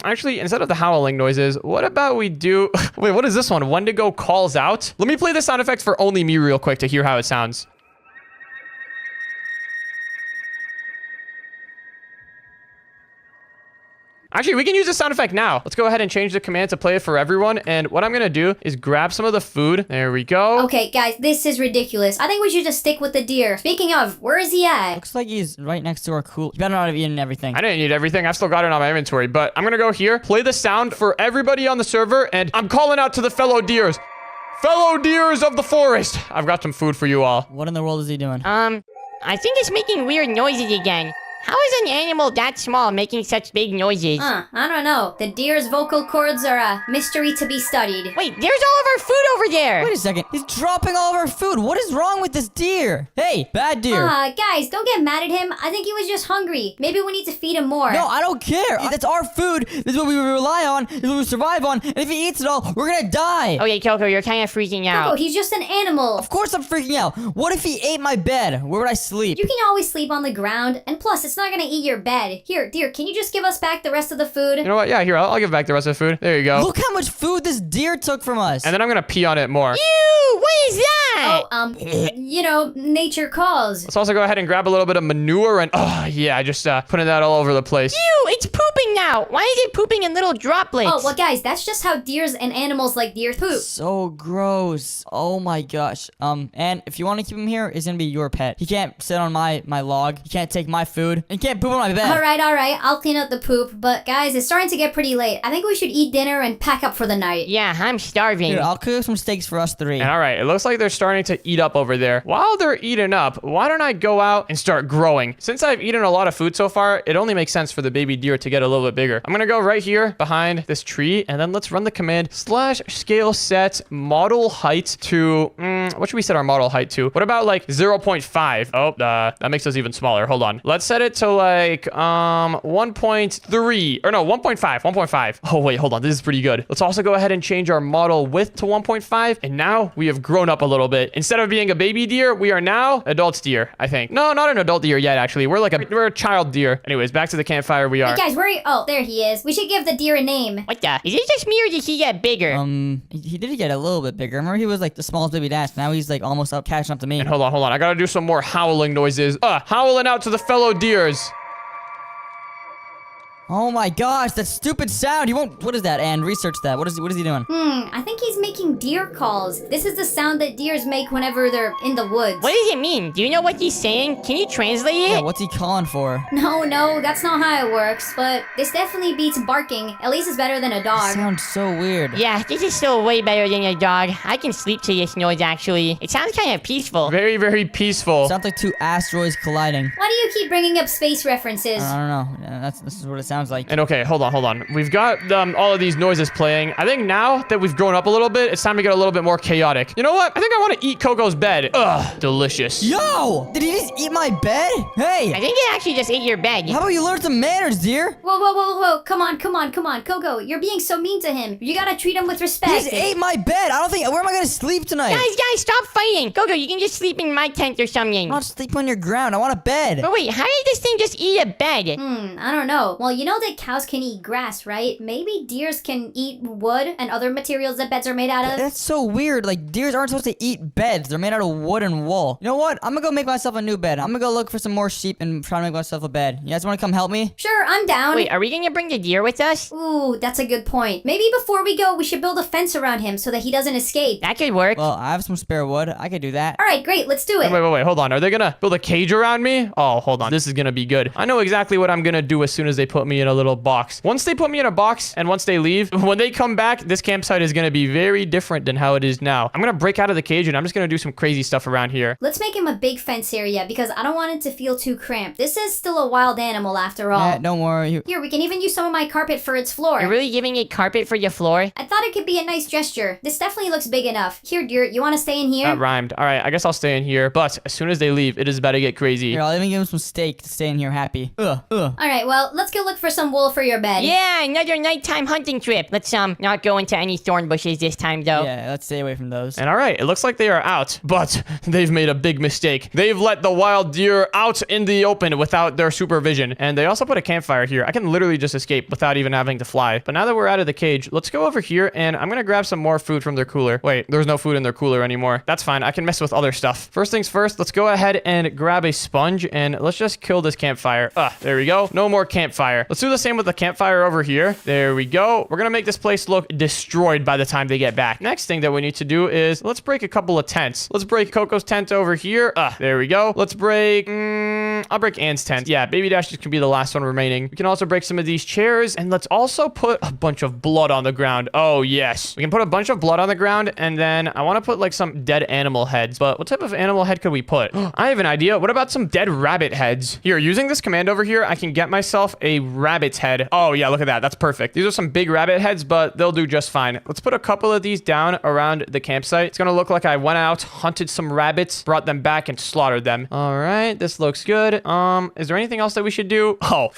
Actually, instead of the howling noises, what about we do... Wait, what is this one? Wendigo calls out? Let me play the sound effects for only me real quick to hear how it sounds. Actually, we can use this sound effect now. Let's go ahead and change the command to play it for everyone. And what I'm going to do is grab some of the food. There we go. Okay, guys, this is ridiculous. I think we should just stick with the deer. Speaking of, where is he at? Looks like he's right next to our cooler. You better not have eaten everything. I didn't eat everything. I've still got it on my inventory. But I'm going to go here, play the sound for everybody on the server. And I'm calling out to the fellow deers. Fellow deers of the forest. I've got some food for you all. What in the world is he doing? I think it's making weird noises again. How is an animal that small making such big noises? I don't know. The deer's vocal cords are a mystery to be studied. Wait, there's all of our food over there. Wait a second. He's dropping all of our food. What is wrong with this deer? Hey, bad deer. Guys, don't get mad at him. I think he was just hungry. Maybe we need to feed him more. No, I don't care. That's our food. This is what we rely on. This is what we survive on. And if he eats it all, we're gonna die. Okay, Coco, you're kind of freaking Coco, out. he's just an animal. Of course I'm freaking out. What if he ate my bed? Where would I sleep? You can always sleep on the ground, and plus, it's not gonna eat your bed. Here, deer, can you just give us back the rest of the food? You know what? Yeah, here, I'll give back the rest of the food. There you go. Look how much food this deer took from us. And then I'm going to pee on it more. Ew, what is that? You know, nature calls. Let's also go ahead and grab a little bit of manure and, yeah, just putting that all over the place. Ew, it's pooping now. Why is it pooping in little droplets? Oh, well, guys, that's just how deers and animals like deer poop. So gross. Oh my gosh. And if you want to keep him here, it's gonna be your pet. He can't sit on my log. He can't take my food. And he can't poop on my bed. All right, I'll clean up the poop. But guys, it's starting to get pretty late. I think we should eat dinner and pack up for the night. Yeah, I'm starving. Here, I'll cook some steaks for us three. And all right, it looks like they're starting to eat up over there. While they're eating up, why don't I go out and start growing? Since I've eaten a lot of food so far, it only makes sense for the baby deer to get a little bit bigger. I'm gonna go right here behind this tree, and then let's run the command /scale set model height to, what should we set our model height to? What about like 0.5? Oh, that makes us even smaller. Hold on. Let's set it to like 1.3, or no, 1.5. Oh wait, hold on. This is pretty good. Let's also go ahead and change our model width to 1.5, and now we have grown up a little bit. Instead of being a baby deer, we are now adult deer, I think. No, not an adult deer yet, actually. We're a child deer. Anyways, back to the campfire we are. Hey guys, where are you? Oh, there he is. We should give the deer a name. What the? Is it just me or did he get bigger? He did get a little bit bigger. Remember, he was like the smallest baby dash. Now he's like almost up catching up to me. And hold on. I gotta do some more howling noises. Howling out to the fellow deers. Oh my gosh, that stupid sound. He won't. What is that? And research that. What is he doing? I think he's making deer calls. This is the sound that deers make whenever they're in the woods. What does it mean? Do you know what he's saying? Can you translate it? Yeah, what's he calling for? No, that's not how it works. But this definitely beats barking. At least it's better than a dog. Sounds so weird. Yeah, this is still way better than a dog. I can sleep to this noise, actually. It sounds kind of peaceful. Very, very peaceful. Sounds like two asteroids colliding. Why do you keep bringing up space references? I don't know. Yeah, this is what it sounds like. And okay, hold on. We've got all of these noises playing. I think now that we've grown up a little bit, it's time to get a little bit more chaotic. You know what? I think I want to eat Coco's bed. Ugh, delicious. Yo! Did he just eat my bed? Hey! I think it actually just ate your bed. How about you learn some manners, dear? Whoa. Come on. Coco, you're being so mean to him. You gotta treat him with He respect. just ate my bed. I don't think. Where am I gonna sleep tonight? Guys, stop fighting. Go, you can just sleep in my tent or something. I don't sleep on your ground. I want a bed. But wait, how did this thing just eat a bed? I don't know. Well, you know that cows can eat grass, right? Maybe deers can eat wood and other materials that beds are made out of. That's so weird. Like, deers aren't supposed to eat beds. They're made out of wood and wool. You know what? I'm gonna go make myself a new bed. I'm gonna go look for some more sheep and try to make myself a bed. You guys wanna come help me? Sure, I'm down. Wait, are we gonna bring the deer with us? Ooh, that's a good point. Maybe before we go, we should build a fence around him so that he doesn't escape. That could work. Well, I have some spare wood. I could do that. All right, great. Let's do it. Wait, hold on. Are they gonna build a cage around me? Oh, hold on. This is gonna be good. I know exactly what I'm gonna do as soon as they put me me in a little box. Once they put me in a box and once they leave, when they come back, this campsite is going to be very different than how it is now. I'm going to break out of the cage and I'm just going to do some crazy stuff around here. Let's make him a big fence area because I don't want it to feel too cramped. This is still a wild animal after all. Yeah, don't worry. Here, we can even use some of my carpet for its floor. You're really giving it carpet for your floor? I thought it could be a nice gesture. This definitely looks big enough. Here, dear, you want to stay in here? That rhymed. All right, I guess I'll stay in here. But as soon as they leave, it is about to get crazy. Here, I'll even give him some steak to stay in here happy. All right, well, let's go look for some wool for your bed. Yeah, another nighttime hunting trip. Let's not go into any thorn bushes this time though. Yeah, let's stay away from those. And all right, it looks like they are out, but they've made a big mistake. They've let the wild deer out in the open without their supervision. And they also put a campfire here. I can literally just escape without even having to fly. But now that we're out of the cage, let's go over here and I'm going to grab some more food from their cooler. Wait, there's no food in their cooler anymore. That's fine. I can mess with other stuff. First things first, let's go ahead and grab a sponge and let's just kill this campfire. There we go. No more campfire. Let's do the same with the campfire over here. There we go. We're going to make this place look destroyed by the time they get back. Next thing that we need to do is let's break a couple of tents. Let's break Coco's tent over here. There we go. Let's break... I'll break Anne's tent. Yeah, Baby Dash can be the last one remaining. We can also break some of these chairs and let's also put a bunch of blood on the ground. Oh, yes. We can put a bunch of blood on the ground and then I want to put like some dead animal heads. But what type of animal head could we put? I have an idea. What about some dead rabbit heads? Here, using this command over here, I can get myself a rabbit's head. Oh, yeah, look at that. That's perfect. These are some big rabbit heads, but they'll do just fine. Let's put a couple of these down around the campsite. It's going to look like I went out, hunted some rabbits, brought them back, and slaughtered them. All right, this looks good. Is there anything else that we should do? Oh,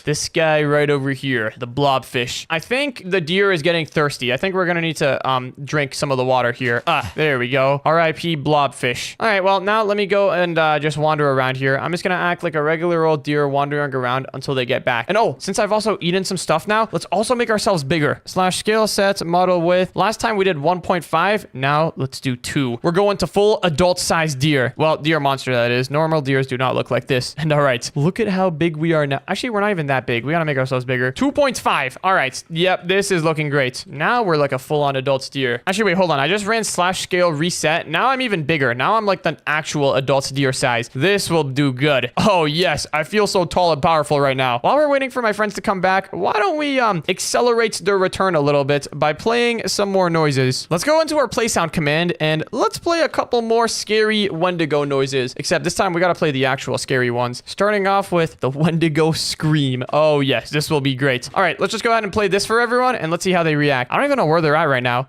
this guy right over here, the blobfish. I think the deer is getting thirsty. I think we're gonna need to drink some of the water here. There we go. R.I.P. blobfish. All right, well, now let me go and just wander around here. I'm just gonna act like a regular old deer wandering around until they get back. And since I've also eaten some stuff now, let's also make ourselves bigger. / scale sets, model width. Last time we did 1.5. Now let's do 2. We're going to full adult sized deer. Well, deer monster, that is. Normal deers do not look like this. And all right, look at how big we are now. Actually, we're not even that big. We gotta make ourselves bigger. 2.5. All right. Yep, this is looking great. Now we're like a full-on adult steer. Actually, wait, hold on. I just ran / scale reset. Now I'm even bigger. Now I'm like the actual adult deer size. This will do good. Oh, yes. I feel so tall and powerful right now. While we're waiting for my friends to come back, why don't we accelerate their return a little bit by playing some more noises? Let's go into our play sound command and let's play a couple more scary Wendigo noises. Except this time we gotta play the actual scary ones. Starting off with the Wendigo scream. Oh, yes, this will be great. All right, let's just go ahead and play this for everyone and let's see how they react. I don't even know where they're at right now.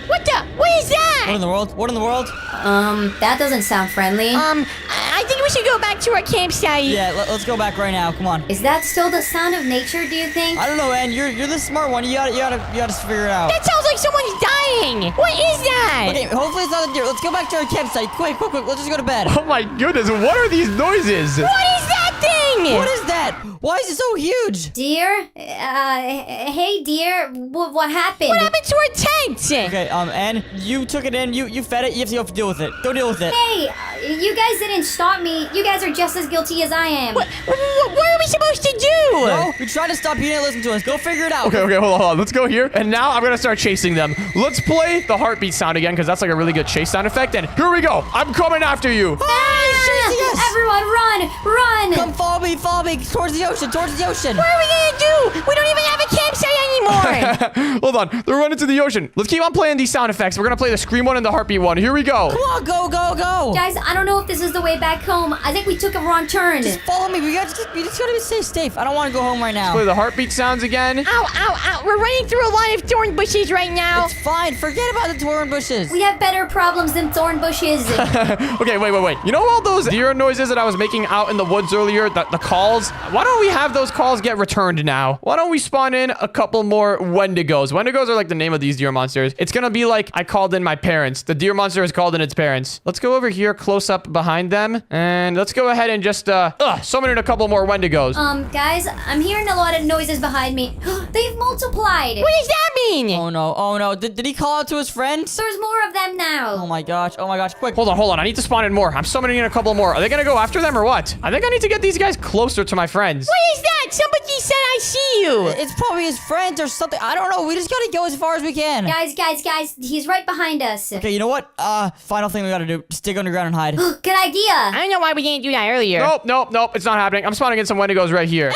What is that? What in the world? What in the world? That doesn't sound friendly. I think we should go back to our campsite. Yeah, let's go back right now. Come on. Is that still the sound of nature, do you think? I don't know, Ann. You're the smart one. You gotta figure it out. That sounds like someone's dying. What is that? Okay, hopefully it's not a deer. Let's go back to our campsite. Quick. Let's just go to bed. Oh my goodness, what are these noises? What is that thing? What is that? Why is it so huge? Dear? Hey, dear. What happened? What happened to our tent? Okay, Ann, you took it in. You fed it. You have to go deal with it. Go deal with it. Hey, you guys didn't stop me. You guys are just as guilty as I am. What are we supposed to do? No, we tried to stop you. Didn't listen to us. Go figure it out. Okay, hold on. Let's go here. And now I'm gonna start chasing them. Let's play the heartbeat sound again because that's like a really good chase sound effect. And here we go. I'm coming after you. Yes. Everyone, run! Come follow me towards the ocean. What are we gonna do? We don't even have a campsite anymore. Hold on. They're running to the ocean. Let's keep on playing these sound effects. We're gonna play the scream one and the heartbeat one. Here we go. Come on, go. Guys, I don't know if this is the way back home. I think we took a wrong turn. Just follow me. We just gotta stay safe. I don't want to go home right now. Play the heartbeat sounds again. Ow. We're running through a line of thorn bushes right now. It's fine. Forget about the thorn bushes. We have better problems than thorn bushes. Okay, wait. You know all those deer noises that I was making out in the woods earlier? The calls? Why don't we have those calls get returned now? Why don't we spawn in a couple more Wendigos? Wendigos are like the name of these deer monsters. It's gonna be like I called in my parents. The deer monster has called in its parents. Let's go over here close up behind them. And let's go ahead and just summon in a couple more Wendigos. Guys, I'm hearing a lot of noises behind me. They've multiplied. What does that mean? Oh no. Did he call out to his friends? There's more of them now. Oh my gosh. Quick. Hold on. I need to spawn in more. I'm summoning in a couple more. Are they gonna go after them or what? I think I need to get these guys closer to my friends. What is that? Somebody said I see you. It's probably his friends there's something. I don't know. We just gotta go as far as we can. Guys, he's right behind us. Okay, you know what? Final thing we gotta do. Just dig underground and hide. Good idea. I don't know why we didn't do that earlier. Nope. It's not happening. I'm spawning in some Wendigos right here.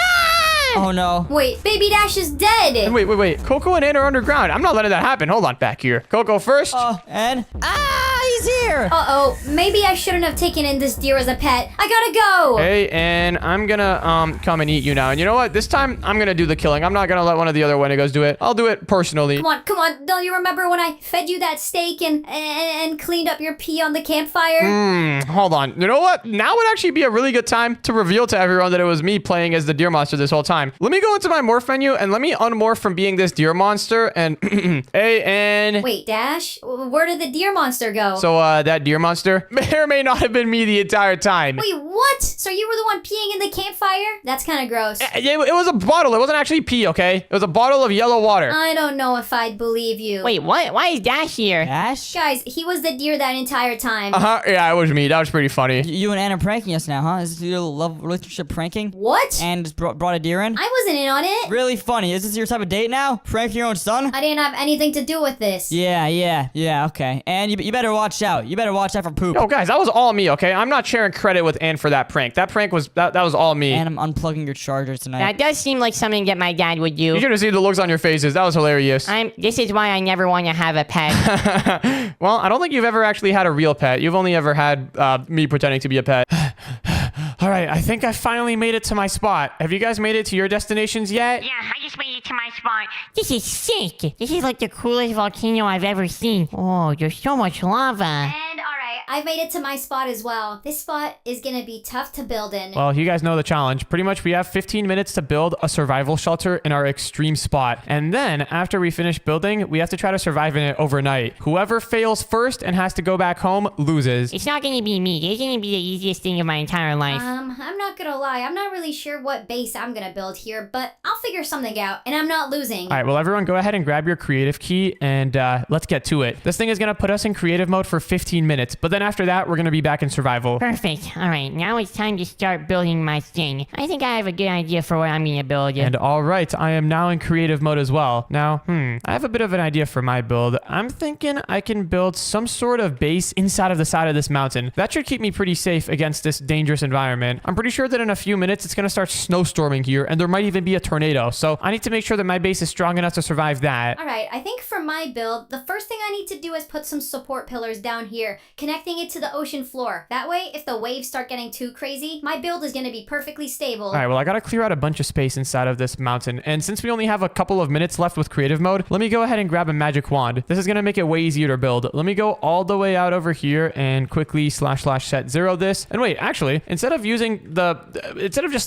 Oh no. Wait, Baby Dash is dead. And wait. Coco and Ann are underground. I'm not letting that happen. Hold on, back here. Coco first. And he's here. Uh-oh, maybe I shouldn't have taken in this deer as a pet. I gotta go. Hey, and I'm gonna come and eat you now. And you know what? This time I'm gonna do the killing. I'm not gonna let one of the other Wendigos do it. I'll do it personally. Come on. Don't you remember when I fed you that steak and cleaned up your pee on the campfire? Hold on. You know what? Now would actually be a really good time to reveal to everyone that it was me playing as the deer monster this whole time. Let me go into my morph menu and let me unmorph from being this deer monster and hey, and Wait, Dash, where did the deer monster go? so that deer monster may or may not have been me the entire time. Wait, what? So you were the one peeing in the campfire? That's kind of gross. It was a bottle. It wasn't actually pee, okay? It was a bottle of yellow water. I don't know if I'd believe you. Wait, what? Why is Dash here? Ash? Guys, he was the deer that entire time. Yeah, it was me. That was pretty funny. You and Ann are pranking us now, huh? Is this your love relationship pranking? What? And just brought a deer in? I wasn't in on it. Really funny. Is this your type of date now? Pranking your own son? I didn't have anything to do with this. Yeah, okay. And you better watch out. You better watch out for poop. Oh, guys, that was all me, okay? I'm not sharing credit with Ann for that prank. That prank was, that was all me. And I'm unplugging your charger tonight. That does seem like something that my dad would You do. should have seen the looks on your faces. That was hilarious. This is why I never want to have a pet. Well, I don't think you've ever actually had a real pet. You've only ever had me pretending to be a pet. All right, I think I finally made it to my spot. Have you guys made it to your destinations yet? Yeah, I just made it to my spot. This is sick. This is like the coolest volcano I've ever seen. Oh, there's so much lava. And alright, I've made it to my spot as well. This spot is gonna be tough to build in. Well, you guys know the challenge. Pretty much we have 15 minutes to build a survival shelter in our extreme spot. And then after we finish building, we have to try to survive in it overnight. Whoever fails first and has to go back home loses. It's not gonna be me. It's gonna be the easiest thing of my entire life. I'm not gonna lie, I'm not really sure what base I'm gonna build here, but I'll figure something out, and I'm not losing. All right, well, everyone go ahead and grab your creative key and let's get to it. This thing is going to put us in creative mode for 15 minutes, but then after that, we're going to be back in survival. Perfect. All right, now it's time to start building my thing. I think I have a good idea for what I'm gonna build. And all right, I am now in creative mode as well. Now, I have a bit of an idea for my build. I'm thinking I can build some sort of base inside of the side of this mountain. That should keep me pretty safe against this dangerous environment. I'm pretty sure that in a few minutes, it's going to start snowstorming here, and there might even be a tornado. So I need to make sure that my base is strong enough to survive that. Alright, I think for my build, the first thing I need to do is put some support pillars down here, connecting it to the ocean floor. That way, if the waves start getting too crazy, my build is gonna be perfectly stable. All right, well, I got to clear out a bunch of space inside of this mountain. And since we only have a couple of minutes left with creative mode, let me go ahead and grab a magic wand. This is going to make it way easier to build. Let me go all the way out over here and quickly //set 0 this. And wait, actually, instead of just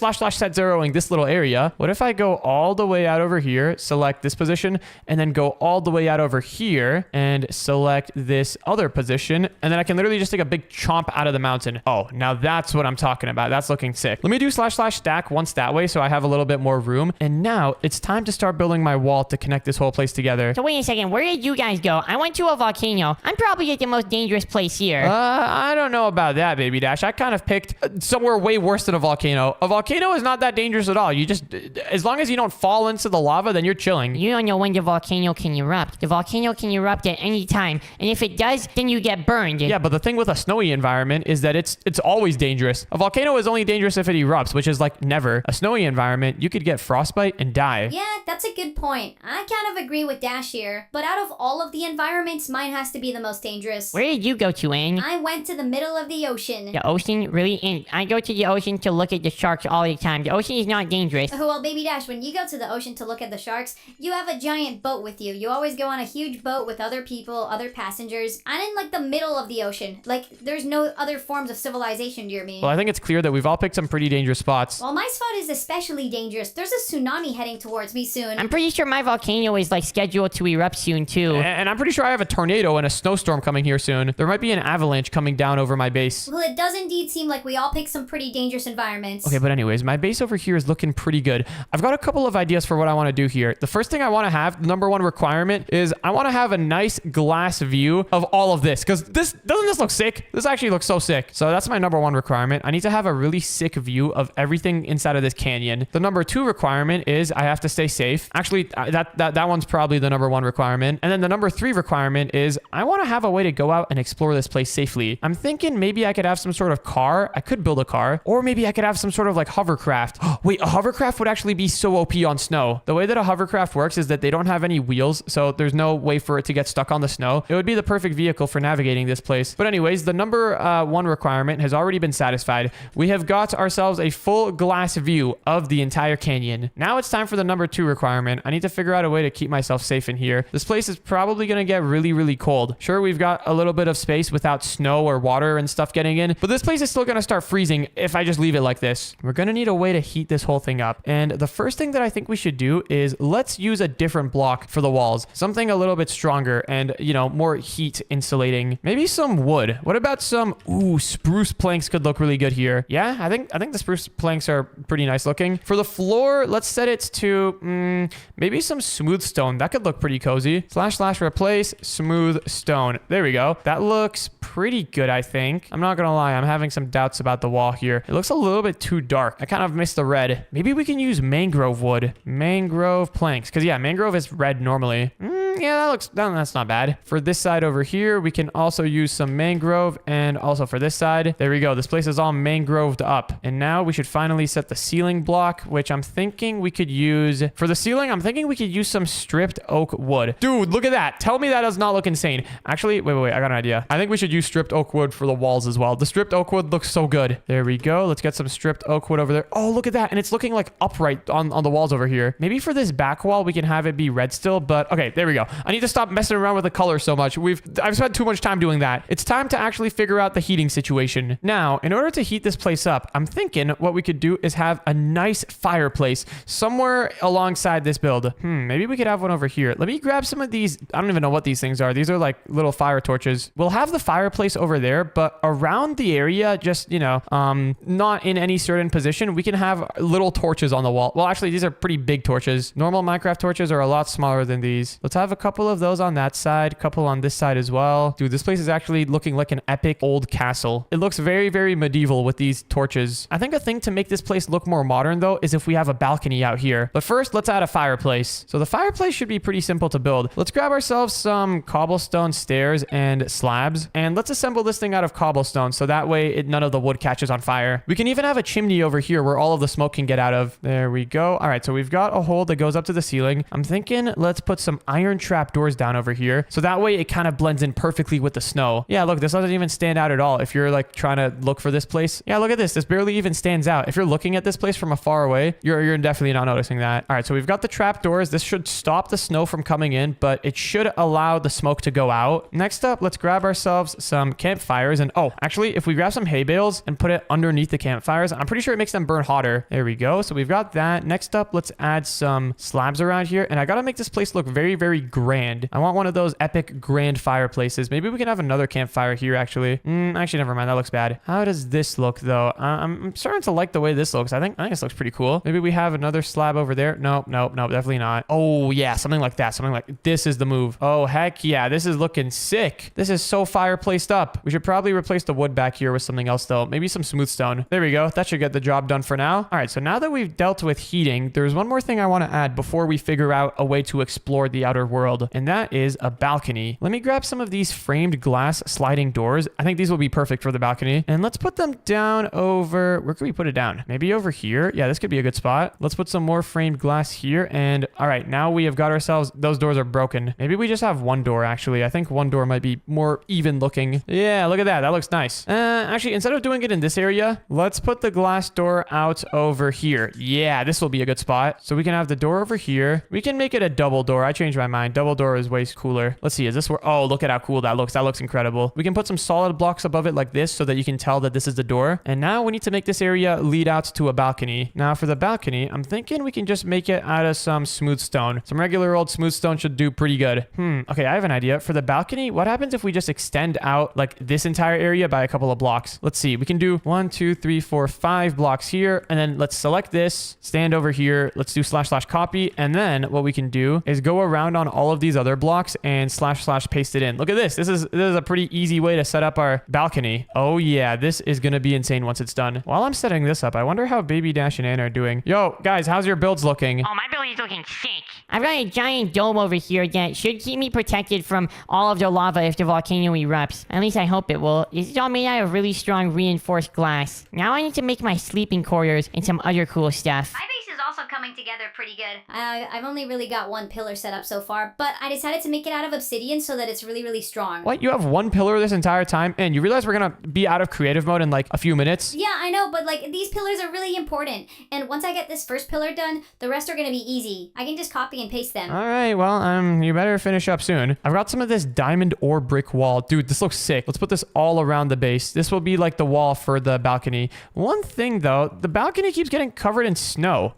//set 0ing this little area, what if I go all the way out over here, select this position, and then go all the way out over here and select this other position, and then I can literally just take a big chomp out of the mountain. Oh, now that's what I'm talking about. That's looking sick. Let me do //stack once that way so I have a little bit more room. And now it's time to start building my wall to connect this whole place together. So wait a second, where did you guys go? I went to a volcano. I'm probably at the most dangerous place here. I don't know about that, Baby Dash. I kind of picked somewhere way worse than a volcano. A volcano is not that dangerous at all. You just, as long as you don't fall into the lava, then you're chilling. You don't know when the volcano can erupt. The volcano can erupt at any time, and if it does, then you get burned. Yeah, but the thing with a snowy environment is that it's always dangerous. A volcano is only dangerous if it erupts, which is like never. A snowy environment, you could get frostbite and die. Yeah, that's a good point. I kind of agree with Dash here, but out of all of the environments, mine has to be the most dangerous. Where did you go to, Anne? I went to the middle of the ocean. The ocean? Really? And I go to the ocean to look at the sharks all the time. The ocean is not dangerous. Well, Baby Dash, when you go to the ocean to look at the sharks, you have a giant boat with you. You always go on a huge boat with other people, other passengers. I'm in like the middle of the ocean. Like, there's no other forms of civilization near me. Well, I think it's clear that we've all picked some pretty dangerous spots. Well, my spot is especially dangerous. There's a tsunami heading towards me soon. I'm pretty sure my volcano is like scheduled to erupt soon too. And I'm pretty sure I have a tornado and a snowstorm coming here soon. There might be an avalanche coming down over my base. Well, it does indeed seem like we all picked some pretty dangerous environments. Okay, but anyways, my base over here is looking pretty good. I've got a couple of ideas for what I want to do here. The first thing I want to have, the number one requirement, is I want to have a nice glass view of all of this. Because doesn't this look sick? This actually looks so sick. So that's my number one requirement. I need to have a really sick view of everything inside of this canyon. The number two requirement is I have to stay safe. Actually, that one's probably the number one requirement. And then the number three requirement is I want to have a way to go out and explore this place safely. I'm thinking maybe I could have some sort of car. I could build a car. Or maybe I could have some sort of like hovercraft. Wait, a hovercraft would actually be so OP on snow. The way that a hovercraft works is that they don't have any wheels, so there's no way for it to get stuck on the snow. It would be the perfect vehicle for navigating this place. But anyways, the number one requirement has already been satisfied. We have got ourselves a full glass view of the entire canyon. Now it's time for the number two requirement. I need to figure out a way to keep myself safe in here. This place is probably going to get really, really cold. Sure, we've got a little bit of space without snow or water and stuff getting in, but this place is still going to start freezing if I just leave it like this. We're going to need a way to heat this whole thing up. And the first thing that I think we should do is let's use a different block for the walls. Something a little bit stronger and, you know, more heat insulating. Maybe some wood. What about some, spruce planks could look really good here. Yeah, I think the spruce planks are pretty nice looking. For the floor, let's set it to maybe some smooth stone. That could look pretty cozy. / replace smooth stone. There we go. That looks pretty good, I think. I'm not gonna lie, I'm having some doubts about the wall here. It looks a little bit too dark. I kind of missed the red. Maybe we can use mangrove wood. Mangrove planks. Because yeah, mangrove is red normally. Yeah, that's not bad. For this side over here, we can also use some mangrove, and also for this side, there we go. This place is all mangroved up. And now we should finally set the ceiling block, which I'm thinking we could use for the ceiling. I'm thinking we could use some stripped oak wood. Dude, look at that. Tell me that does not look insane. Actually, wait. I got an idea. I think we should use stripped oak wood for the walls as well. The stripped oak wood looks so good. There we go. Let's get some stripped oak wood over there. Oh, look at that. And it's looking like upright on the walls over here. Maybe for this back wall, we can have it be red still, but okay, there we go. I need to stop messing around with the color so much. I've spent too much time doing that. It's time to actually figure out the heating situation. Now, in order to heat this place up, I'm thinking what we could do is have a nice fireplace somewhere alongside this build. Maybe we could have one over here. Let me grab some of these. I don't even know what these things are. These are like little fire torches. We'll have the fireplace over there, but around the area, just, you know, not in any certain position, we can have little torches on the wall. Well, actually, these are pretty big torches. Normal Minecraft torches are a lot smaller than these. Let's have a couple of those on that side, couple on this side as well. Dude, this place is actually looking like an epic old castle. It looks very, very medieval with these torches. I think a thing to make this place look more modern, though, is if we have a balcony out here. But first, let's add a fireplace. So the fireplace should be pretty simple to build. Let's grab ourselves some cobblestone stairs and slabs, and let's assemble this thing out of cobblestone so that way none of the wood catches on fire. We can even have a chimney over here where all of the smoke can get out of. There we go. All right, so we've got a hole that goes up to the ceiling. I'm thinking let's put some iron trap doors down over here so that way it kind of blends in perfectly with the snow. Yeah, look, this doesn't even stand out at all. If you're like trying to look for this place, yeah, look at this. This barely even stands out. If you're looking at this place from afar away, you're definitely not noticing that. All right, so we've got the trap doors. This should stop the snow from coming in, but it should allow the smoke to go out. Next up, let's grab ourselves some campfires. And oh, actually, if we grab some hay bales and put it underneath the campfires, I'm pretty sure it makes them burn hotter. There we go. So we've got that. Next up, let's add some slabs around here. And I gotta make this place look very, very grand. I want one of those epic grand fireplaces. Maybe we can have another campfire here, actually. Actually, never mind. That looks bad. How does this look, though? I'm starting to like the way this looks. I think this looks pretty cool. Maybe we have another slab over there. Nope, definitely not. Oh, yeah, something like that. Something like this is the move. Oh, heck yeah. This is looking sick. This is so fireplaced up. We should probably replace the wood back here with something else, though. Maybe some smooth stone. There we go. That should get the job done for now. All right, so now that we've dealt with heating, there's one more thing I want to add before we figure out a way to explore the outer world, and that is a balcony. Let me grab some of these framed glass sliding doors. I think these will be perfect for the balcony. And let's put them down over... Where can we put it down? Maybe over here? Yeah, this could be a good spot. Let's put some more framed glass here. And all right, now we have got ourselves... Those doors are broken. Maybe we just have one door, actually. I think one door might be more even looking. Yeah, look at that. That looks nice. Actually, instead of doing it in this area, let's put the glass door out over here. Yeah, this will be a good spot. So we can have the door over here. We can make it a double door. I changed my mind. fine. Double door is way cooler. Let's see. Is this where... Oh, look at how cool that looks. That looks incredible. We can put some solid blocks above it like this so that you can tell that this is the door. And now we need to make this area lead out to a balcony. Now for the balcony, I'm thinking we can just make it out of some smooth stone. Some regular old smooth stone should do pretty good. Okay, I have an idea. For the balcony, what happens if we just extend out like this entire area by a couple of blocks? Let's see. We can do 1, 2, 3, 4, 5 blocks here. And then let's select this, stand over here. Let's do / copy. And then what we can do is go around on all of these other blocks and / paste it in. Look at this. This is a pretty easy way to set up our balcony. Oh yeah, this is going to be insane once it's done. While I'm setting this up, I wonder how Baby Dash and Anna are doing. Yo, guys, how's your builds looking? Oh, my building's looking sick. I've got a giant dome over here that should keep me protected from all of the lava if the volcano erupts. At least I hope it will. This is all made out of really strong reinforced glass. Now I need to make my sleeping quarters and some other cool stuff. My base is also coming together pretty good. I've only really got one pillar set up so far, but I decided to make it out of obsidian so that it's really, really strong. What? You have one pillar this entire time? And you realize we're going to be out of creative mode in like a few minutes? Yeah, I know, but like these pillars are really important. And once I get this first pillar done, the rest are going to be easy. I can just copy and paste them. All right, well, you better finish up soon. I've got some of this diamond ore brick wall. Dude, this looks sick. Let's put this all around the base. This will be like the wall for the balcony. One thing though, the balcony keeps getting covered in snow.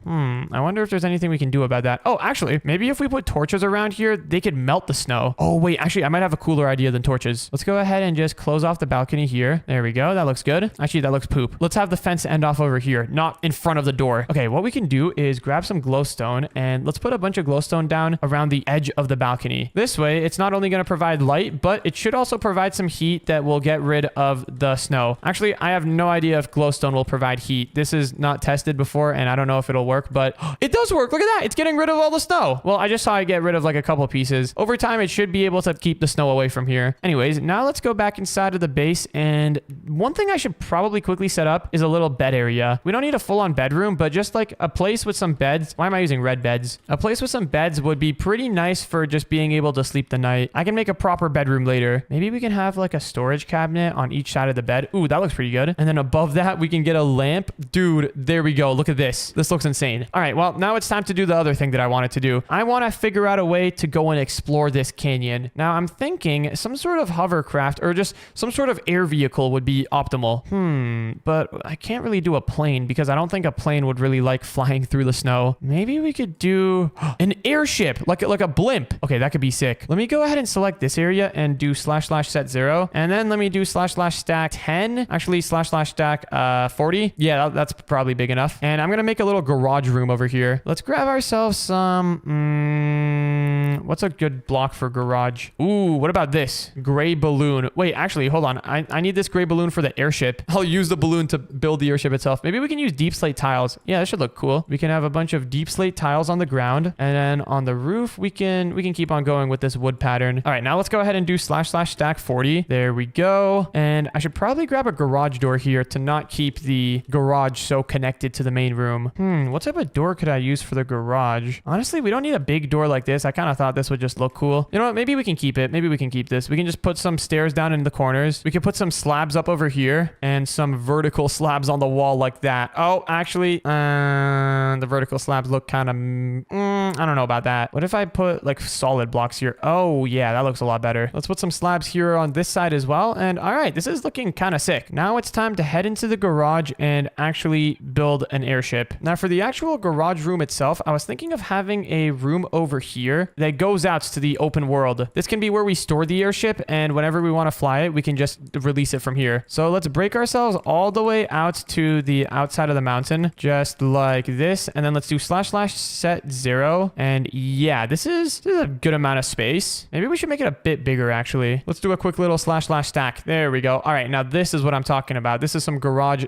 I wonder if there's anything we can do about that. Oh, actually, maybe if we put torches around here, they could melt the snow. Oh, wait, actually, I might have a cooler idea than torches. Let's go ahead and just close off the balcony here. There we go. That looks good. Actually, that looks poop. Let's have the fence end off over here, not in front of the door. Okay, what we can do is grab some glowstone and let's put a bunch of glowstone down around the edge of the balcony. This way, it's not only going to provide light, but it should also provide some heat that will get rid of the snow. Actually, I have no idea if glowstone will provide heat. This is not tested before, and I don't know if it'll work, but it does work. Look at that. It's getting rid of all the snow. Well, I just saw it get rid of like a couple pieces. Over time, it should be able to keep the snow away from here. Anyways, now let's go back inside of the base, and one thing I should probably quickly set up is a little bed area. We don't need a full-on bedroom, but just like a place with some beds. Why am I using red beds? A place with some beds would be pretty nice for just being able to sleep the night. I can make a proper bedroom later. Maybe we can have like a storage cabinet on each side of the bed. Ooh, that looks pretty good. And then above that, we can get a lamp. Dude, there we go. Look at this. This looks insane. All right, well, now it's time to do the other thing that I wanted to do. I want to figure out a way to go and explore this canyon. Now, I'm thinking some sort of hovercraft or just some sort of air vehicle would be optimal. But I can't really do a plane because I don't think a plane would really like flying through the snow. Maybe we could do an airship, like a blimp. Okay, that could be sick. Let me go ahead and select this area and do / set 0. And then let me do / stack 10. Actually, / stack 40. Yeah, that's probably big enough. And I'm going to make a little garage room over here. Let's grab ourselves some... what's a good block for garage? Ooh, what about this? Gray balloon. Wait, actually, hold on. I need this gray balloon for the airship. I'll use the balloon to build the airship itself. Maybe we can use deep slate tiles. Yeah, that should look cool. We can have a bunch of deep slate tiles on the ground. And then on the roof, we can keep on going with this wood pattern. All right, now let's go ahead and do / stack 40. There we go. And I should probably grab a garage door here to not keep the garage so connected to the main room. What type of door could I use for the garage? Honestly, we don't need a big door like this. I kind of thought this would just look cool. You know what? Maybe we can keep it. Maybe we can keep this. We can just put some stairs down in the corners. We could put some slabs up over here and some vertical slabs on the wall like that. Oh, actually, the vertical slabs look kind of... I don't know about that. What if I put like solid blocks here? Oh, yeah, that looks a lot better. Let's put some slabs here on this side as well. And all right, this is looking kind of sick. Now it's time to head into the garage and actually build an airship. Now for the actual garage room itself, I was thinking of having a room over here that goes out to the open world. This can be where we store the airship, and whenever we want to fly it, we can just release it from here. So let's break ourselves all the way out to the outside of the mountain, just like this. And then let's do / set 0. And yeah, this is a good amount of space. Maybe we should make it a bit bigger, actually. Let's do a quick little / stack. There we go. All right, now this is what I'm talking about. This is some garage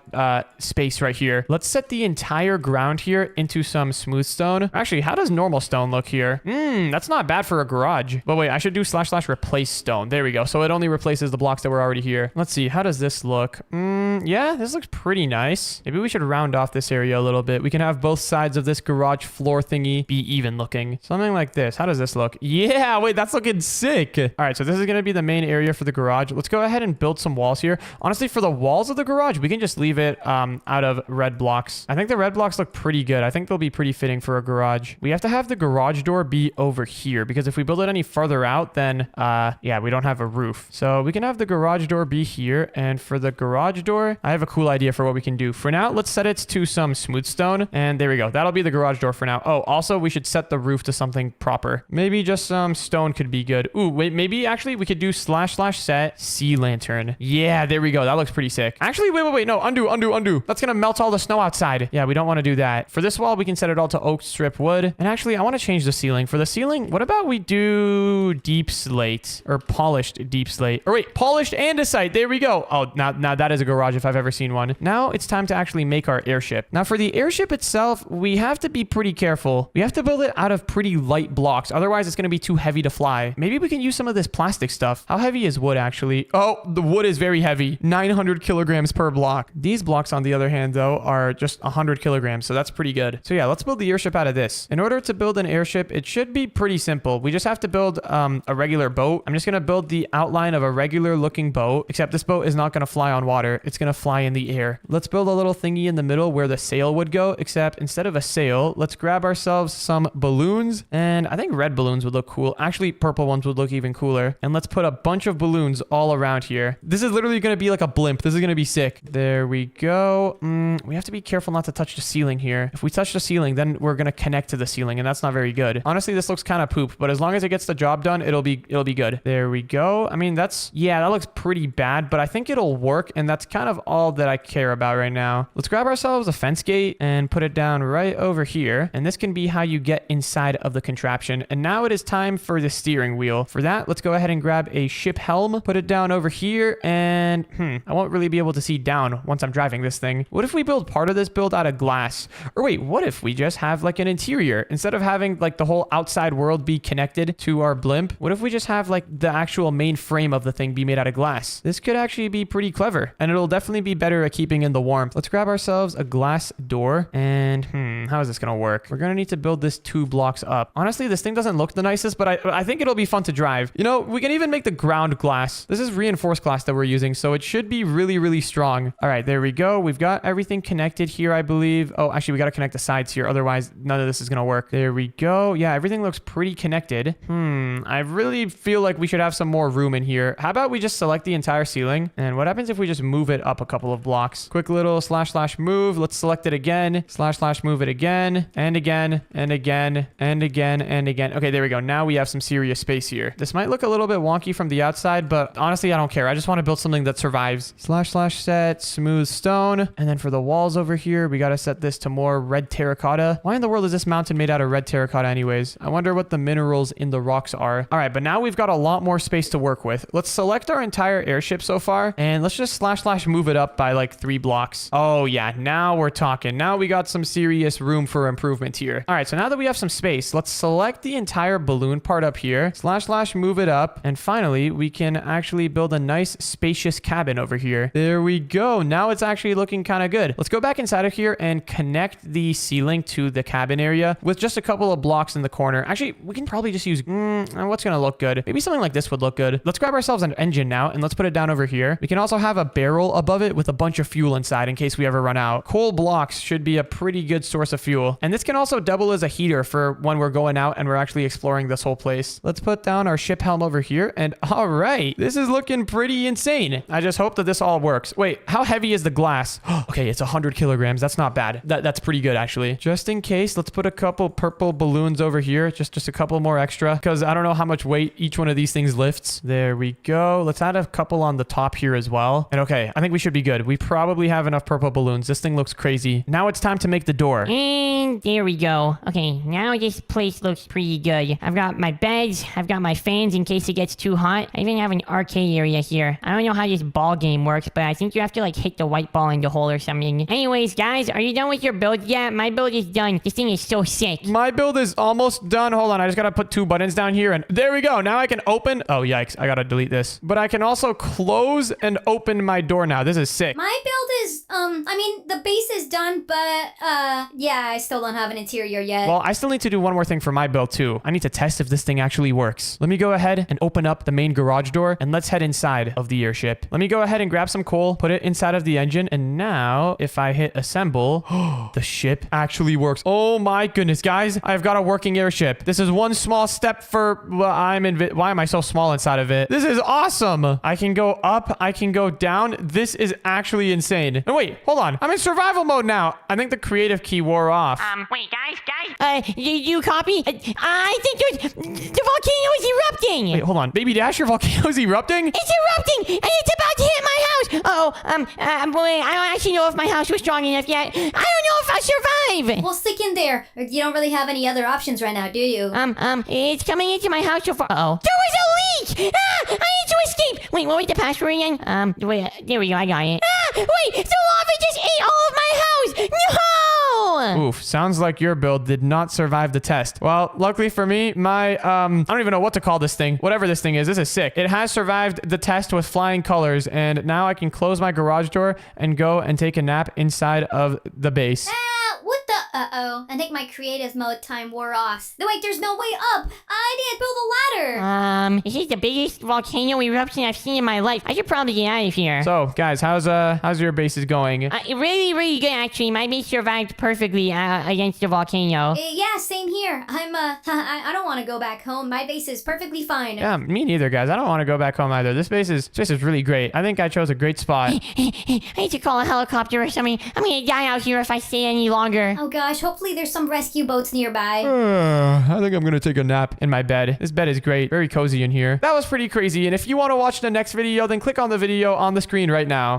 space right here. Let's set the entire ground here into some smooth stone. Actually, how does normal stone look here? That's not bad for a garage. But wait, I should do / replace stone. There we go. So it only replaces the blocks that were already here. Let's see. How does this look? Yeah, this looks pretty nice. Maybe we should round off this area a little bit. We can have both sides of this garage floor thingy be even looking. Something like this. How does this look? Yeah, wait, that's looking sick. All right, so this is going to be the main area for the garage. Let's go ahead and build some walls here. Honestly, for the walls of the garage, we can just leave it out of red blocks. I think the red blocks look pretty good. I think they'll be pretty fitting for a garage. We have to have the garage door be over here because if we build it any further out, then yeah, we don't have a roof. So we can have the garage door be here. And for the garage door, I have a cool idea for what we can do. For now, let's set it to some smooth stone. And there we go. That'll be the garage door for now. Oh, also, we should set the roof to something proper. Maybe just some stone could be good. Ooh, wait, maybe actually we could do / set sea lantern. Yeah, there we go. That looks pretty sick. Actually, wait. No, undo. That's gonna melt all the snow outside. Yeah, we don't want to do that. For this wall, we can set it all to oak strip wood. And actually, I want to change the ceiling. For the ceiling, what about we do deep slate or polished deep slate? Or wait, polished andesite. There we go. Oh, now that is a garage if I've ever seen one. Now it's time to actually make our airship. Now for the airship itself, we have to be pretty careful. We have to build it out of pretty light blocks. Otherwise, it's going to be too heavy to fly. Maybe we can use some of this plastic stuff. How heavy is wood actually? Oh, the wood is very heavy. 900 kilograms per block. These blocks, on the other hand, though, are just 100 kilograms. So that's pretty good. So yeah, let's build the airship out of this. In order to build an airship, it should be pretty simple. We just have to build a regular boat. I'm just going to build the outline of a regular looking boat, except this boat is not going to fly on water. It's going to fly in the air. Let's build a little thingy in the middle where the sail would go, except instead of a sail, let's grab ourselves some balloons. And I think red balloons would look cool. Actually, purple ones would look even cooler. And let's put a bunch of balloons all around here. This is literally going to be like a blimp. This is going to be sick. There we go. We have to be careful not to touch the ceiling here. If we touch the ceiling, then we're going to connect to the ceiling, and that's not very good. Honestly, this looks kind of poop, but as long as it gets the job done, it'll be good. There we go. I mean, yeah, that looks pretty bad, but I think it'll work, and that's kind of all that I care about right now. Let's grab ourselves a fence gate and put it down right over here, and this can be how you get inside of the contraption. And now it is time for the steering wheel. For that, let's go ahead and grab a ship helm, put it down over here, and I won't really be able to see down once I'm driving this thing. What if we build part of this build out of glass? Or wait, what if we just have like an interior? Instead of having like the whole outside world be connected to our blimp, what if we just have like the actual main frame of the thing be made out of glass? This could actually be pretty clever, and it'll definitely be better at keeping in the warmth. Let's grab ourselves a glass door, and how is this gonna work? We're gonna need to build this 2 blocks up. Honestly, this thing doesn't look the nicest, but I think it'll be fun to drive. You know, we can even make the ground glass. This is reinforced glass that we're using, so it should be really, really strong. All right, there we go. We've got everything connected here, I believe. Oh, actually, we gotta connect the sides here. Otherwise, none of this is gonna work. There we go. Yeah, everything looks pretty connected. I really feel like we should have some more room in here. How about we just select the entire ceiling? And what happens if we just move it up a couple of blocks? Quick little / move. Let's select it again. / move it again. And again. And again. And again. And again. Okay, there we go. Now we have some serious space here. This might look a little bit wonky from the outside, but honestly, I don't care. I just want to build something that survives. / set smooth stone. And then for the walls over here, we got to set this to more red terracotta. Why in the world is this mountain made out of red terracotta anyways? I wonder what the minerals in the rocks are. All right, but now we've got a lot more space to work with. Let's select our entire airship so far, and let's just / move it up by like 3 blocks. Oh yeah, now we're talking. Now we got some serious room for improvement here. All right, so now that we have some space, let's select the entire balloon part up here, / move it up, and finally, we can actually build a nice spacious cabin over here. There we go. Now it's actually looking kind of good. Let's go back inside of here and connect the ceiling to the cabin area with just a couple of blocks in the corner. Actually, we can probably just use, what's going to look good? Maybe something like this would look good. Let's grab ourselves an engine now, and let's put it down over here. We can also have a barrel above it with a bunch of fuel inside in case we ever run out. Coal blocks should be a pretty good source of fuel. And this can also double as a heater for when we're going out and we're actually exploring this whole place. Let's put down our ship helm over here, and all right, this is looking pretty insane. I just hope that this all works. Wait, how heavy is the glass? Okay, it's 100 kilograms. That's not bad. That's pretty good, actually. Just in case, let's put a couple purple balloons over here. Just a couple more extra, because I don't know how much weight each one of these things lifts. There we go. Let's add a couple on the top here as well. And okay, I think we should be good. We probably have enough purple balloons. This thing looks crazy. Now it's time to make the door. And there we go. Okay, now this place looks pretty good. I've got my beds. I've got my fans in case it gets too hot. I even have an arcade area here. I don't know how this ball game works, but I think you have to like hit the white ball in the hole or something. Anyways, guys, are you done with your build yet? My build is done. This thing is so sick. My build is almost done. Hold on. I just got to put 2 buttons down here, and there we go. Now I can open. Oh, yikes. I got to delete this. But I can also close and open my door now. This is sick. My build is, I mean, the base is done, but, yeah, I still don't have an interior yet. Well, I I still need to do one more thing for my build too. I need to test if this thing actually works. Let me go ahead and open up the main garage door and let's head inside of the airship. Let me go ahead and grab some coal, put it inside of the engine, and now if I hit assemble, the ship actually works. Oh my goodness, guys, I've got a working airship. This is one small step for, well, why am I so small inside of it? This is awesome. I can go up, I can go down. This is actually insane. No, wait, hold on. I'm in survival mode now. I think the creative key wore off. Wait, guys. You copy? I think the volcano is erupting. Wait, hold on. Baby Dash, your volcano's erupting? It's erupting, and it's about to hit my house. Wait, I don't actually know if my house was strong enough yet. I don't know if I'll survive. Well, stick in there. You don't really have any other options right now, do you? It's coming into my house so far. Uh-oh. There was a leak! I need to escape! Wait, what was the password again? Wait, there we go, I got it. Wait, the lava just ate all of my house! No! Oof, sounds like your build did not survive the test. Well, luckily for me, my, I don't even know what to call this thing. Whatever this thing is, this is sick. It has survived the test with flying colors, and now I can close my garage door and go and take a nap inside of the base. What the? Uh-oh. I think my creative mode time wore off. No, wait, there's no way up. I didn't build a ladder. This is the biggest volcano eruption I've seen in my life. I should probably get out of here. So, guys, how's your bases going? Really, really good, actually. My base survived perfectly against the volcano. Yeah, same here. I don't want to go back home. My base is perfectly fine. Yeah, me neither, guys. I don't want to go back home either. This base is really great. I think I chose a great spot. I need to call a helicopter or something. I'm gonna die out here if I stay any longer. Oh gosh, hopefully there's some rescue boats nearby. I think I'm gonna take a nap in my bed. This bed is great. Very cozy in here. That was pretty crazy. And if you want to watch the next video, then click on the video on the screen right now.